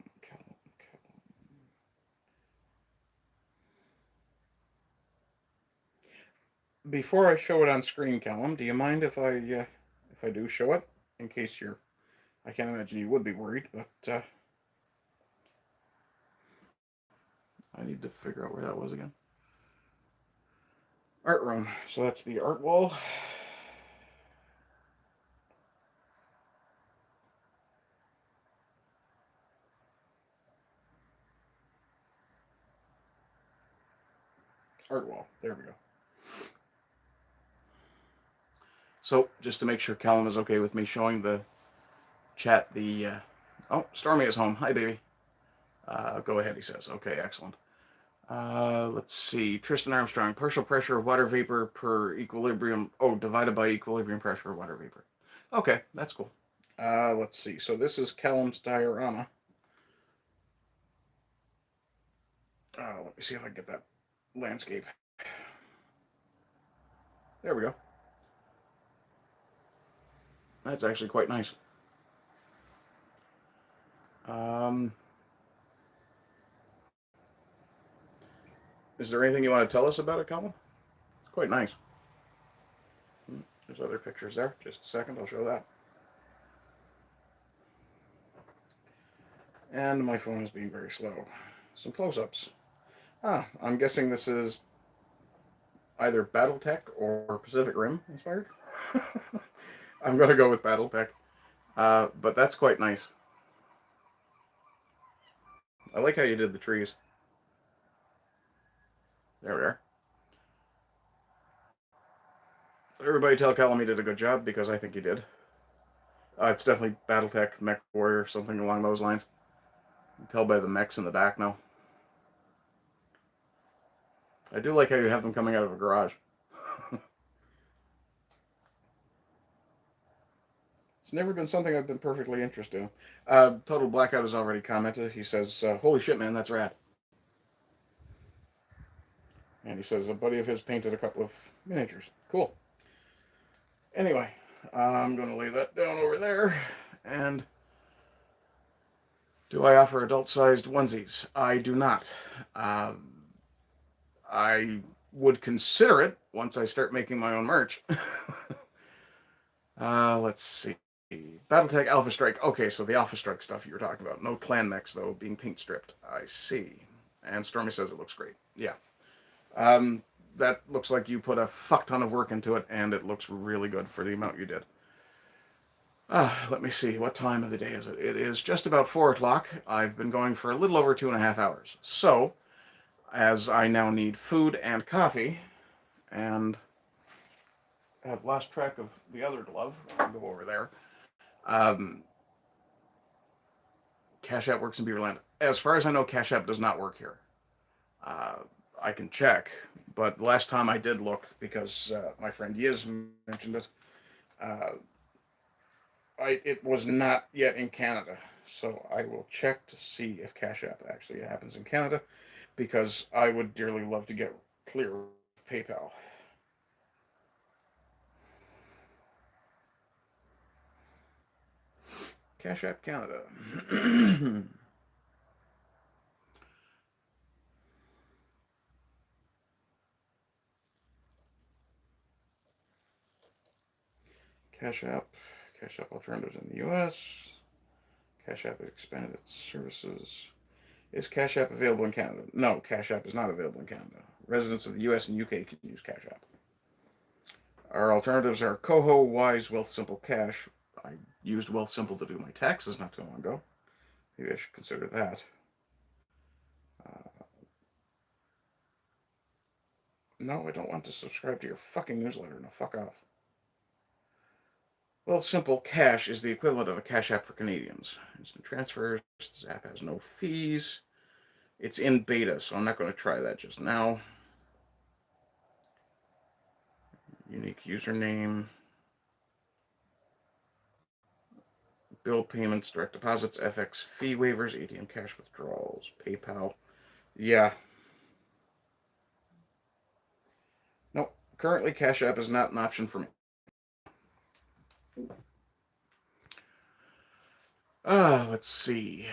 Before I show it on screen, Callum, do you mind if I do show it? In case you're, I can't imagine you would be worried, but I need to figure out where that was again. Art room. So that's the art wall. Art wall. There we go. So just to make sure Callum is okay with me showing the chat, oh, Stormy is home. Hi, baby. Go ahead, he says. Okay, excellent. Let's see. Tristan Armstrong. Partial pressure of water vapor per equilibrium. Oh, divided by equilibrium pressure of water vapor. Okay, that's cool. Let's see. So this is Callum's diorama. Let me see if I can get that landscape. There we go. That's actually quite nice. Is there anything you want to tell us about it, Callum? It's quite nice. There's other pictures there. Just a second, I'll show that. And my phone is being very slow. Some close-ups. I'm guessing this is either Battletech or Pacific Rim inspired. I'm going to go with Battletech. But that's quite nice. I like how you did the trees. There we are. Everybody tell Callum he did a good job, because I think he did. It's definitely Battletech, Mech Warrior, something along those lines. You can tell by the mechs in the back now. I do like how you have them coming out of a garage. It's never been something I've been perfectly interested in. Total Blackout has already commented. He says, holy shit, man, that's rad. And he says a buddy of his painted a couple of miniatures. Cool. Anyway, I'm going to lay that down over there. And do I offer adult-sized onesies? I do not. I would consider it once I start making my own merch. Let's see. Battletech Alpha Strike. Okay, so the Alpha Strike stuff you were talking about. No clan mechs, though, being paint stripped. I see. And Stormy says it looks great. Yeah. That looks like you put a fuck ton of work into it, and it looks really good for the amount you did. Let me see. What time of the day is it? It is just about 4 o'clock. I've been going for a little over 2.5 hours. So, as I now need food and coffee, and I've lost track of the other glove. I'll go over there. Cash App works in Beaverland. As far as I know, Cash App does not work here. I can check, but the last time I did look, because my friend Yiz mentioned it, it was not yet in Canada. So I will check to see if Cash App actually happens in Canada, because I would dearly love to get clear with PayPal. Cash App Canada. Cash App alternatives in the U.S. Cash App has expanded its services. Is Cash App available in Canada? No, Cash App is not available in Canada. Residents of the U.S. and UK can use Cash App. Our alternatives are Coho, Wise, Wealth Simple, Cash. I used Wealth Simple to do my taxes not too long ago. Maybe I should consider that. No, I don't want to subscribe to your fucking newsletter. No, fuck off. Well, Simple Cash is the equivalent of a Cash App for Canadians. Instant transfers. This app has no fees. It's in beta, so I'm not going to try that just now. Unique username. Bill payments, direct deposits, FX fee waivers, ATM cash withdrawals, PayPal. Yeah. No, currently Cash App is not an option for me. Let's see.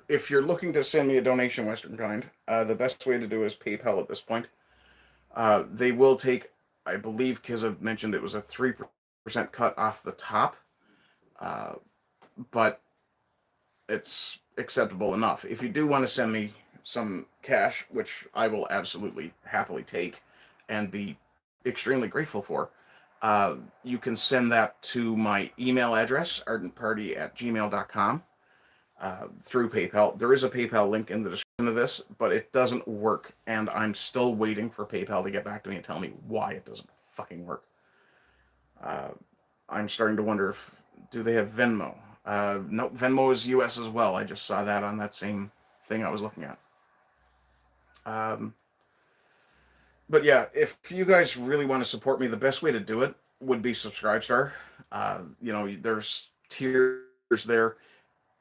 If you're looking to send me a donation, Western kind, the best way to do is PayPal at this point. They will take, I believe Kizza mentioned it was a 3% cut off the top, but it's acceptable enough. If you do want to send me some cash, which I will absolutely happily take and be extremely grateful for, you can send that to my email address, ArdentPardy@gmail.com, through PayPal. There is a PayPal link in the description of this, but it doesn't work, and I'm still waiting for PayPal to get back to me and tell me why it doesn't fucking work. I'm starting to wonder if, do they have Venmo? No, Venmo is US as well. I just saw that on that same thing I was looking at. But yeah, if you guys really want to support me, the best way to do it would be Subscribestar. There's tiers there.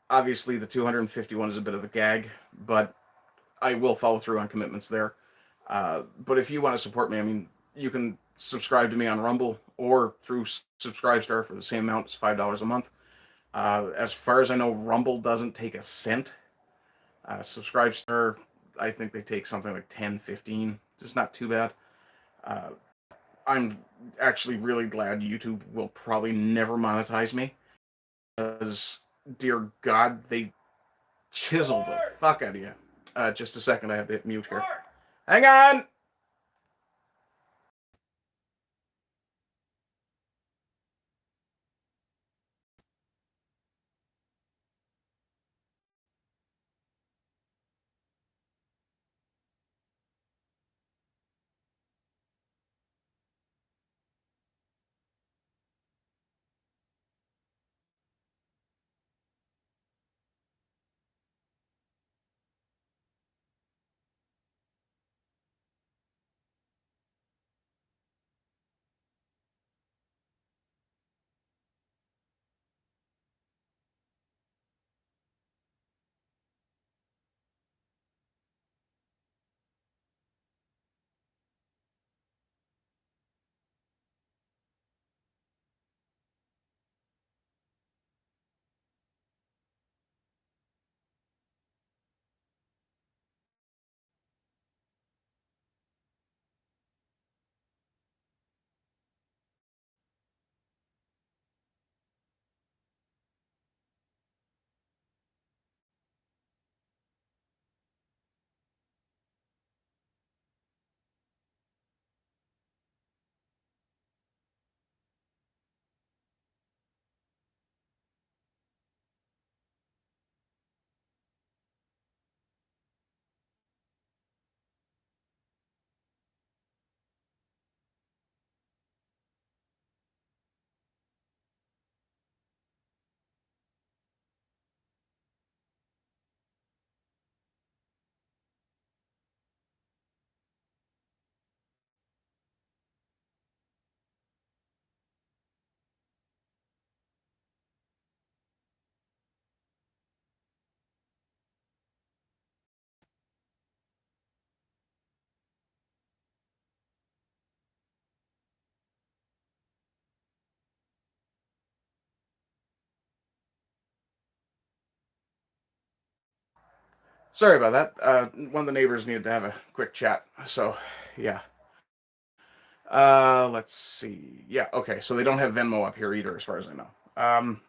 Obviously, the 251 is a bit of a gag, but I will follow through on commitments there. But if you want to support me, I mean, you can subscribe to me on Rumble or through Subscribestar for the same amount. It's $5 a month. As far as I know, Rumble doesn't take a cent. Subscribestar, I think they take something like 10, 15. It's not too bad. I'm actually really glad YouTube will probably never monetize me, because, dear God, they chisel the fuck out of you. Just a second, I have to hit mute here. Hang on! Sorry about that. One of the neighbors needed to have a quick chat. So, yeah. Let's see. Yeah, okay. So they don't have Venmo up here either, as far as I know.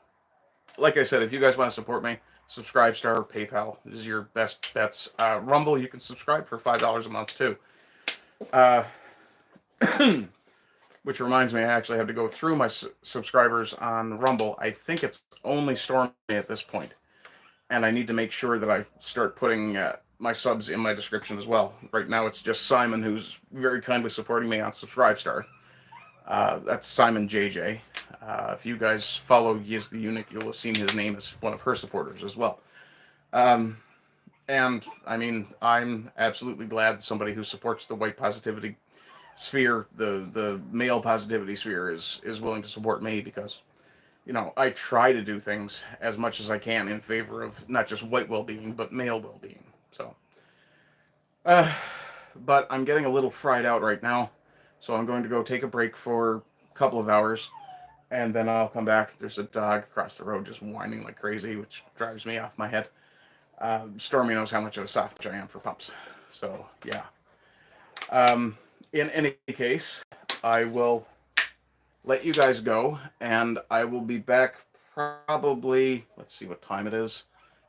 Like I said, if you guys want to support me, Subscribestar or PayPal is your best bets. Rumble, you can subscribe for $5 a month too. Uh, which reminds me, I actually have to go through my subscribers on Rumble. I think it's only Stormy at this point, and I need to make sure that I start putting my subs in my description as well. Right now, it's just Simon, who's very kindly supporting me on Subscribestar. That's Simon JJ. If you guys follow Yiz the Eunuch, you'll have seen his name as one of her supporters as well. And I mean, I'm absolutely glad somebody who supports the white positivity sphere, the male positivity sphere, is willing to support me, because I try to do things as much as I can in favor of not just white well-being but male well-being. So, but I'm getting a little fried out right now, so I'm going to go take a break for a couple of hours, and then I'll come back. There's a dog across the road just whining like crazy, which drives me off my head. Stormy knows how much of a soft I am for pups. So, yeah. In any case, I will let you guys go, and I will be back probably, let's see what time it is,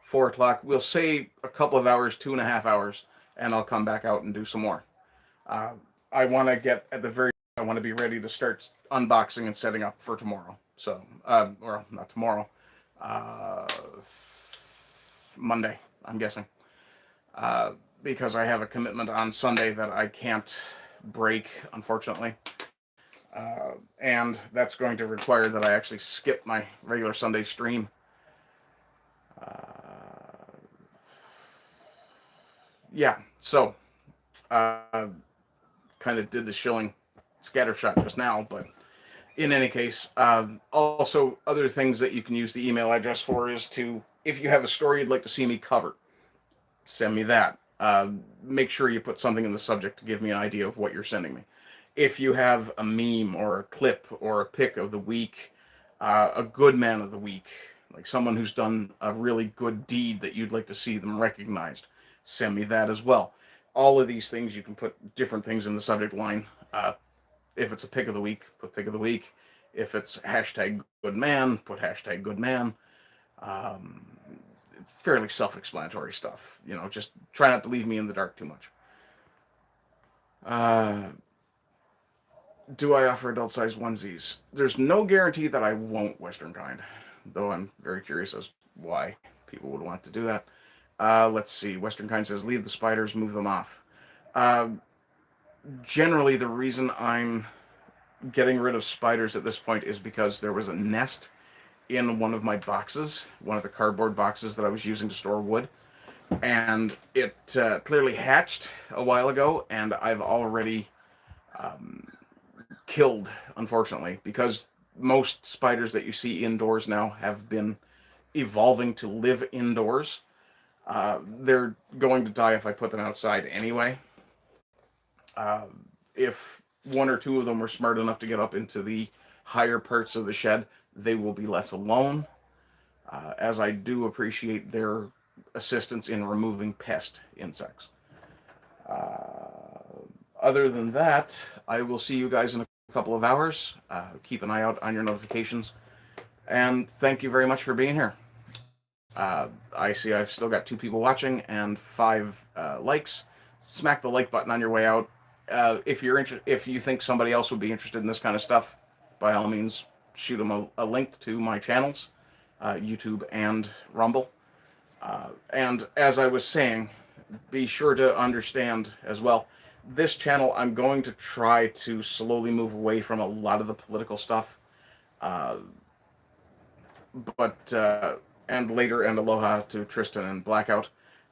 4 o'clock. We'll say a couple of hours, 2.5 hours, and I'll come back out and do some more. I want to get, at the very, I want to be ready to start unboxing and setting up for tomorrow. So, or not tomorrow, uh, Monday, I'm guessing. Because I have a commitment on Sunday that I can't break, unfortunately. And that's going to require that I actually skip my regular Sunday stream. Yeah, so kind of did the shilling scattershot just now, but in any case, also other things that you can use the email address for is to, if you have a story you'd like to see me cover, send me that. Make sure you put something in the subject to give me an idea of what you're sending me. If you have a meme or a clip or a pic of the week, a good man of the week, like someone who's done a really good deed that you'd like to see them recognized, send me that as well. All of these things, you can put different things in the subject line. If it's a pic of the week, put pic of the week. If it's hashtag good man, put hashtag good man. Fairly self-explanatory stuff. Just try not to leave me in the dark too much. Do I offer adult-sized onesies? There's no guarantee that I won't Western kind, though I'm very curious as why people would want to do that. Let's see. Western kind says, leave the spiders, move them off. Uh, Generally, the reason I'm getting rid of spiders at this point is because there was a nest in one of my boxes, one of the cardboard boxes that I was using to store wood, and it clearly hatched a while ago, and I've already killed, unfortunately, because most spiders that you see indoors now have been evolving to live indoors. They're going to die if I put them outside anyway. If one or two of them were smart enough to get up into the higher parts of the shed, they will be left alone, as I do appreciate their assistance in removing pest insects. Other than that, I will see you guys in a couple of hours. Keep an eye out on your notifications. And thank you very much for being here. I see I've still got 2 people watching and 5 likes. Smack the like button on your way out. If you think somebody else would be interested in this kind of stuff, by all means, shoot them a link to my channels, YouTube and Rumble. And as I was saying, be sure to understand as well, this channel, I'm going to try to slowly move away from a lot of the political stuff. And later, and aloha to Tristan and Blackout.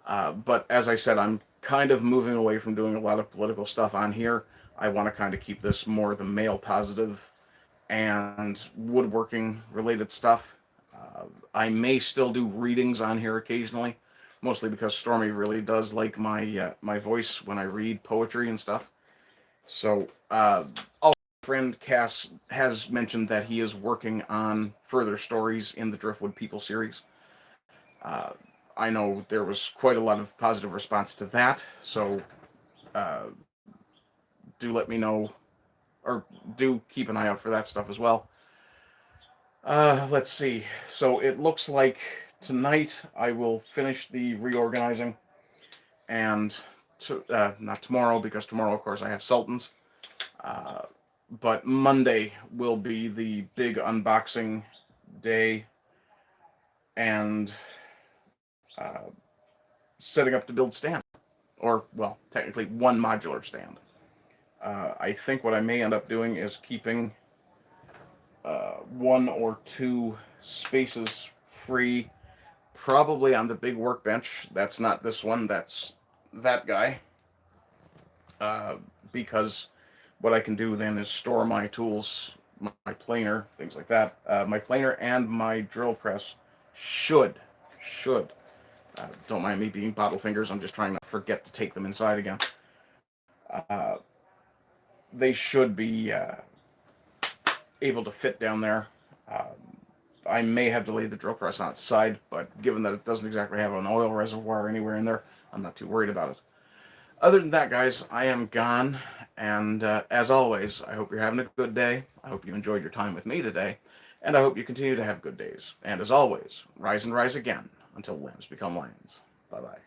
But as I said, I'm kind of moving away from doing a lot of political stuff on here. I want to kind of keep this more the male positive and woodworking related stuff. I may still do readings on here occasionally, mostly because Stormy really does like my my voice when I read poetry and stuff. So, also, friend Cass has mentioned that he is working on further stories in the Driftwood People series. I know there was quite a lot of positive response to that, so do let me know, or do keep an eye out for that stuff as well. Let's see. So it looks like tonight I will finish the reorganizing, and not tomorrow, because tomorrow, of course, I have Sultans. But Monday will be the big unboxing day, and setting up to build stand. Or, well, technically one modular stand. I think what I may end up doing is keeping 1 or 2 spaces free, probably on the big workbench. That's not this one, that's that guy. Because what I can do then is store my tools, my planer, things like that. My planer and my drill press should. Don't mind me being bottle fingers, I'm just trying not to forget to take them inside again. They should be able to fit down there. I may have to lay the drill press on its side, but given that it doesn't exactly have an oil reservoir anywhere in there, I'm not too worried about it. Other than that, guys, I am gone, and as always, I hope you're having a good day. I hope you enjoyed your time with me today, and I hope you continue to have good days. And as always, rise and rise again until lambs become lions. Bye-bye.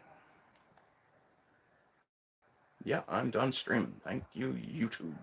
Yeah, I'm done streaming. Thank you, YouTube.